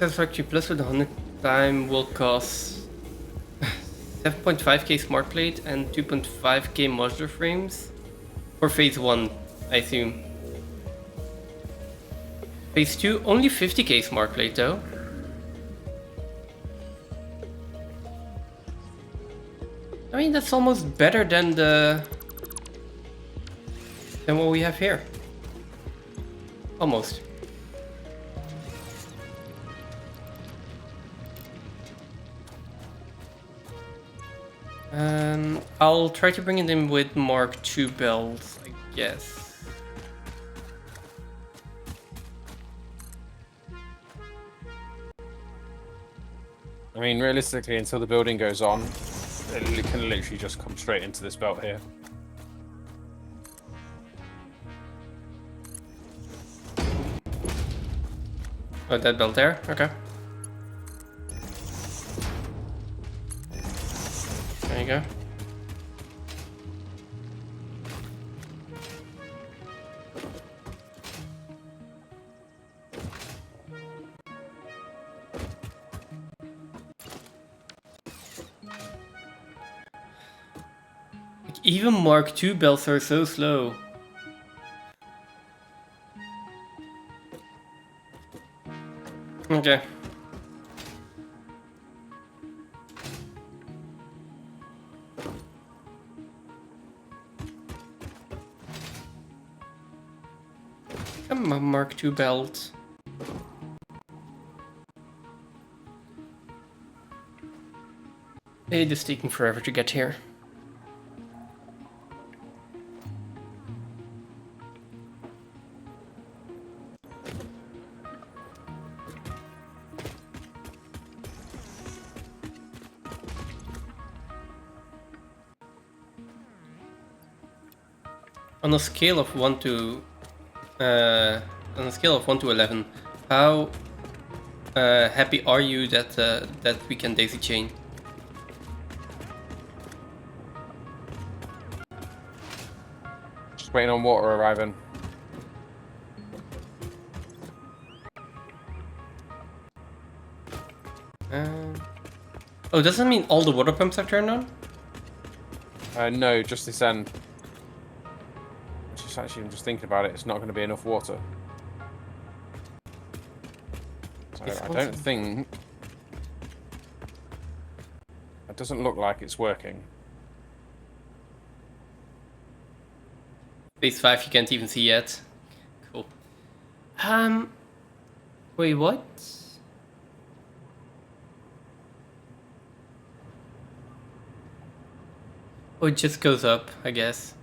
Satisfactory Plus with 100 time will cost 7.5k smart plate and 2.5k modular frames for phase 1, I assume. Phase 2, only 50k smart plate though. I mean, that's almost better than what we have here. Almost. I'll try to bring it in with Mark II belts, I guess. I mean, realistically, until the building goes on, it can literally just come straight into this belt here. Oh, that belt there? Okay. There you go. Even Mark II belts are so slow. Okay. Come on, Mark II belt. It is taking forever to get here. On a scale of 1 to 11, how happy are you that that we can daisy chain? Just waiting on water arriving. Oh, doesn't mean all the water pumps are turned on? No, just this end. Actually, I'm just thinking about it. It's not going to be enough water. So I don't think. It doesn't look like it's working. Phase 5 you can't even see yet. Cool. Wait, what? Oh, it just goes up, I guess.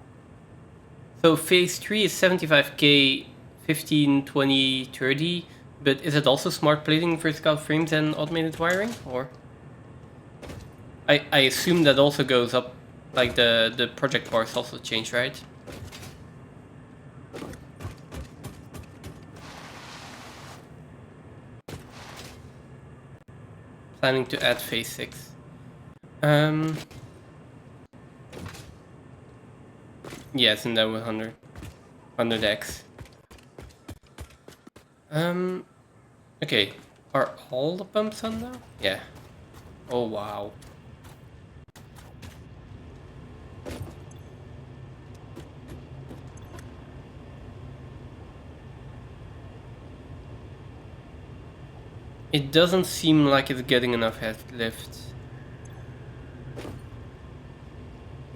So phase 3 is 75k, 15, 20, 30, but is it also smart plating, vertical frames and automated wiring, or? I assume that also goes up, like the project bars also change, right? Planning to add phase 6. Yes, and then 100x. Okay, are all the pumps on now? Yeah. Oh wow. It doesn't seem like it's getting enough head lift.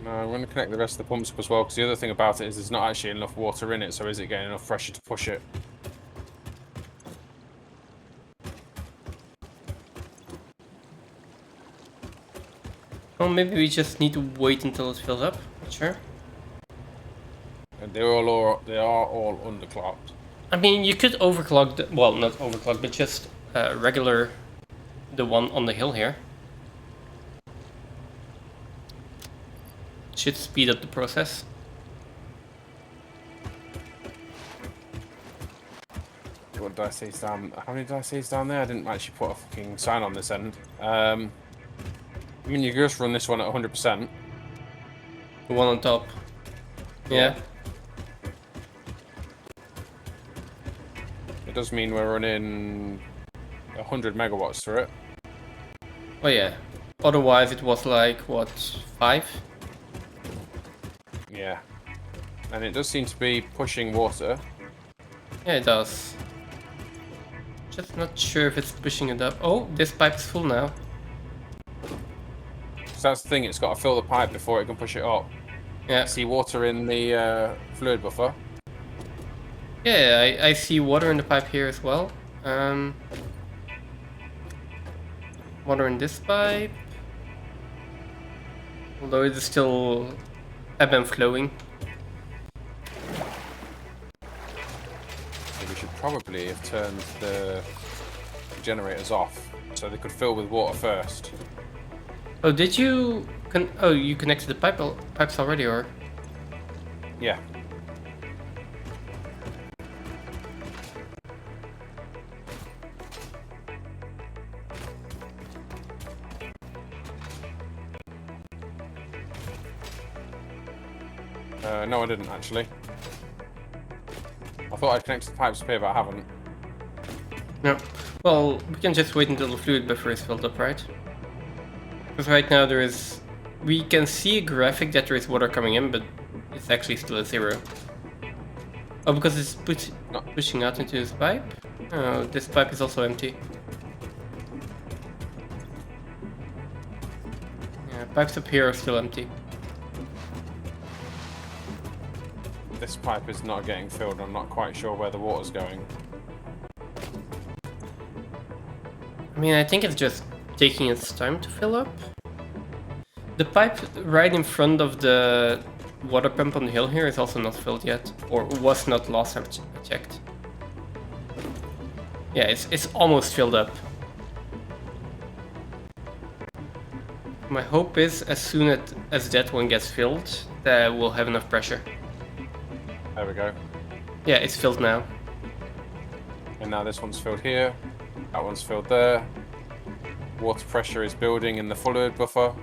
No, I'm going to connect the rest of the pumps up as well, because the other thing about it is there's not actually enough water in it, so is it getting enough pressure to push it? Well, maybe we just need to wait until it fills up. Sure. And they are all underclocked. I mean, you could overclock the, well, not overclock, but just regular the one on the hill here. Should speed up the process. What did I say is down? How many did I say is down there? I didn't actually put a fucking sign on this end. I mean, you just run this one at 100%. The one on top. Yeah. It does mean we're running 100 megawatts through it. Oh yeah. Otherwise it was like, what, 5? Yeah. And it does seem to be pushing water. Yeah, it does. Just not sure if it's pushing it up. Oh, this pipe is full now. So that's the thing, it's got to fill the pipe before it can push it up. Yeah. See water in the fluid buffer? Yeah, I see water in the pipe here as well. Water in this pipe. Although it is still ebb and flowing. So we should probably have turned the generators off so they could fill with water first. Oh, did you... you connected the pipes already, or...? Yeah. No, I didn't actually. I thought I'd connected the pipes up here, but I haven't. No. Well, we can just wait until the fluid buffer is filled up, right? Because right now there is... We can see a graphic that there is water coming in, but it's actually still at 0. Oh, because it's pushing out into this pipe? Oh, this pipe is also empty. Yeah, pipes up here are still empty. This pipe is not getting filled. I'm not quite sure where the water's going. I mean, I think it's just taking its time to fill up. The pipe right in front of the water pump on the hill here is also not filled yet, or was not last time I checked. Yeah, it's almost filled up. My hope is as soon as that one gets filled, that we'll have enough pressure. There we go. Yeah, it's filled now. And now this one's filled here. That one's filled there. Water pressure is building in the fluid buffer.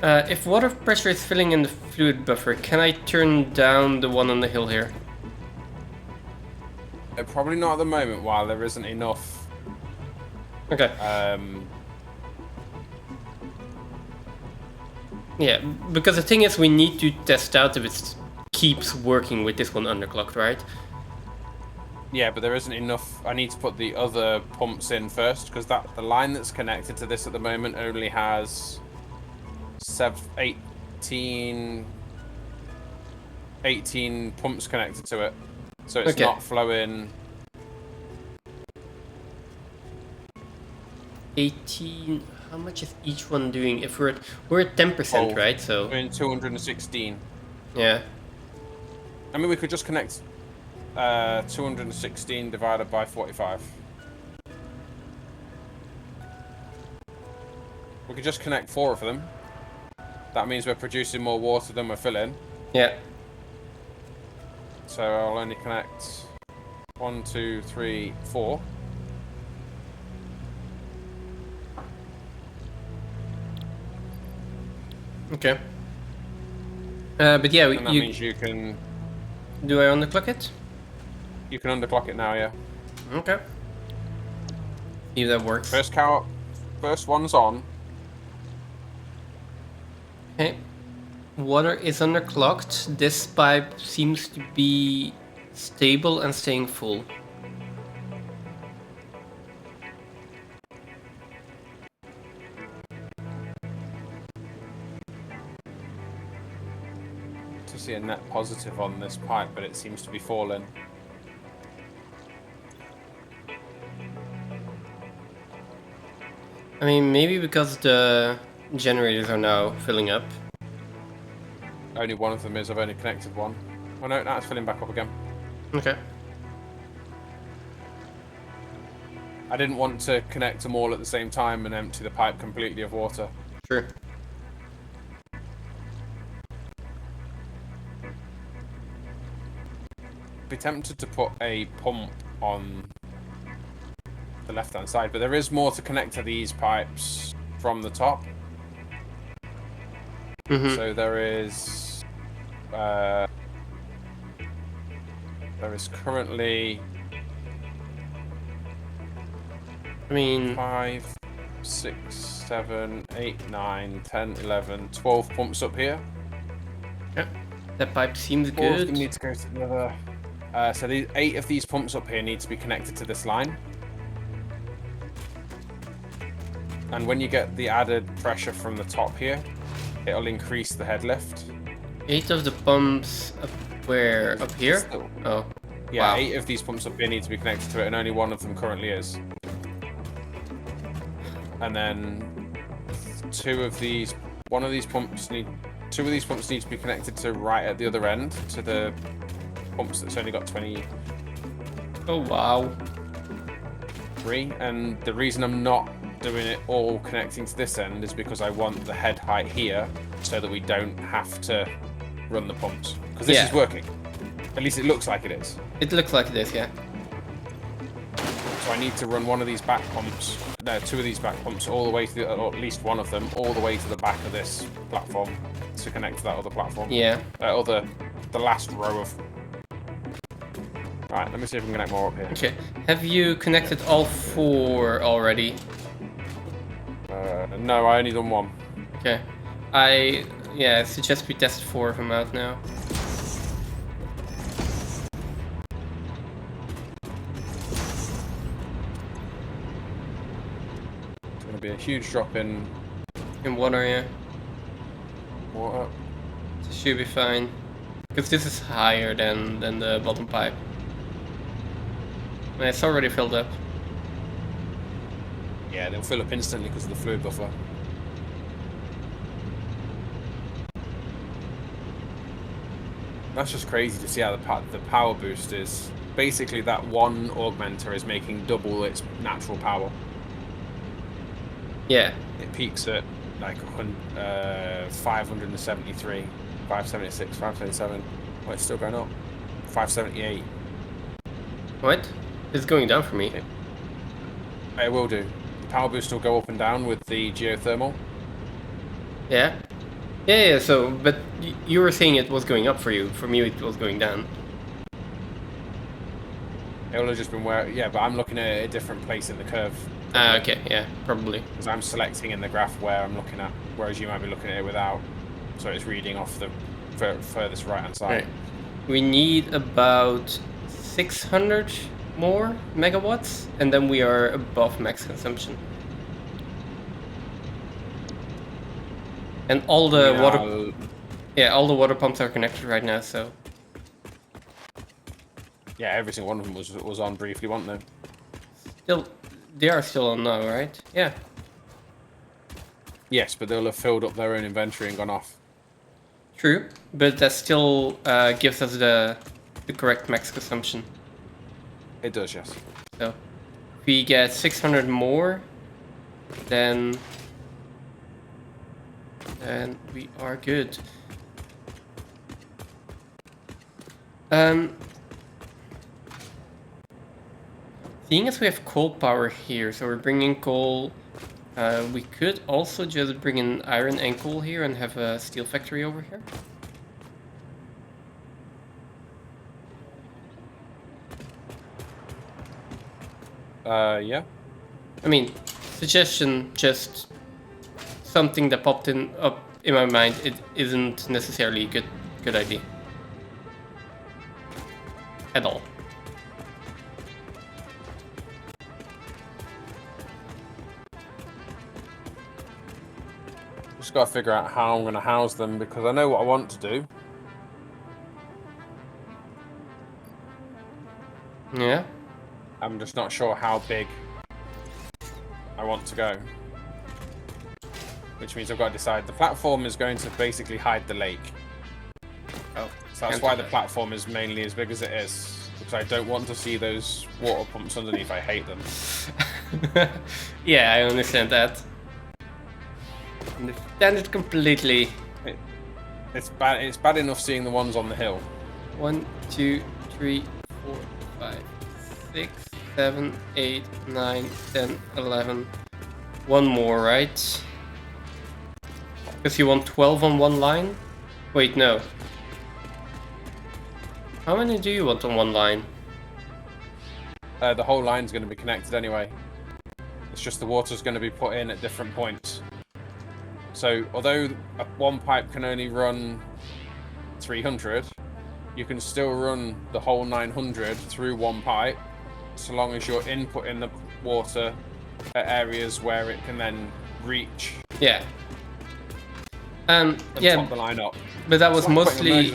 If water pressure is filling in the fluid buffer, can I turn down the one on the hill here? Probably not at the moment while there isn't enough. Okay. Yeah, because the thing is we need to test out if it keeps working with this one underclocked, right? Yeah, but there isn't enough. I need to put the other pumps in first because the line that's connected to this at the moment only has 18 pumps connected to it. So it's not flowing. 18. How much is each one doing? If we're at 10%, right? So we're in 216. Yeah. I mean, we could just connect 216 divided by 45. We could just connect 4 of them. That means we're producing more water than we're filling. Yeah. So I'll only connect 1, 2, 3, 4. Okay. But yeah, and that means you can... Do I underclock it? You can underclock it now, yeah. Okay. See if that works. First one's on. Okay. Water is underclocked. This pipe seems to be stable and staying full. To see a net positive on this pipe, but it seems to be falling. I mean, maybe because the generators are now filling up. Only one of them is. I've only connected one. Oh no, now it's filling back up again. Okay. I didn't want to connect them all at the same time and empty the pipe completely of water. Sure. Be tempted to put a pump on the left-hand side, but there is more to connect to these pipes from the top. So there is currently I mean, 5, 6, 7, 8, 9, 10, 11, 12 pumps up here. yeah, that pipe seems 4 of good. them need to go to the other. So 8 of these pumps up here need to be connected to this line. And when you get the added pressure from the top here, it'll increase the head lift. 8 of the pumps up where? Up here? Still- Oh, Yeah, wow. 8 of these pumps up here need to be connected to it, and only 1 of them currently is. And then 2 of these pumps need to be connected to right at the other end to the pumps that's only got 23. Oh, wow. And the reason I'm not doing it all connecting to this end is because I want the head height here so that we don't have to run the pumps, because this is working. At least it looks like it is. It looks like this, yeah. So I need to run one of these back pumps, no, 2 of these back pumps all the way to the, or at least one of them, all the way to the back of this platform to connect to that other platform. Yeah. The last row of. Right, let me see if we can connect more up here. Okay. Have you connected all 4 already? No, I only done 1. Okay. I suggest we test 4 of them out now. It's going to be a huge drop in In water, yeah. water. It should be fine. Because this is higher than the bottom pipe. And it's already filled up. Yeah, they'll fill up instantly because of the fluid buffer. That's just crazy to see how the power boost is. Basically, that one augmenter is making double its natural power. Yeah. It peaks at like 573, 576, 577. Oh, it's still going up. 578. What? It's going down for me. It will do. The power boost will go up and down with the geothermal. Yeah? Yeah, so, but you were saying it was going up for you. For me, it was going down. It will have just been where, yeah, but I'm looking at a different place in the curve. Okay, yeah, probably. Because I'm selecting in the graph where I'm looking at, whereas you might be looking at it without. So it's reading off the furthest right-hand side. Right. We need about 600 more megawatts, and then we are above max consumption. And all the all the water pumps are connected right now, so. Yeah, every single one of them was on briefly, weren't they? They are still on now, right? Yeah. Yes, but they'll have filled up their own inventory and gone off. True, but that still gives us the correct max consumption. It does, yes. So, if we get 600 more, then we are good. Seeing as we have coal power here, so we're bringing coal. We could also just bring in iron and coal here and have a steel factory over here. Yeah. I mean, suggestion, just something that popped up in my mind. It isn't necessarily a good idea at all. Just got to figure out how I'm going to house them, because I know what I want to do. Yeah. I'm just not sure how big I want to go. Which means I've got to decide. The platform is going to basically hide the lake. Oh, So that's why the platform is mainly as big as it is. Because I don't want to see those water pumps underneath. I hate them. Yeah, I understand that. Understand it completely. It's bad. It's bad enough seeing the ones on the hill. 1, 2, 3, 4, 5, 6, 7, 8, 9, 10, 11. One more, right? Because you want 12 on one line? Wait, no. How many do you want on one line? The whole line's going to be connected anyway. It's just the water's going to be put in at different points. So although one pipe can only run 300, you can still run the whole 900 through one pipe, so long as you're inputting the water at areas where it can then reach. Yeah. And yeah. top the line up. But that was mostly.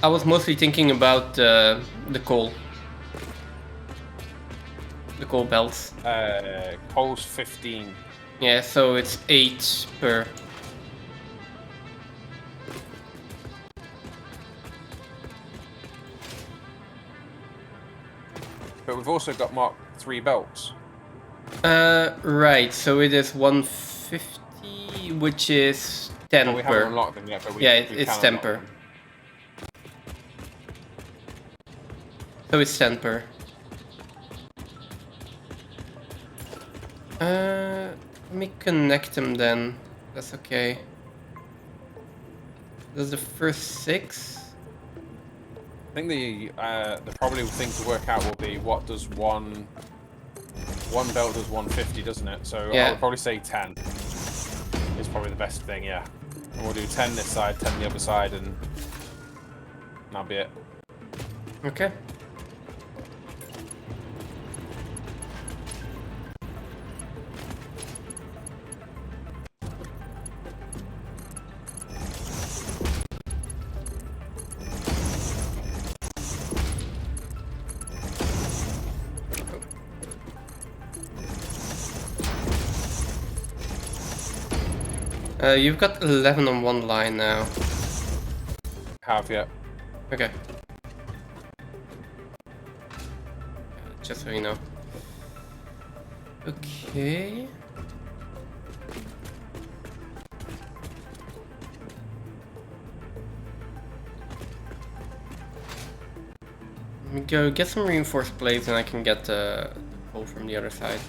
I was mostly thinking about the coal. The coal belts. Coal's 15. Yeah, so it's 8 per. But we've also got Mark 3 belts. Right, so it is 150, which is 10 well, we per. haven't unlocked them yet, but we it's 10 per. So it's 10 per. Let me connect them then. That's okay. That's the first 6. I think the probably thing to work out will be what does one belt does 150, doesn't it? So yeah. I would probably say 10 is probably the best thing, yeah. And we'll do 10 this side, 10 the other side, and that'll be it. Okay. You've got 11 on one line now. Have, yeah. Okay. Just so you know. Okay. Let me go get some reinforced plates and I can get the coal from the other side.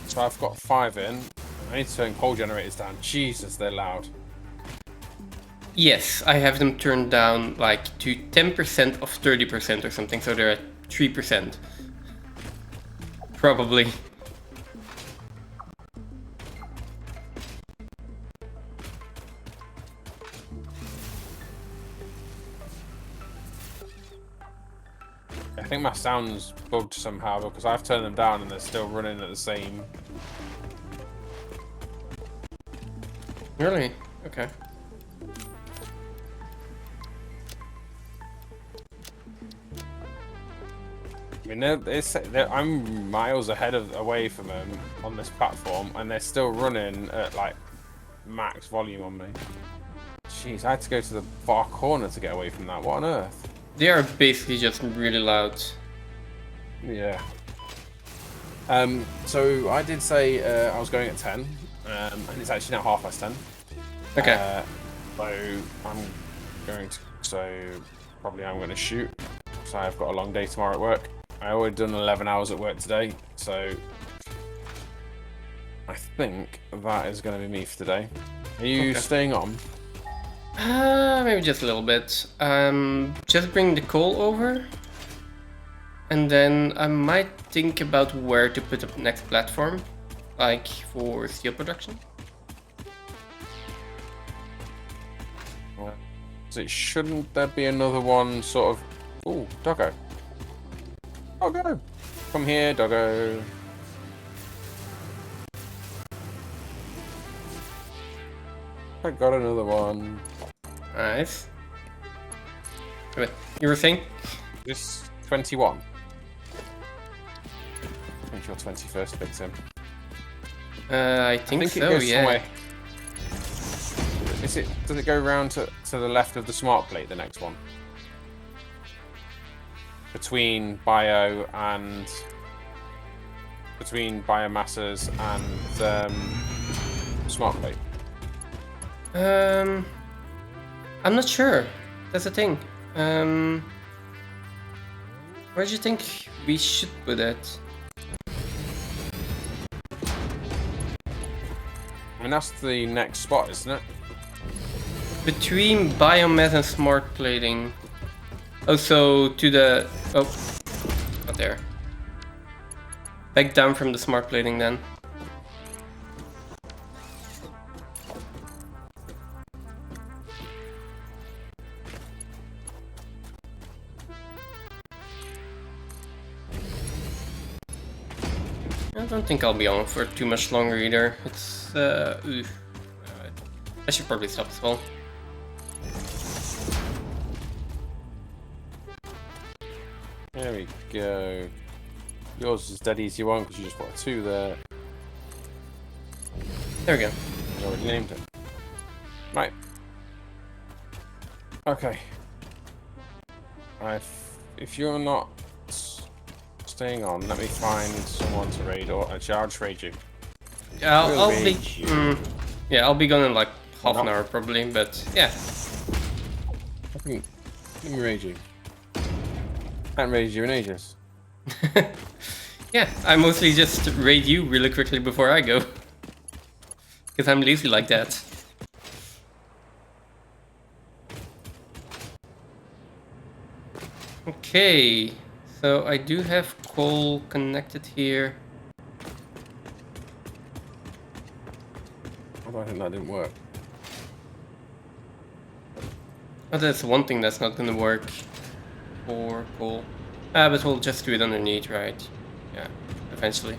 So I've got 5 in. I need to turn coal generators down. Jesus, they're loud. Yes, I have them turned down like to 10% of 30% or something, so they're at 3%. Probably. I think my sound's bugged somehow because I've turned them down and they're still running at the same. Really? Okay. I mean, I'm miles away from them on this platform, and they're still running at like max volume on me. Jeez, I had to go to the far corner to get away from that. What on earth? They are basically just really loud. Yeah. So I did say I was going at 10, and it's actually now 10:30. Okay. So I'm going to. So probably I'm going to shoot. So I've got a long day tomorrow at work. I already done 11 hours at work today, so I think that is going to be me for today. Are you staying on? Maybe just a little bit. Just bring the coal over. And then I might think about where to put the next platform. Like for steel production. So shouldn't there be another one sort of... Ooh, doggo. Doggo! Come here, doggo. I got another one. Nice. Wait, you were saying? This 21. I think your 21st victim. I think so, it goes yeah. Somewhere. Does it go around to the left of the smart plate, the next one? Between biomasses and smart plate. I'm not sure. That's the thing. Where do you think we should put it? mean, that's the next spot, isn't it? Between biomass and smart plating. Oh, so to the... Oh, not there. Back down from the smart plating then. I don't think I'll be on for too much longer either. It's I should probably stop as well. There we go. Yours is dead easy one because you just put a 2 there. There we go. I already named it. Right. Okay. If you're not staying on, let me find someone to raid, or actually I'll just raid you. Yeah, I'll We'll be. raid you. Yeah, I'll be gone in like half an not? hour probably, but yeah. Let me raid you. I haven't raided you in ages. Yeah, I mostly just raid you really quickly before I go. Because I'm lazy like that. Okay, so I do have coal connected here. I think that didn't work. Oh, that's one thing that's not gonna work for coal. Ah, but we'll just do it underneath, right? Yeah, eventually.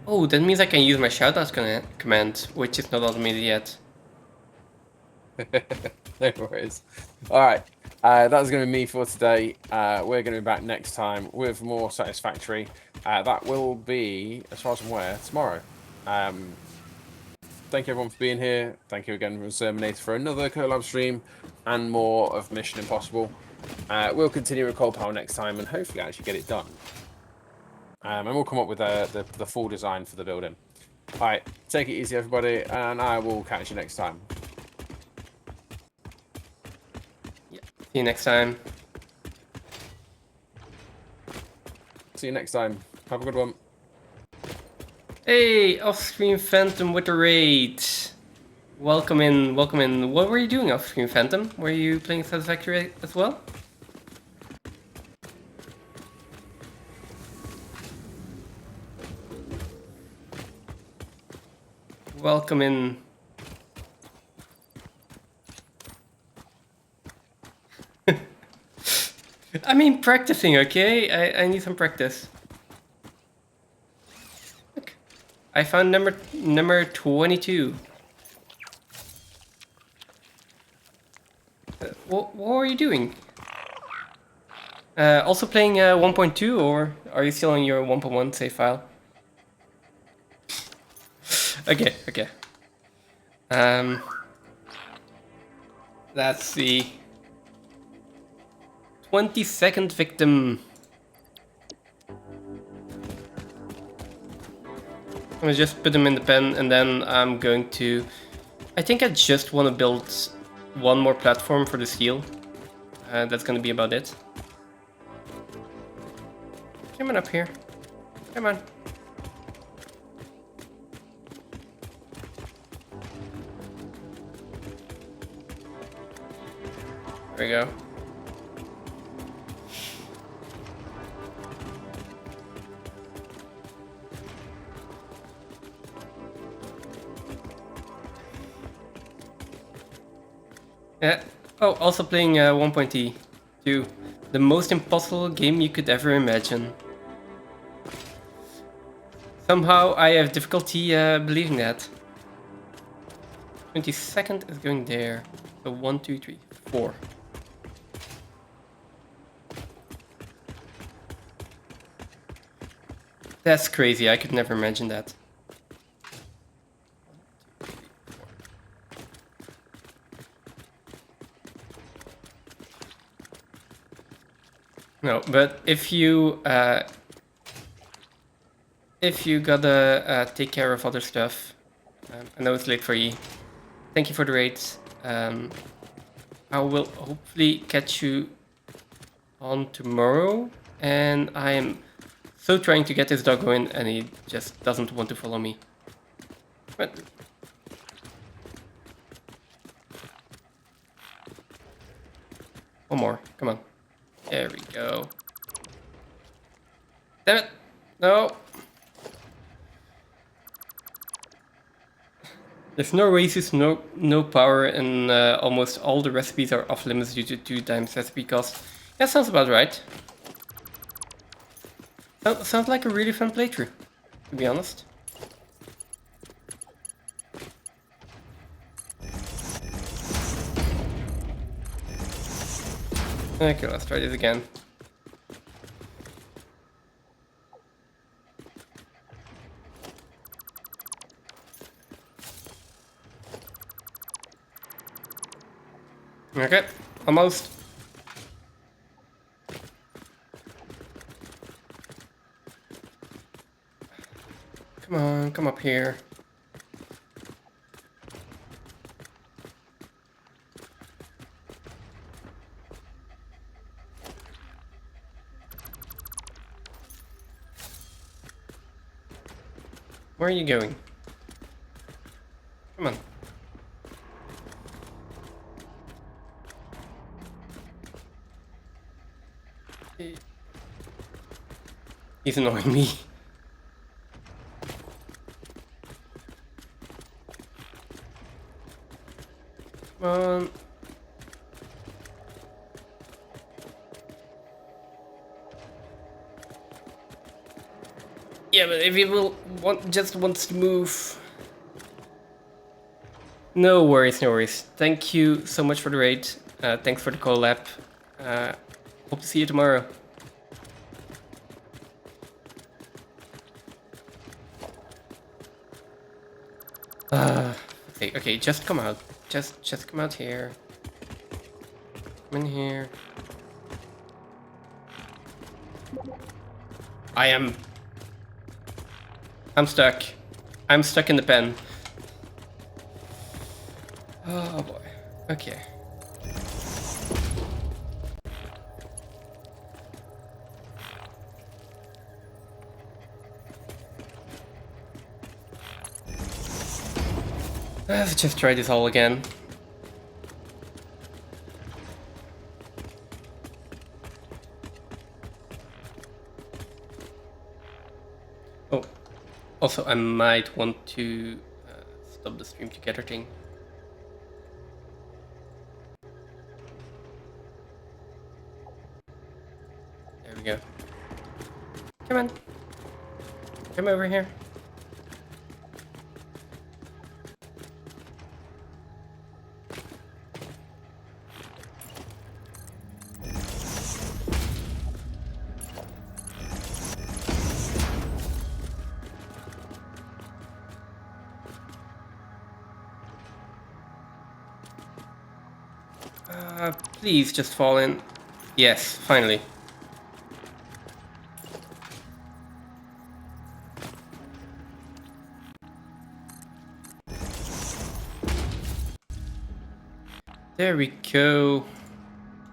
Oh, that means I can use my shoutouts command, which is not automated yet. No worries. Alright, that's going to be me for today. We're going to be back next time with more Satisfactory. That will be, as far as I'm aware, tomorrow. Thank you everyone for being here. Thank you again from Serminator for another collab stream and more of Mission Impossible. We'll continue with Cold Power next time and hopefully actually get it done. And we'll come up with the full design for the building. Alright, take it easy everybody, and I will catch you next time. See you next time. See you next time. Have a good one. Hey, Off-Screen Phantom with the raid. Welcome in, welcome in. What were you doing, Off-Screen Phantom? Were you playing Satisfactory as well? Welcome in. I mean, practicing, okay? I need some practice. Look, I found number 22. What are you doing? Also playing 1.2, or are you still on your 1.1 save file? Okay. Let's see. 22nd victim. I'm gonna just put them in the pen, and then I'm going to... I think I just want to build one more platform for the seal. That's gonna be about it. Come on up here. Come on. There we go. Yeah. Oh, also playing 1.2. The most impossible game you could ever imagine. Somehow I have difficulty believing that. 22nd is going there. So 1, 2, 3, 4. That's crazy. I could never imagine that. 1, 2, 3, 4. No, but if you gotta take care of other stuff, I know it's late for you. Thank you for the raids. I will hopefully catch you on tomorrow, and I am so trying to get this dog going, and he just doesn't want to follow me. But one more, come on. There we go. Damn it! No! There's no races, no power, and almost all the recipes are off limits due to 2 times recipe cost. That sounds about right. Sounds like a really fun playthrough, to be honest. Okay, let's try this again. Okay, almost. Come on, come up here. Where are you going? Come on. He's annoying me. Come on. Yeah, but if he just wants to move. No worries, no worries. Thank you so much for the raid. Thanks for the collab. Hope to see you tomorrow. Okay, just come out. Just come out here. Come in here. I'm stuck. I'm stuck in the pen. Oh boy. Okay. Let's just try this all again. Oh, also I might want to stop the stream together thing. There we go. Come on. Come over here. Please just fall in. Yes, finally. There we go.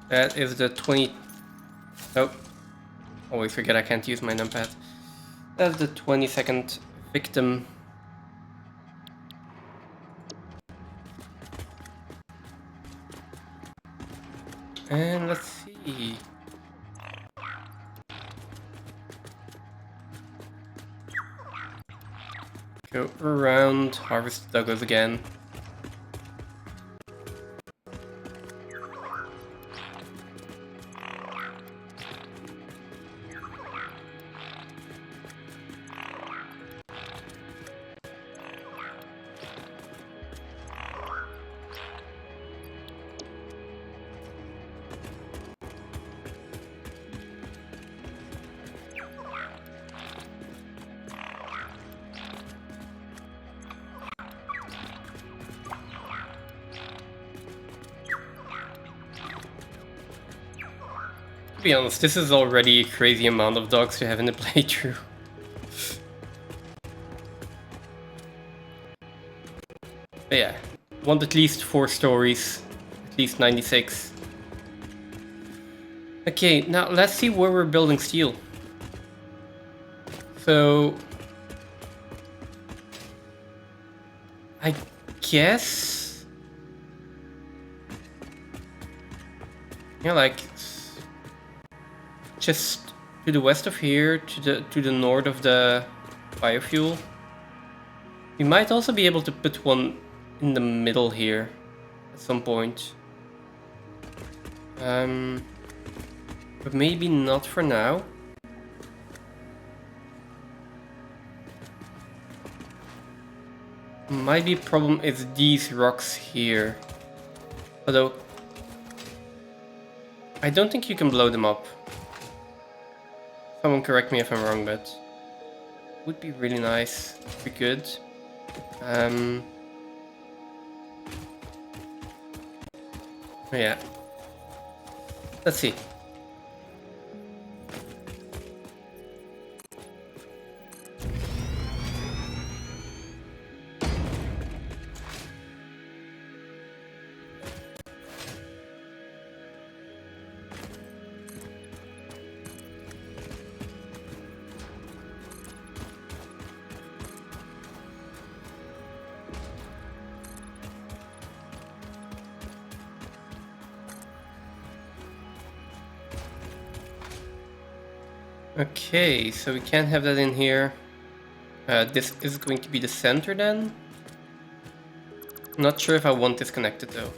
That is the 20... Oh. Always forget I can't use my numpad. That's the 22nd victim. And let's see. Go around, harvest the doggos again. To be honest, this is already a crazy amount of dogs to have in the playthrough. But yeah, want at least 4 stories, at least 96. Okay, now let's see where we're building steel. So I guess, yeah, like just to the west of here, to the north of the biofuel. We might also be able to put one in the middle here at some point. But maybe not for now. Might be a problem is these rocks here. Although I don't think you can blow them up. Someone correct me if I'm wrong, but would be really nice if we could. Yeah. Let's see. Okay, so we can't have that in here. This is going to be the center then. Not sure if I want this connected though.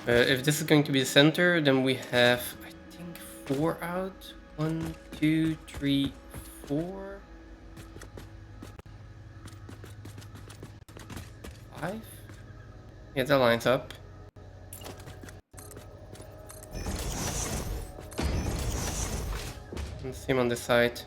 If this is going to be the center, then we have, I think, 4 out. 1, 2, 3, 4. 5? Yeah, that lines up. And same on this side.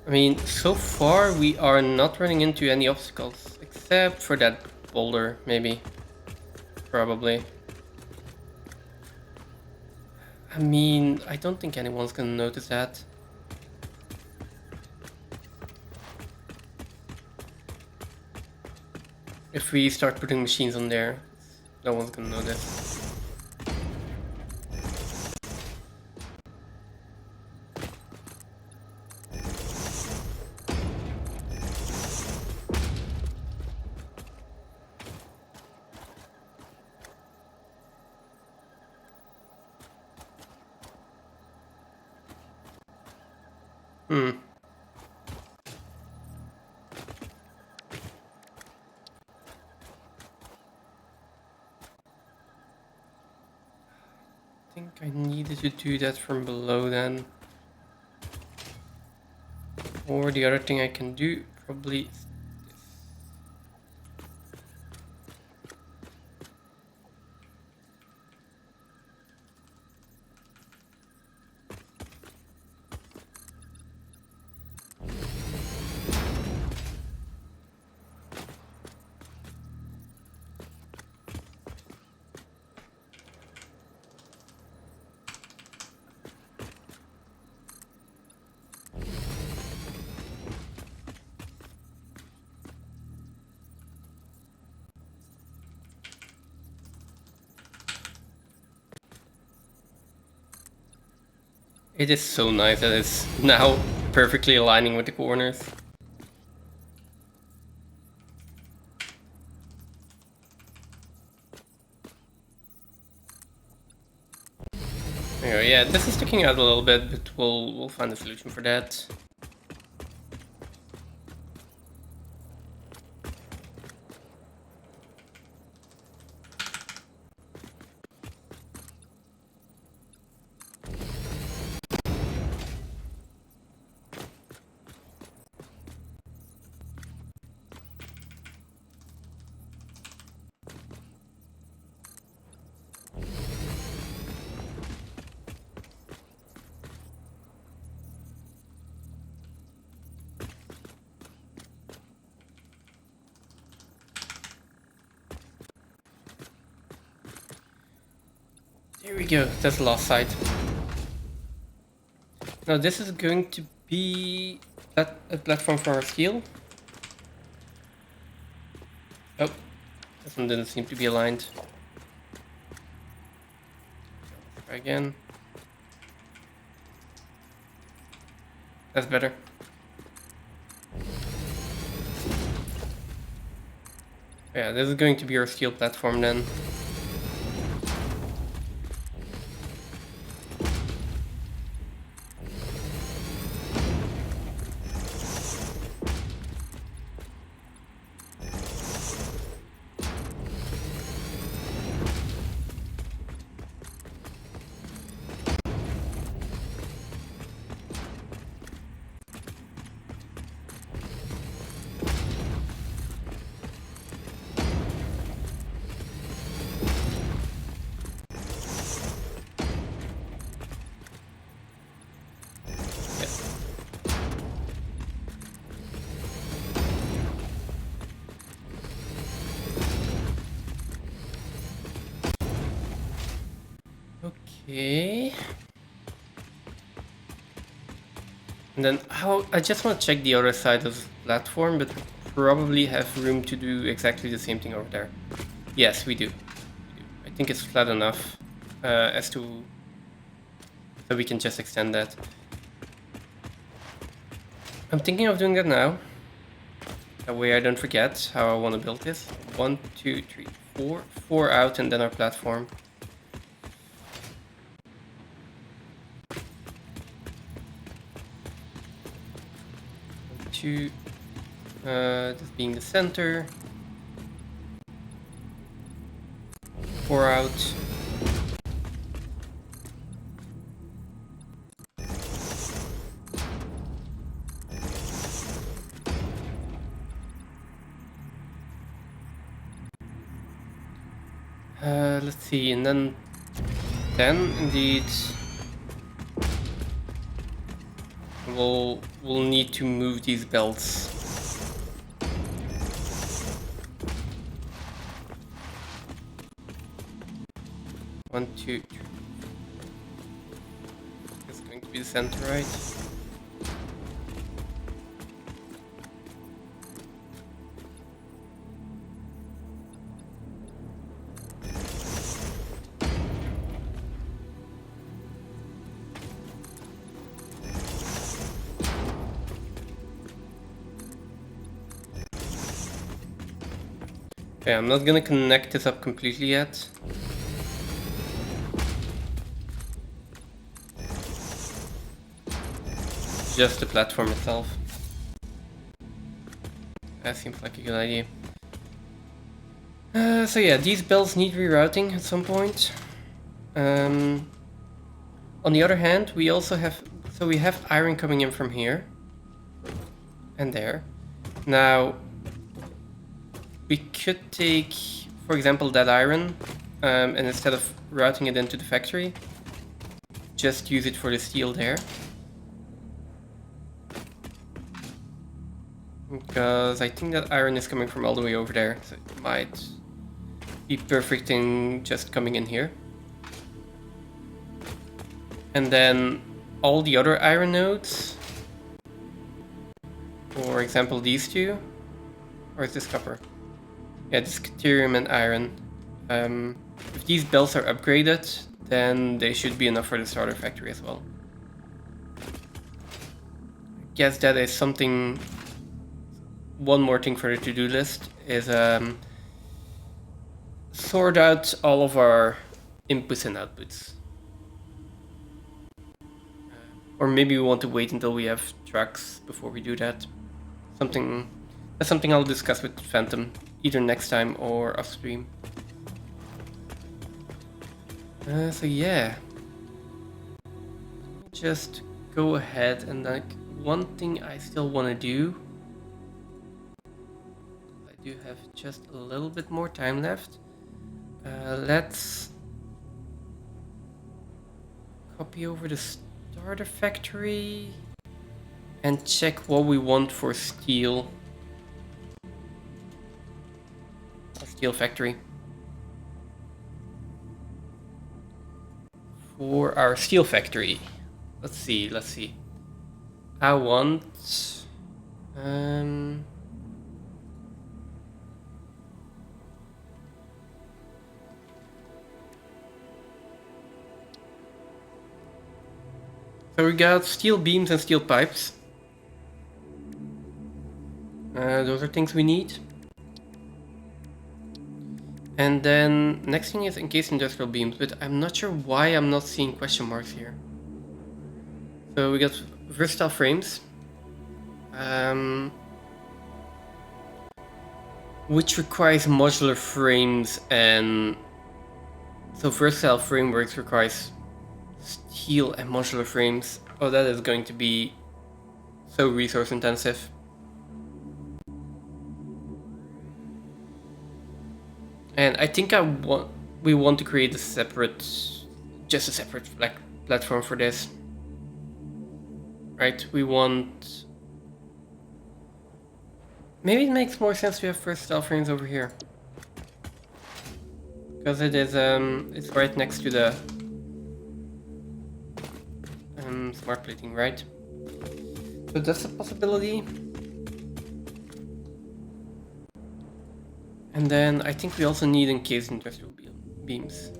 I mean, so far we are not running into any obstacles, except for that boulder, maybe. Probably. I mean, I don't think anyone's gonna notice that. If we start putting machines on there, no one's gonna notice. I think I needed to do that from below then. Or the other thing I can do probably is it is so nice that it's now perfectly aligning with the corners. Anyway, yeah, this is sticking out a little bit, but we'll find a solution for that. There we go, that's the last side. Now this is going to be a platform for our steel. Oh, this one didn't seem to be aligned. Try again. That's better. Yeah, this is going to be our steel platform then. Okay. And then I just want to check the other side of the platform, but probably have room to do exactly the same thing over there. Yes, we do. I think it's flat enough as to so we can just extend that. I'm thinking of doing that now. That way I don't forget how I want to build this. 1, 2, 3, 4. 4 out and then our platform. 2, this being the center. 4 out. Let's see, and then indeed we'll need to move these belts. One, two, three. It's going to be the center, right? Okay, I'm not gonna connect this up completely yet. Just the platform itself. That seems like a good idea. So yeah, these belts need rerouting at some point. On the other hand, we also have... So we have iron coming in from here. And there. Now... we could take, for example, that iron, and instead of routing it into the factory, just use it for the steel there. Because I think that iron is coming from all the way over there, so it might be perfect in just coming in here. And then all the other iron nodes, for example these two, or is this copper? Yeah, this Caterium and iron. If these belts are upgraded, then they should be enough for the starter factory as well. I guess that is something... One more thing for the to-do list is sort out all of our inputs and outputs. Or maybe we want to wait until we have trucks before we do that. That's something I'll discuss with Phantom, either next time or off stream. So yeah, just go ahead and like one thing I still want to do. I do have just a little bit more time left. Let's copy over the starter factory and check what we want for steel. Steel factory. for our steel factory. Let's see. I want... So we got steel beams and steel pipes. Those are things we need. And then next thing is encased industrial beams, but I'm not sure why I'm not seeing question marks here. So we got versatile frames, which requires modular frames, and so versatile frameworks requires steel and modular frames. Oh, that is going to be so resource intensive. And I think we want to create just a separate like platform for this. Right? We want... Maybe it makes more sense to have versatile frames over here. Because it is it's right next to the smart plating, right? So that's a possibility. And then I think we also need encased industrial beams.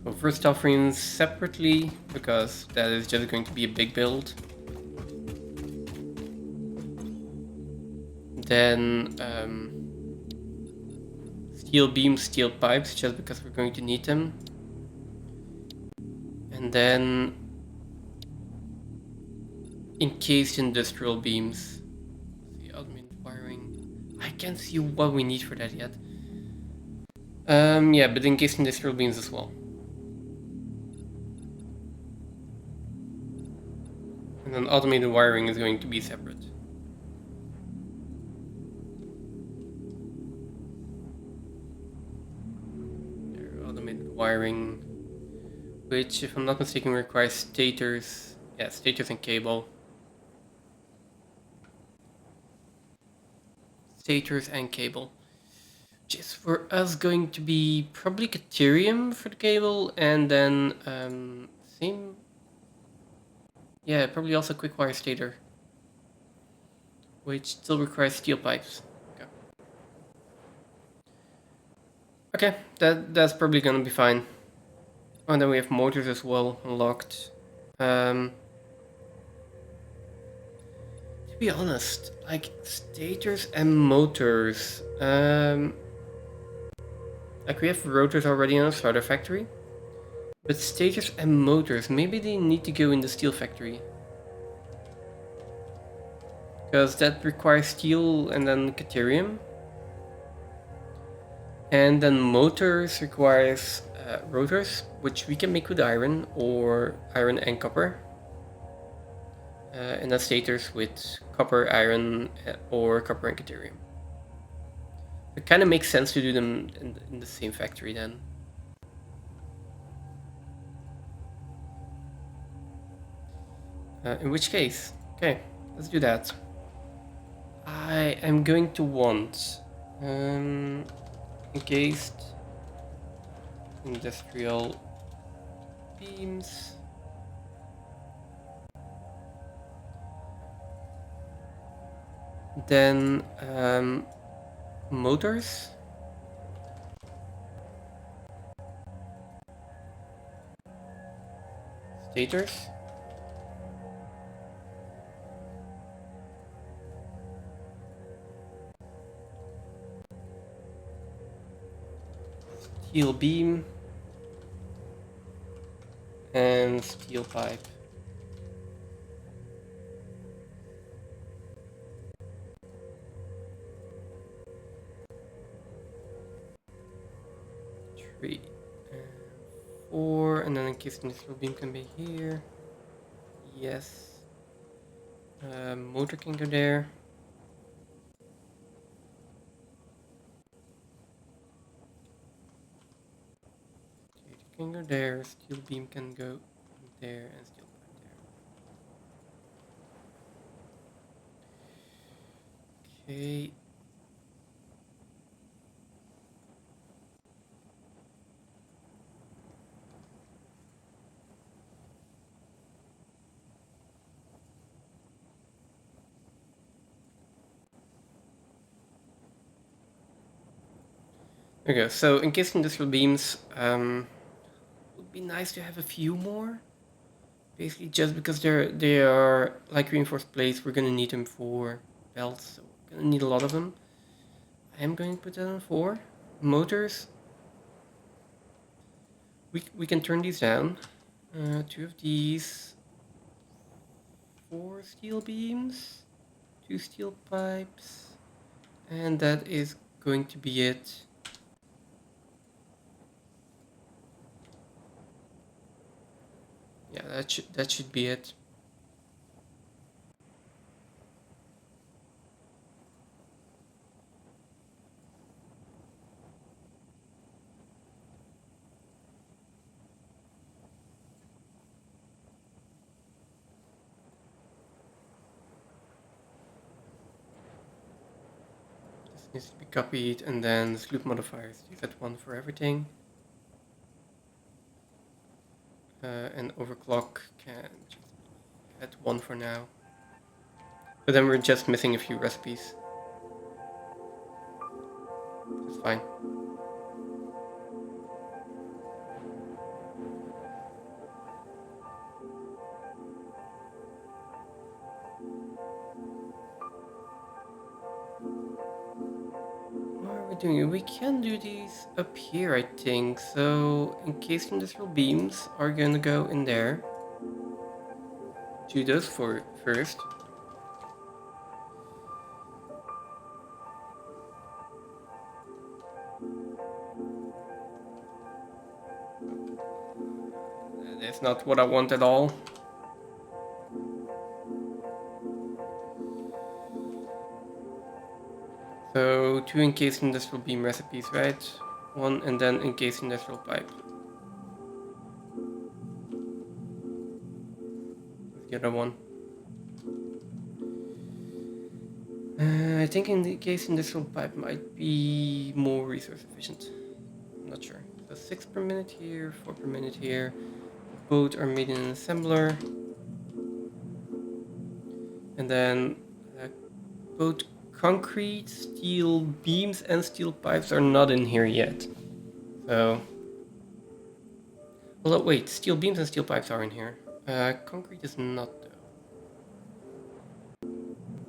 So versatile frames separately, because that is just going to be a big build. Then steel beams, steel pipes, just because we're going to need them. And then encased industrial beams. The automated wiring. I can't see what we need for that yet. Yeah, but encased industrial beams as well. And then automated wiring is going to be separate. There, automated wiring, which, if I'm not mistaken, requires stators. Yeah, stators and cable. Stators and cable. Which is for us going to be probably Caterium for the cable, and then same. Yeah, probably also quick wire stator, which still requires steel pipes. Okay, that's probably gonna be fine. Oh, and then we have motors as well unlocked. To be honest, like stators and motors. Like we have rotors already in our starter factory, but stators and motors, maybe they need to go in the steel factory. Because that requires steel and then Caterium. And then motors requires rotors, which we can make with iron or iron and copper. And then stators with copper, iron, or copper and Caterium. It kind of makes sense to do them in the same factory then. In which case, okay, let's do that. I am going to want encased industrial beams. Then motors. Stators. Steel beam. And steel pipe. Three. 4, and then encased industrial beam can be here. Yes. Motor can go there. Stator can go there. Steel beam can go there, and steel pipe there. Okay. There we go. So encased industrial beams, would be nice to have a few more. Basically, just because they are like reinforced plates, we're gonna need them for belts. So we're gonna need a lot of them. I am going to put that on 4 motors. We can turn these down. 2 of these. 4 steel beams. 2 steel pipes. And that is going to be it. Yeah, that should be it. This needs to be copied, and then the sloop modifiers. Use that one for everything. And overclock can just add 1 for now. But then we're just missing a few recipes. That's fine. What are we doing? We can do these up here, I think. So, encased industrial beams are gonna go in there. Do those for first. That's not what I want at all. So 2 encased industrial beam recipes, right? 1 and then encased industrial pipe. Where's the other one? I think encased industrial pipe might be more resource efficient. I'm not sure. So 6 per minute here, 4 per minute here. Both are made in an assembler. And then both concrete, steel beams and steel pipes are not in here yet. So, well, wait, steel beams and steel pipes are in here. Concrete is not though.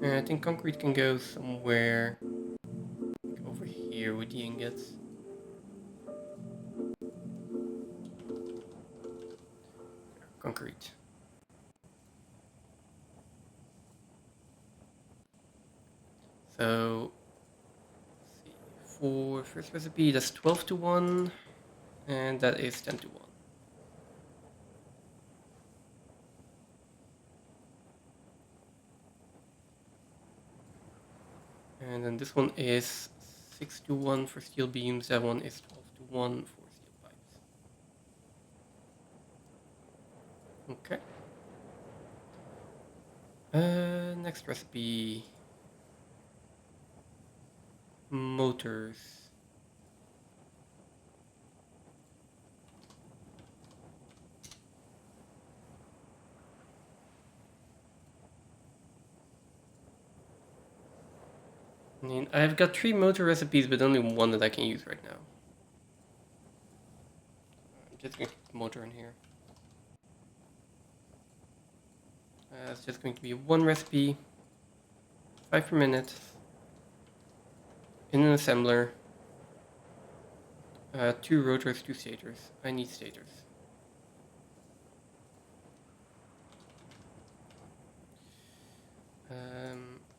I think concrete can go somewhere over here with the ingots. Concrete. So, let's see. For first recipe, that's 12 to 1, and that is 10 to 1. And then this one is 6 to 1 for steel beams, that one is 12 to 1 for steel pipes. Okay. Next recipe. Motors. I mean, I've got 3 motor recipes, but only 1 that I can use right now. I'm just going to put the motor in here. It's just going to be 1 recipe, 5 per minute, in an assembler, 2 rotors, 2 stators. I need stators.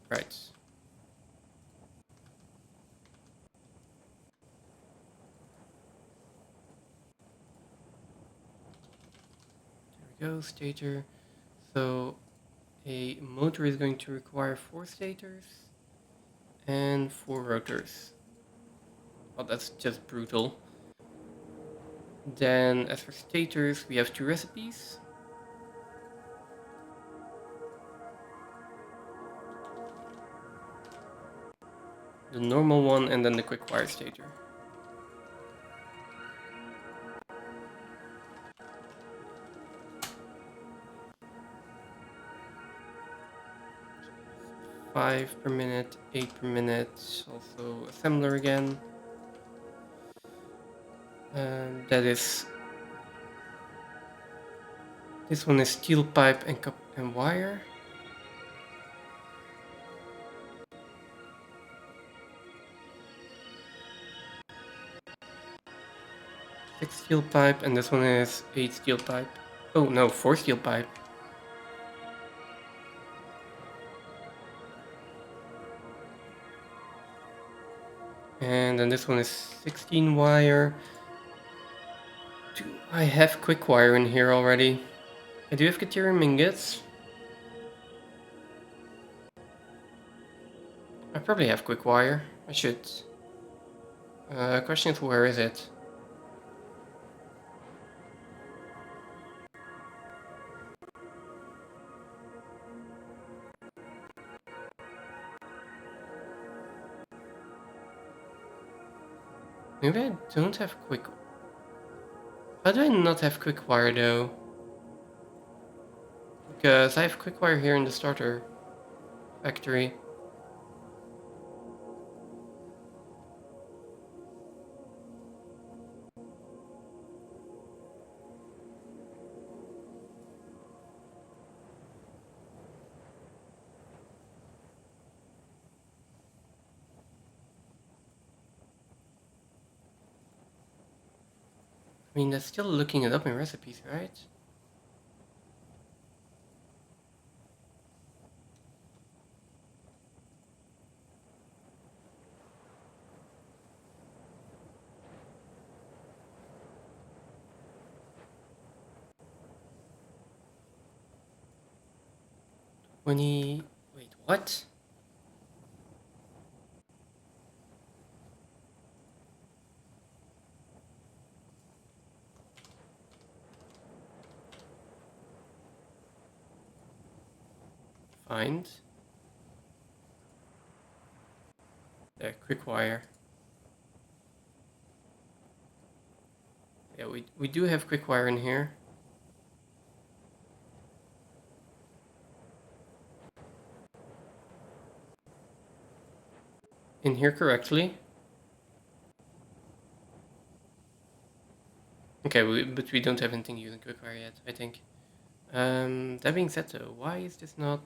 Right. There we go, stator. So a motor is going to require 4 stators and 4 rotors. Well, that's just brutal. Then as for stators, we have 2 recipes. The normal one and then the quick wire stator. Five per minute, 8 per minute, also assembler again. That is... This one is steel pipe and wire. Six steel pipe, and this one is 8 steel pipe. Oh no, 4 steel pipe. And then this one is 16 wire. Do I have quick wire in here already? I do have Caterium ingots. I probably have quick wire. I should. Question is, where is it? Maybe I don't have quick... How do I not have quick wire though? Because I have quick wire here in the starter factory. I mean, that's still looking it up in recipes, right? Wait, what? Find. There, quick wire. Yeah, we do have quick wire in here. In here correctly. Okay, but we don't have anything using quick wire yet, I think. That being said though, why is this not...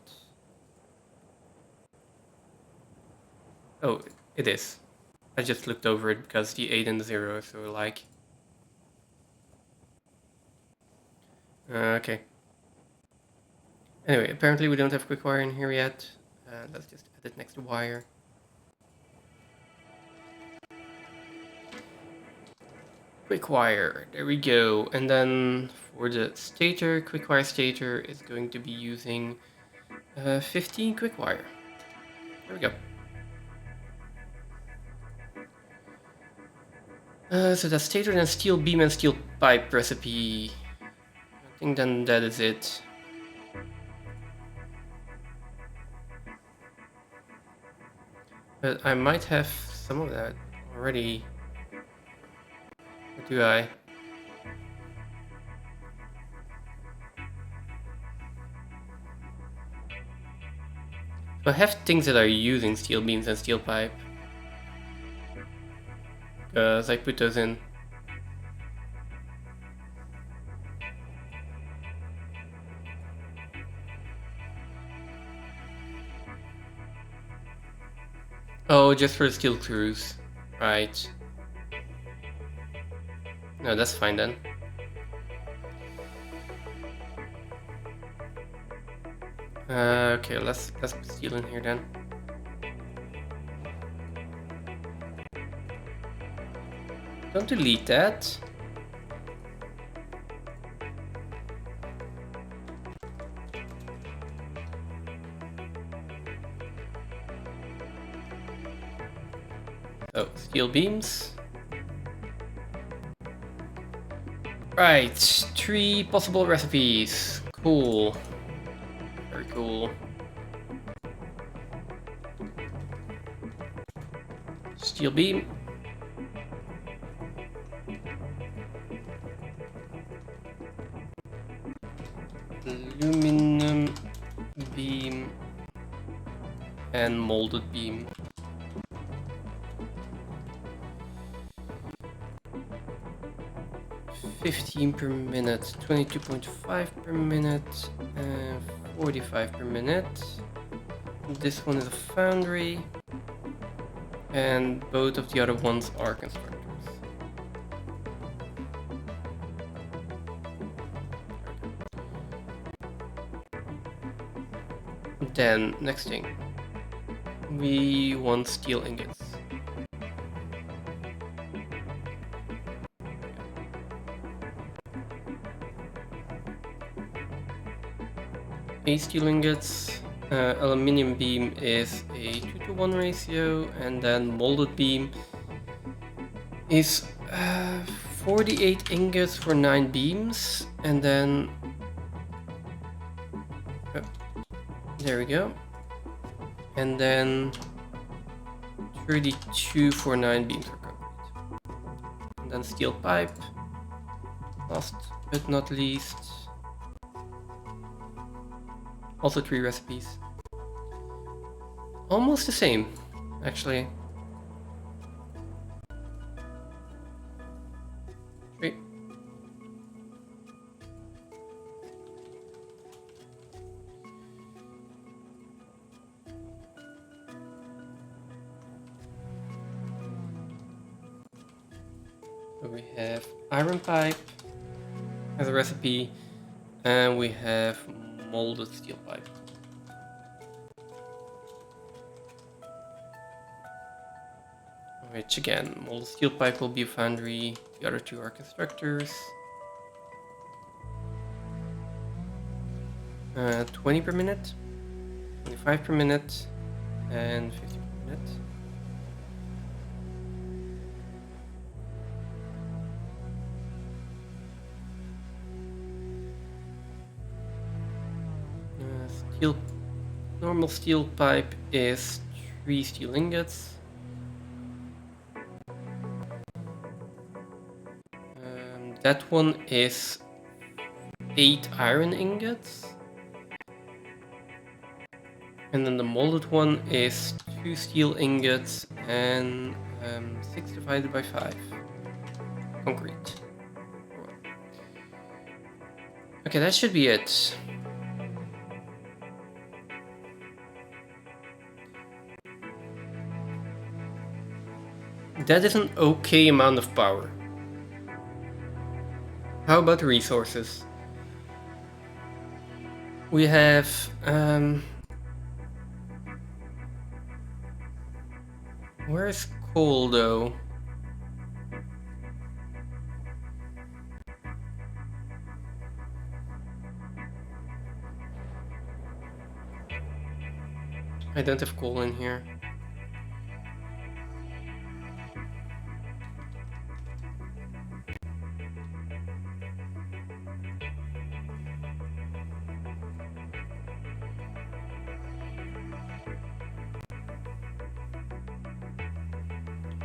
Oh, it is. I just looked over it because the 8 and the 0 are alike. Okay. Anyway, apparently we don't have quick wire in here yet. Let's just add it next to wire. Quick wire, there we go. And then for the stator, quick wire stator is going to be using 15 quick wire. There we go. So that's stator and steel beam and steel pipe recipe. I think then that is it. But I might have some of that already. Or do I? So I have things that are using steel beams and steel pipe. Because I put those in. Oh, just for the steel screws. Right. No, that's fine then. Okay, let's put steel in here then. Don't delete that. Oh, steel beams. Right, 3 possible recipes. Cool. Very cool. Steel beam. Aluminum beam. And molded beam. 15 per minute, 22.5 per minute, 45 per minute. This one is a foundry, and both of the other ones are constructors. Then, next thing, we want steel ingots. A steel ingots, aluminium beam is a 2-to-1 ratio, and then molded beam is 48 ingots for 9 beams, and then there we go, and then 32 for 9 beams for concrete. And then steel pipe, last but not least, also 3 recipes. Almost the same, actually. 3. So we have iron pipe as a recipe, and we have molded steel pipe. Which again, molded steel pipe will be a foundry, the other 2 are constructors. 20 per minute, 25 per minute, and 50 per minute. Normal steel pipe is 3 steel ingots. That one is 8 iron ingots. And then the molded one is 2 steel ingots and 6 divided by 5 concrete. Okay, that should be it. That is an okay amount of power. How about resources? We have where is coal though? I don't have coal in here.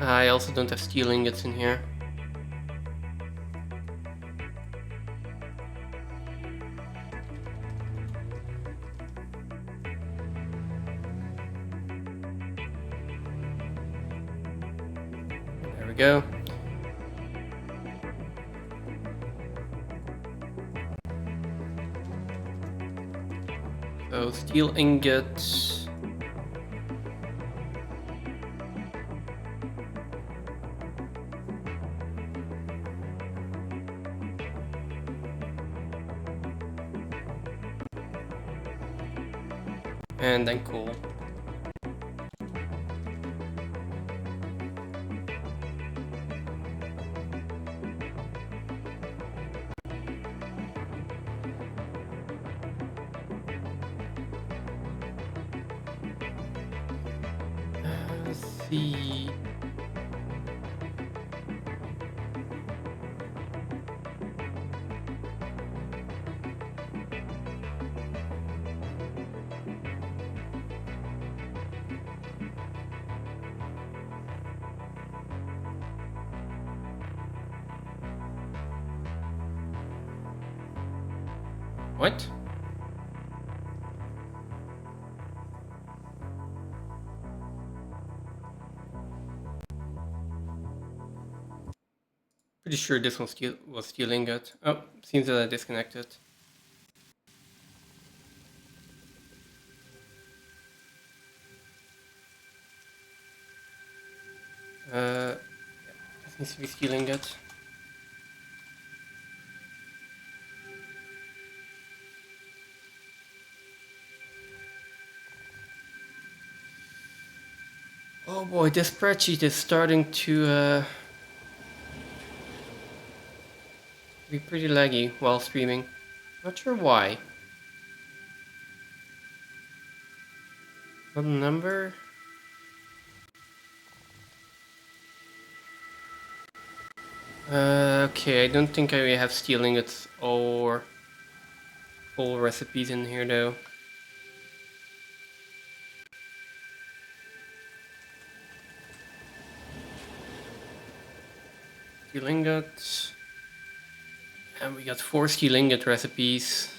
I also don't have steel ingots in here. There we go. So steel ingots. And then coal. Let's see. What? Pretty sure this one was steel ingot. Oh, seems that I disconnected. Yeah, this needs to be steel ingot. Oh boy, this spreadsheet is starting to be pretty laggy while streaming. Not sure why. What number? Okay, I don't think I have steel ingots or full recipes in here though. Steel ingots. And we got 4 steel ingot recipes.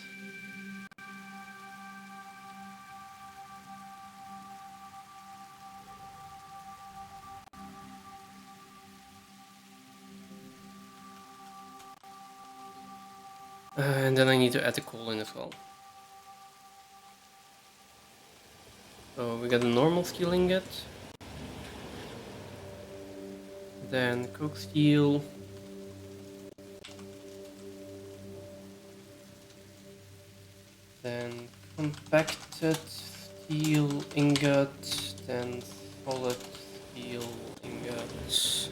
And then I need to add the coal in as well. So we got a normal steel ingot. Then coke steel. Then compacted steel ingot. Then solid steel ingot.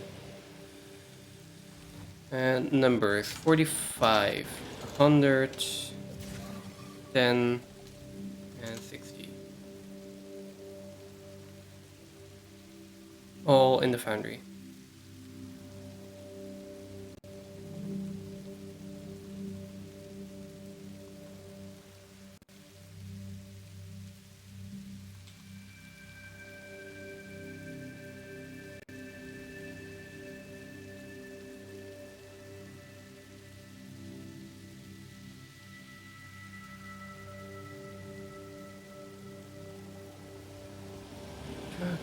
And numbers 45, 100, 10, and 60. All in the foundry.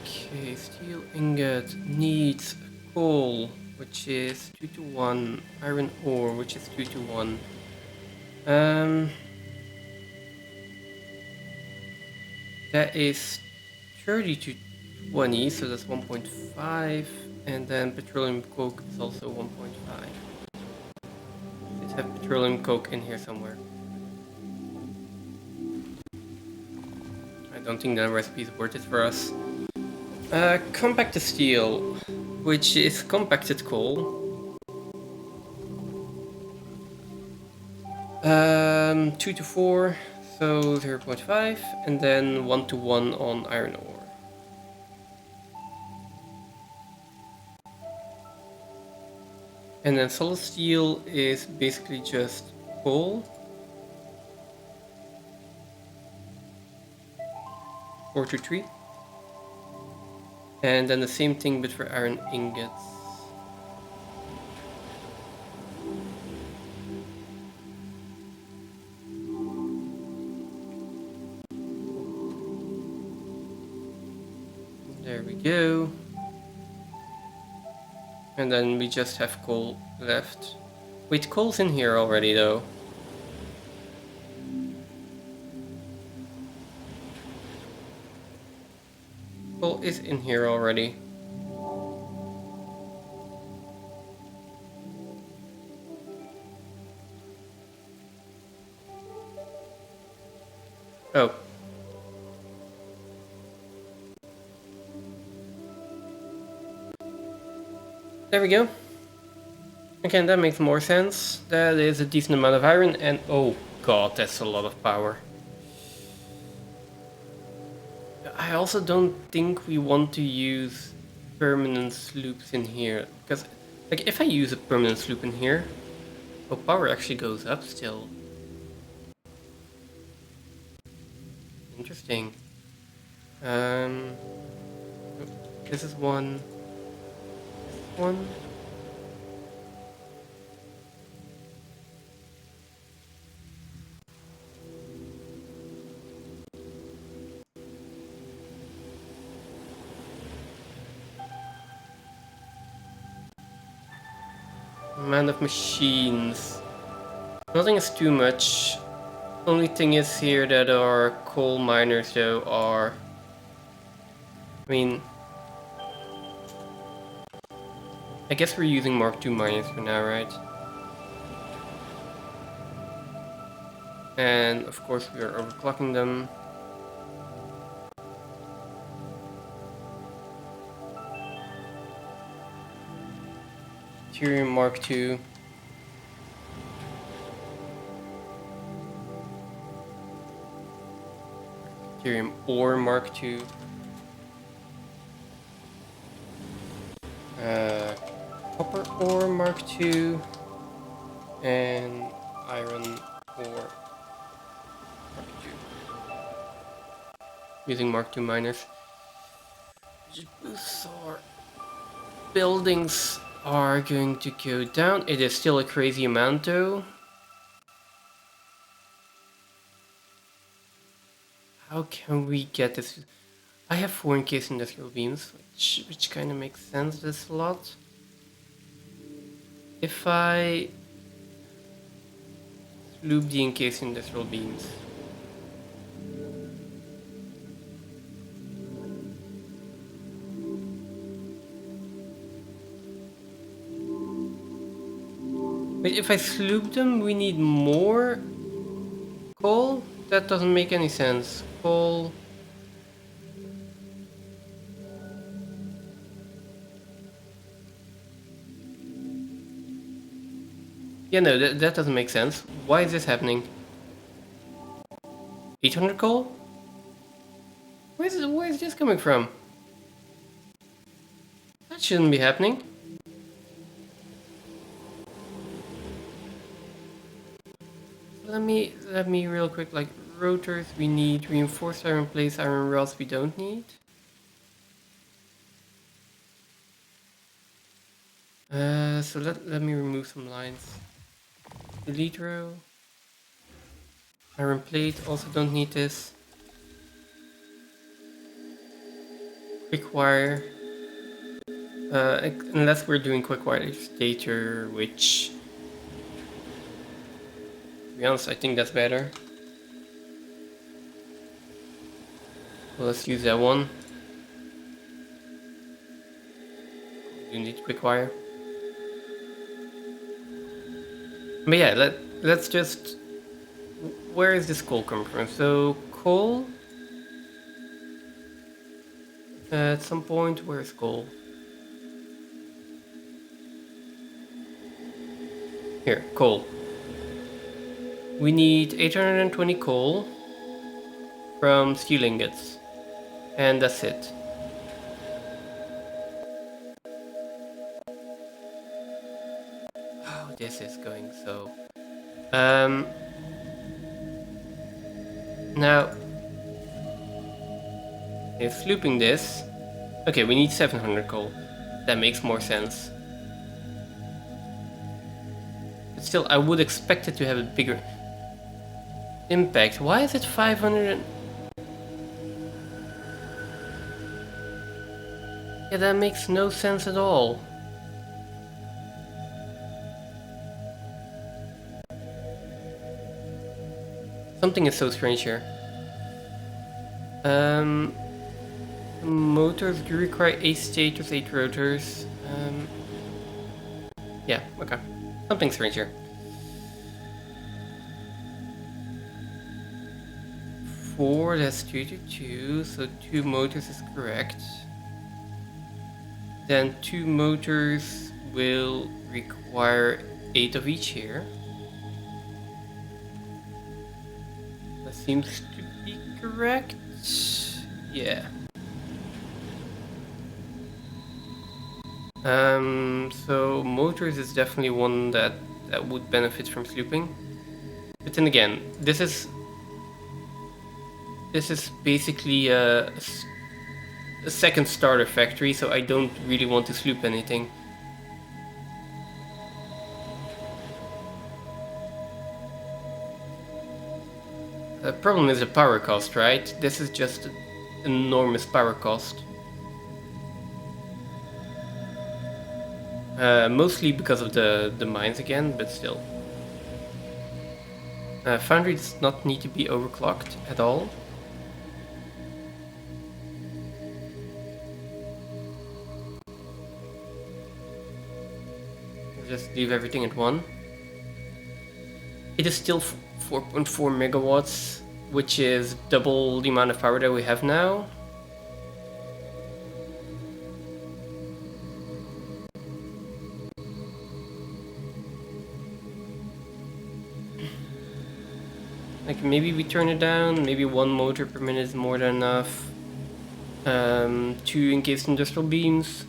Okay, steel ingot needs coal, which is 2 to 1. Iron ore, which is 2 to 1. That is 30 to 20, so that's 1.5. And then petroleum coke is also 1.5. Let's have petroleum coke in here somewhere. I don't think that recipe is worth it for us. Compacted steel, which is compacted coal. 2 to 4, so 0.5, and then 1 to 1 on iron ore. And then solid steel is basically just coal. 4 to 3. And then the same thing but for iron ingots. There we go. And then we just have coal left. Wait, coal's in here already though. Coal is in here already. Oh. There we go. Okay, that makes more sense. That is a decent amount of iron and oh god, that's a lot of power. I also don't think we want to use permanent loops in here. Because, like, if I use a permanent loop in here, oh, power actually goes up still. Interesting. This is one. This is one. Amount of machines. Nothing is too much. Only thing is here that our coal miners though are... I mean... I guess we're using Mark II miners for now, right? And of course we are overclocking them. Ethereum Mark II. Ethereum ore Mark II. Copper ore Mark II. And iron ore Mark II. Using Mark II miners. Our buildings are going to go down. It is still a crazy amount though. How can we get this? I have 4 encased industrial beams, which kind of makes sense this lot. If I loop the encased industrial beams. But if I sloop them, we need more coal? That doesn't make any sense. Coal... Yeah, no, that doesn't make sense. Why is this happening? 800 coal? Where is this coming from? That shouldn't be happening. Let me real quick, like rotors we need, reinforced iron plates, iron rods we don't need. So let me remove some lines. Delete row. Iron plate, also don't need this. Quick wire. Unless we're doing quick wire data, which... To be honest, I think that's better. Well, let's use that one. You need quick wire. But yeah, let's just... Where is this coal coming from? So, coal... at some point, where's coal? Here, coal. We need 820 coal from steel ingots. And that's it. Oh, this is going so... Now... if looping this... Okay, we need 700 coal. That makes more sense. But still, I would expect it to have a bigger impact. Why is it 500? Yeah, that makes no sense at all. Something is so strange here. Motors do require 8 stators, 8 rotors. Yeah, okay. Something strange here. 4, that's 2 to 2, so 2 motors is correct. Then 2 motors will require 8 of each here. That seems to be correct. Yeah. So motors is definitely one that would benefit from slooping. But then again, this is basically a second starter factory, so I don't really want to sloop anything. The problem is the power cost, right? This is just an enormous power cost. Mostly because of the mines again, but still. Foundry does not need to be overclocked at all. Just leave everything at 1. It is still 4.4 megawatts, which is double the amount of power that we have now. Like maybe we turn it down, maybe 1 motor per minute is more than enough. 2 encased industrial beams.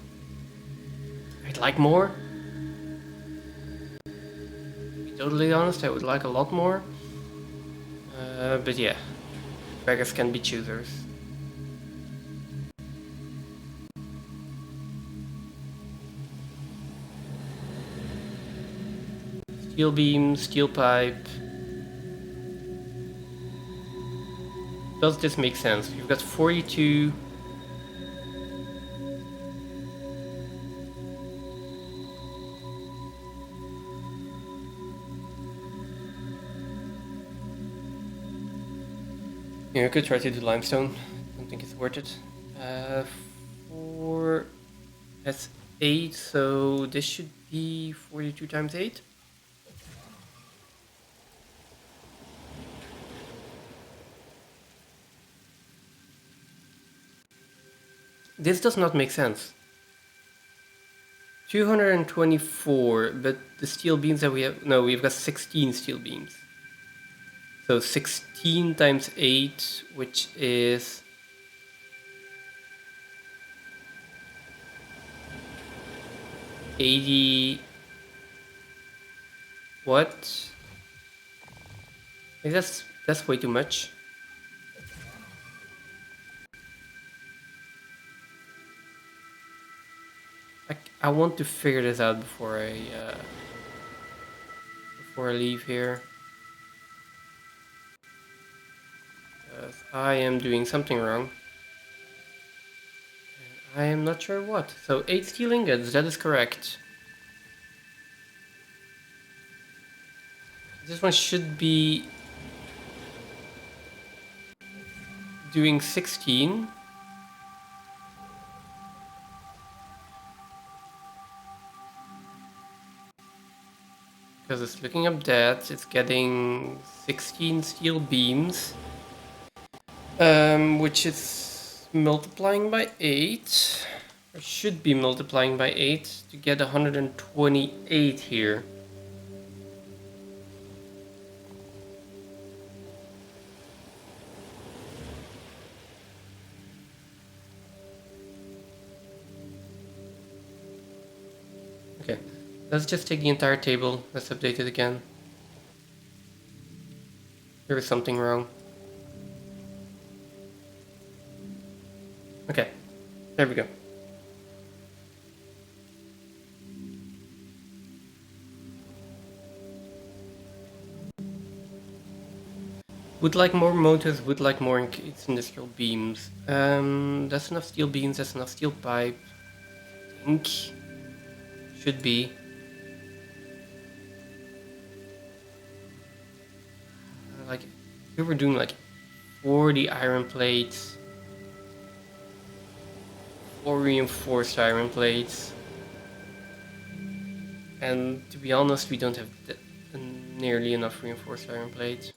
I'd like more. To be totally honest, I would like a lot more. But yeah, beggars can be choosers. Steel beam, steel pipe. Does this make sense? We've got 42. Yeah, I could try to do limestone. Don't think it's worth it. 4. That's 8, so this should be 42 times 8. This does not make sense. 224, but the steel beams that we have... No, we've got 16 steel beams. So 16 times 8, which is... 80... What? Hey, that's way too much. I want to figure this out before I leave here. I am doing something wrong. I am not sure what. So 8 steel ingots, that is correct. This one should be doing 16. Because it's looking up that, it's getting 16 steel beams. Which is multiplying by 8. Or should be multiplying by 8 to get 128 here. Okay, let's just take the entire table. Let's update it again. There is something wrong. Okay, there we go. Would like more motors, would like more industrial beams. That's enough steel beams, that's enough steel pipe. I think should be. Like, we were doing like 40 iron plates. 4 reinforced iron plates. And to be honest, we don't have nearly enough reinforced iron plates.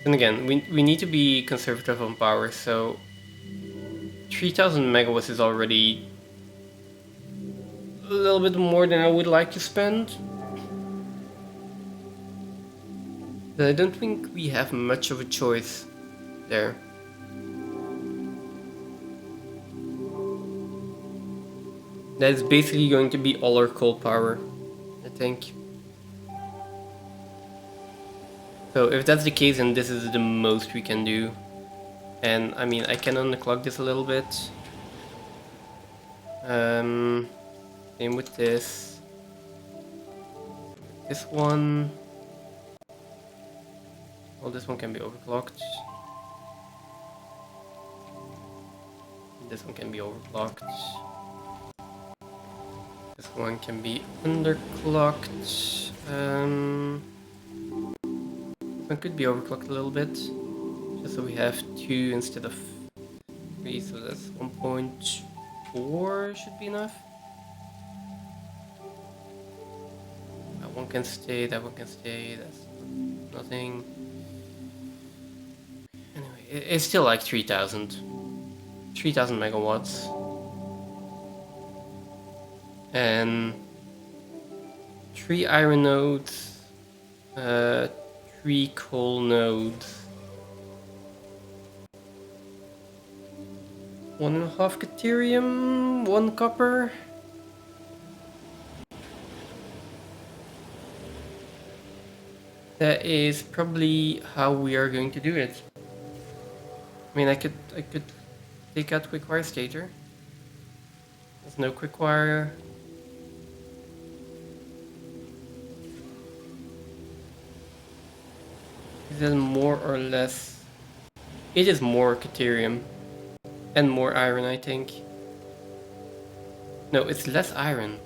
And again, we need to be conservative on power, so 3000 megawatts is already a little bit more than I would like to spend. But I don't think we have much of a choice there. That is basically going to be all our coal power, I think. So if that's the case, then this is the most we can do. And I mean, I can unclog this a little bit. Same with this. This one. Well, this one can be overclocked. This one can be overclocked. This one can be underclocked. This one could be overclocked a little bit. Just so we have 2 instead of 3, so that's 1.4 should be enough. That one can stay, that one can stay, that's nothing. Anyway, it's still like 3,000 megawatts. And 3 iron nodes, 3 coal nodes, 1.5 Caterium, 1 copper. That is probably how we are going to do it. I mean, I could take out quick wire stator. There's no quick wire. Is it more or less? It is more Caterium and more iron, I think. No, it's less iron.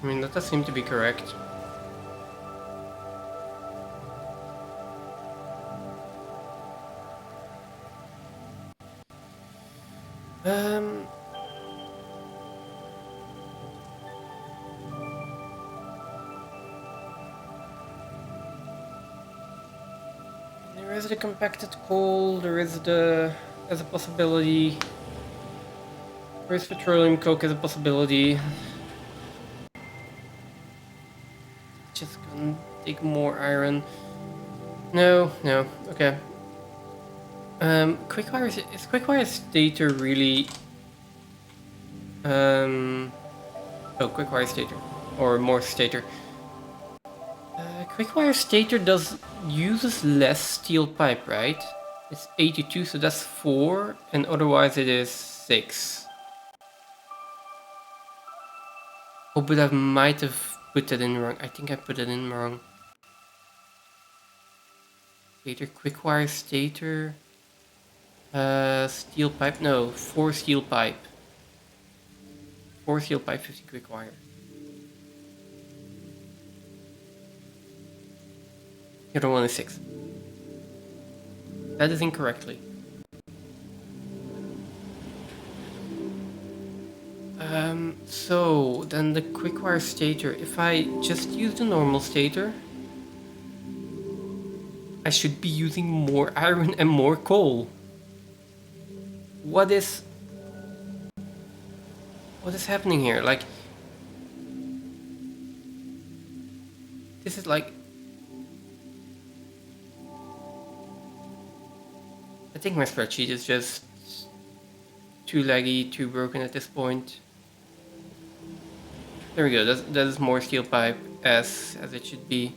I mean, that does seem to be correct. There is the compacted coal, there is the as a possibility. There is petroleum coke as a possibility. Just gonna take more iron. No, okay. Quickwire is Quickwire stator really Quickwire stator or more stator. Quickwire stator uses less steel pipe, right? It's 82, so that's 4, and otherwise it is 6. Oh, but I might have put that in wrong. I think I put it in wrong. Stator, Quickwire stator. Steel pipe, no, 4 steel pipe. 4 steel pipe, 50 Quickwire. The other one is 6. That is incorrectly. So then the Quickwire stator, if I just use the normal stator, I should be using more iron and more coal. What is happening here? Like, this is like, I think my spreadsheet is just too laggy, too broken at this point. There we go. That is more steel pipe as it should be.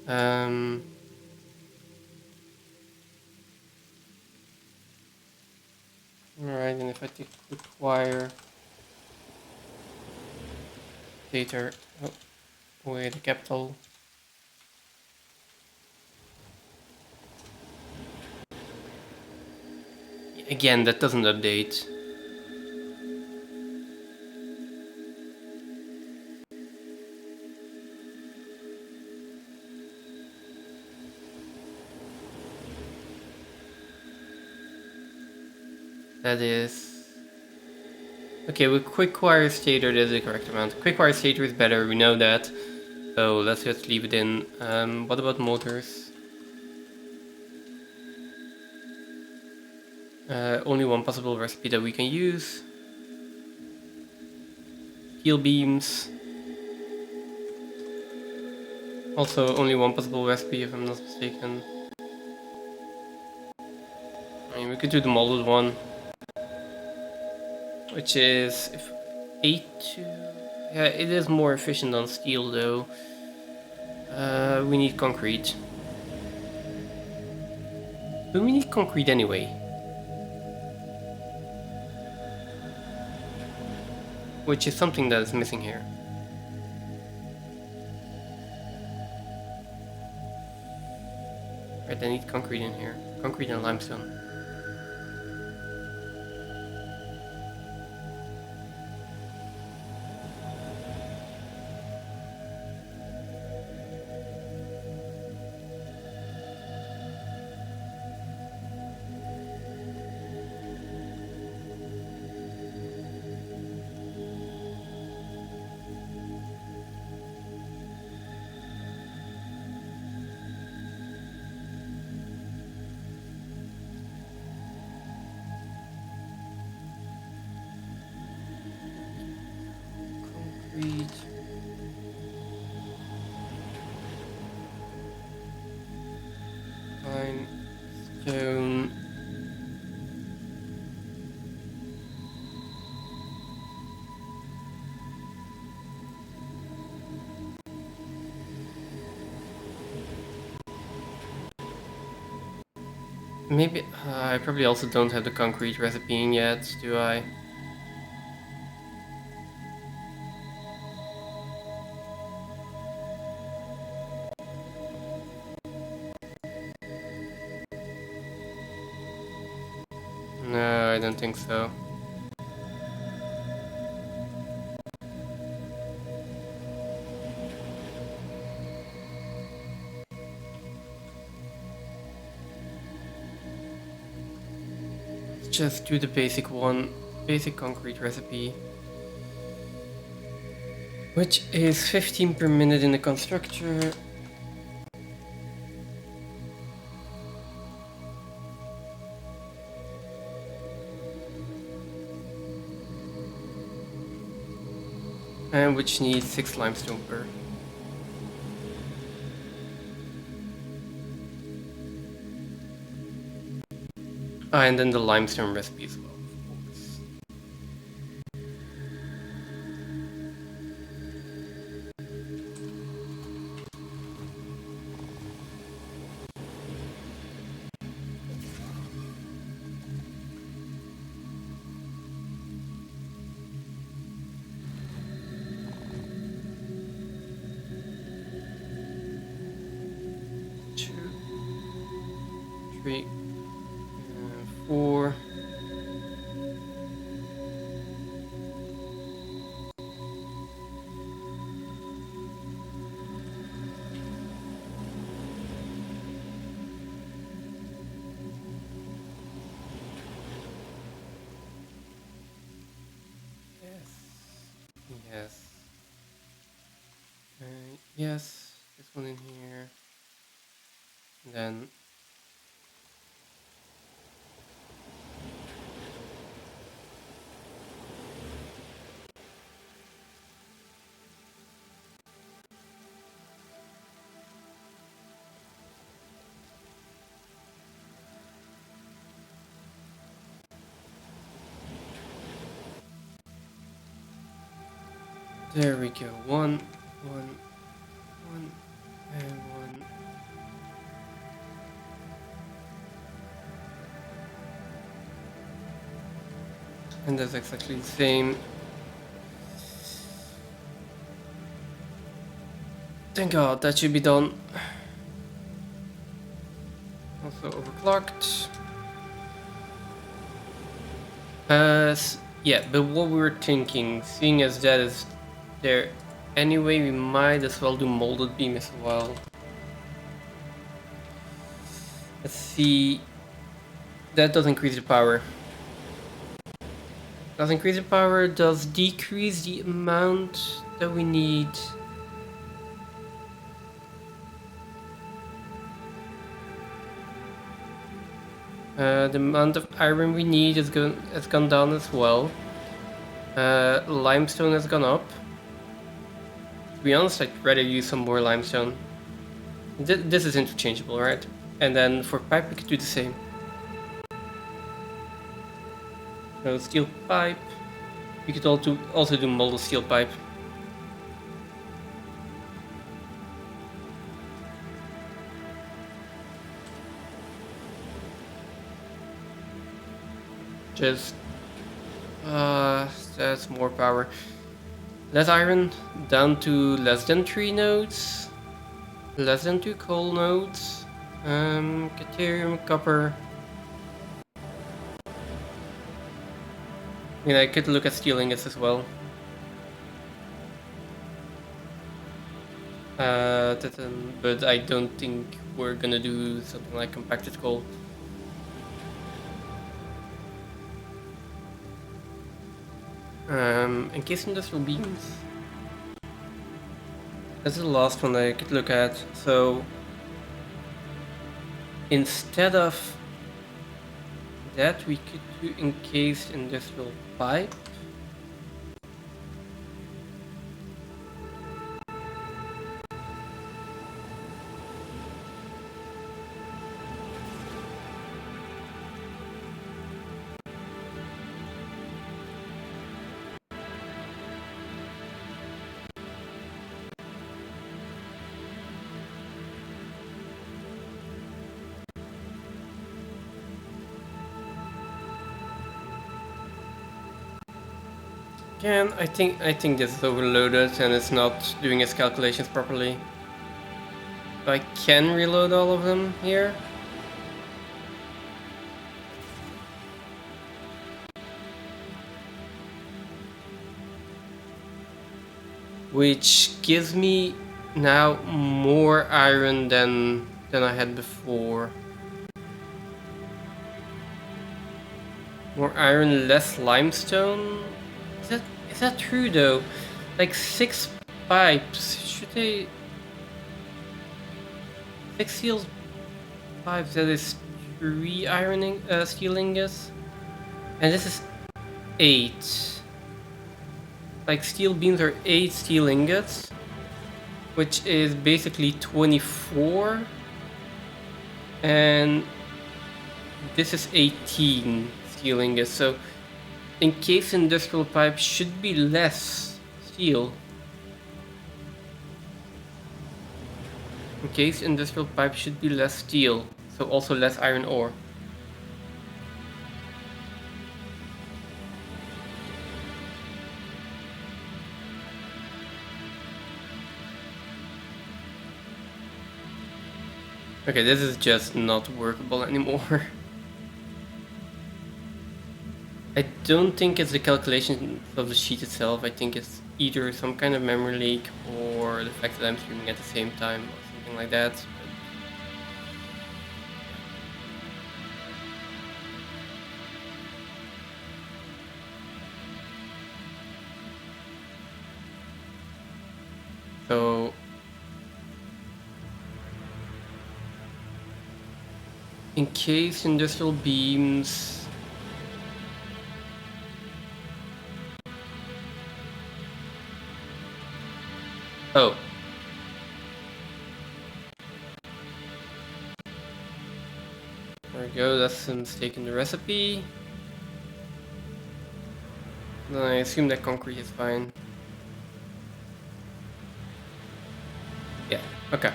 Alright, and if I take quick wire later, with the capital. Again, that doesn't update. That is... Okay, with Quickwire stator, that's the correct amount. Quickwire stator is better, we know that. So let's just leave it in. What about motors? Only one possible recipe that we can use. Steel beams. Also only one possible recipe if I'm not mistaken. I mean, we could do the molded one. Which is 8 to... Yeah, it is more efficient on steel though. We need concrete. But we need concrete anyway. which is something that is missing here. Right, I need concrete in here. Concrete and limestone. Concrete. Limestone. Maybe I probably also don't have the concrete recipe in yet, do I? No, I don't think so. Let's just do the basic one, basic concrete recipe. Which is 15 per minute in the constructor. And which needs 6 limestone per. Ah, and then the limestone recipe as well, of course. Two, three, 4. Yes. Yes, this one in here. And then there we go. One, and 1. And that's exactly the same. Thank God, that should be done. Also overclocked. Yeah, but what we were thinking, seeing as that is there anyway, we might as well do molded beam as well. Let's see. That does increase the power. Does increase the power, does decrease the amount that we need. The amount of iron we need has gone down as well. Limestone has gone up. To be honest, I'd rather use some more limestone. This is interchangeable, right? And then for pipe, we could do the same. So steel pipe. We could also do molded steel pipe. Just that's more power. Less iron, down to less than 3 nodes. Less than 2 coal nodes. Caterium, copper. I could look at steel ingots as well. But I don't think we're gonna do something like compacted coal. Encased industrial beams. That's the last one I could look at. So instead of that, we could do encased industrial pipe. Again, I think this is overloaded and it's not doing its calculations properly. I can reload all of them here. Which gives me now more iron than I had before. More iron, less limestone. Is that true though? Like 6 pipes. Should they? 6 steel pipes. That is 3 ironing steel ingots, and this is 8. Like steel beams are 8 steel ingots, which is basically 24, and this is 18 steel ingots. So encased industrial pipe should be less steel. Encased industrial pipe should be less steel, so also less iron ore. Okay, this is just not workable anymore. I don't think it's the calculation of the sheet itself. I think it's either some kind of memory leak or the fact that I'm streaming at the same time or something like that. So encased industrial beams. Oh. There we go, that's a mistake in the recipe. Then I assume that concrete is fine. Yeah, okay.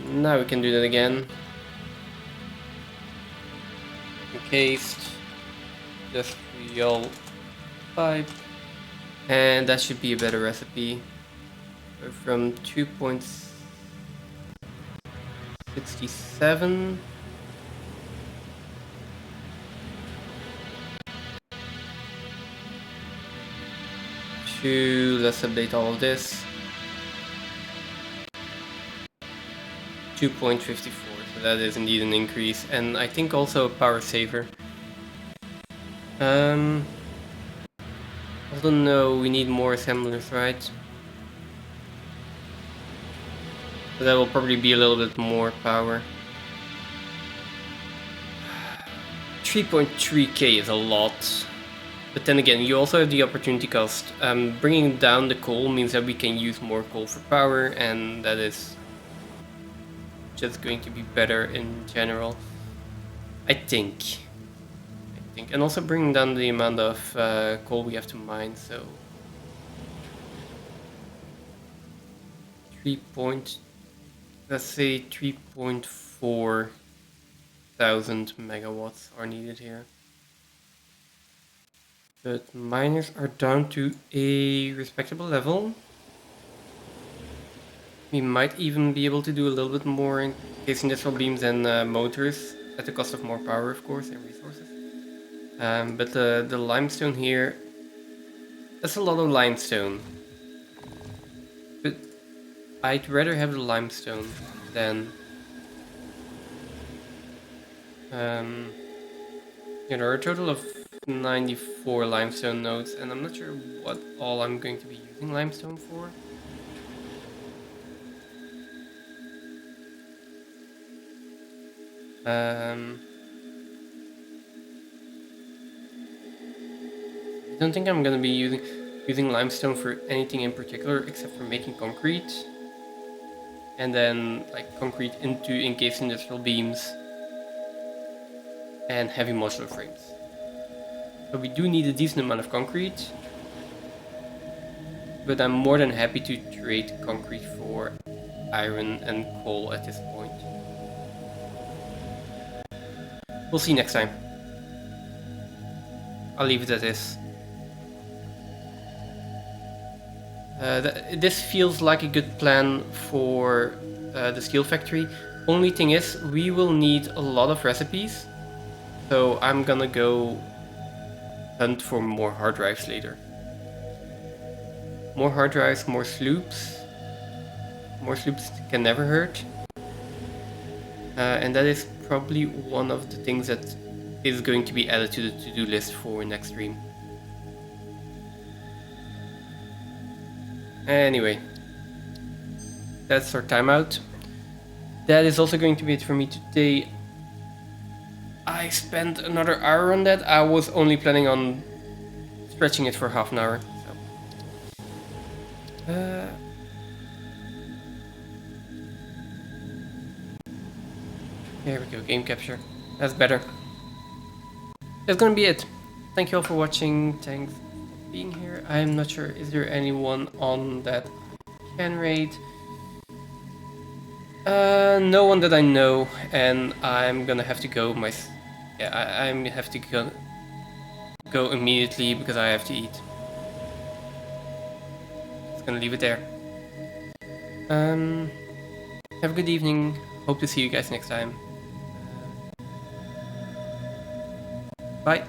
Now we can do that again. Encased, just real pipe, and that should be a better recipe. From 2.67 to, let's update all of this, 2.54. So that is indeed an increase, and I think also a power saver. Although no, we need more assemblers, right? So that will probably be a little bit more power. 3.3k is a lot. But then again, you also have the opportunity cost. Bringing down the coal means that we can use more coal for power, and that is just going to be better in general. I think. And also bringing down the amount of coal we have to mine, so... let's say 3.4 thousand megawatts are needed here. But miners are down to a respectable level. We might even be able to do a little bit more in case industrial beams and motors at the cost of more power, of course, and resources. But the limestone here, that's a lot of limestone. But I'd rather have the limestone than... yeah, there are a total of 94 limestone nodes, and I'm not sure what all I'm going to be using limestone for. I don't think I'm gonna be using limestone for anything in particular except for making concrete, and then like concrete into encased industrial beams and heavy modular frames. So we do need a decent amount of concrete, but I'm more than happy to trade concrete for iron and coal at this point. We'll see next time. I'll leave it at this. This feels like a good plan for the steel factory. Only thing is, we will need a lot of recipes, so I'm gonna go hunt for more hard drives later. More hard drives, more sloops. More sloops can never hurt. And that is probably one of the things that is going to be added to the to-do list for next stream. Anyway, that's our timeout. That is also going to be it for me today. I spent another hour on that. I was only planning on stretching it for half an hour. So. Here we go, game capture. That's better. That's gonna be it. Thank you all for watching. Thanks for being here. I'm not sure, is there anyone on that I can raid? No one that I know, and I'm gonna have to go I have to go immediately because I have to eat. Just gonna leave it there. Have a good evening. Hope to see you guys next time. Bye.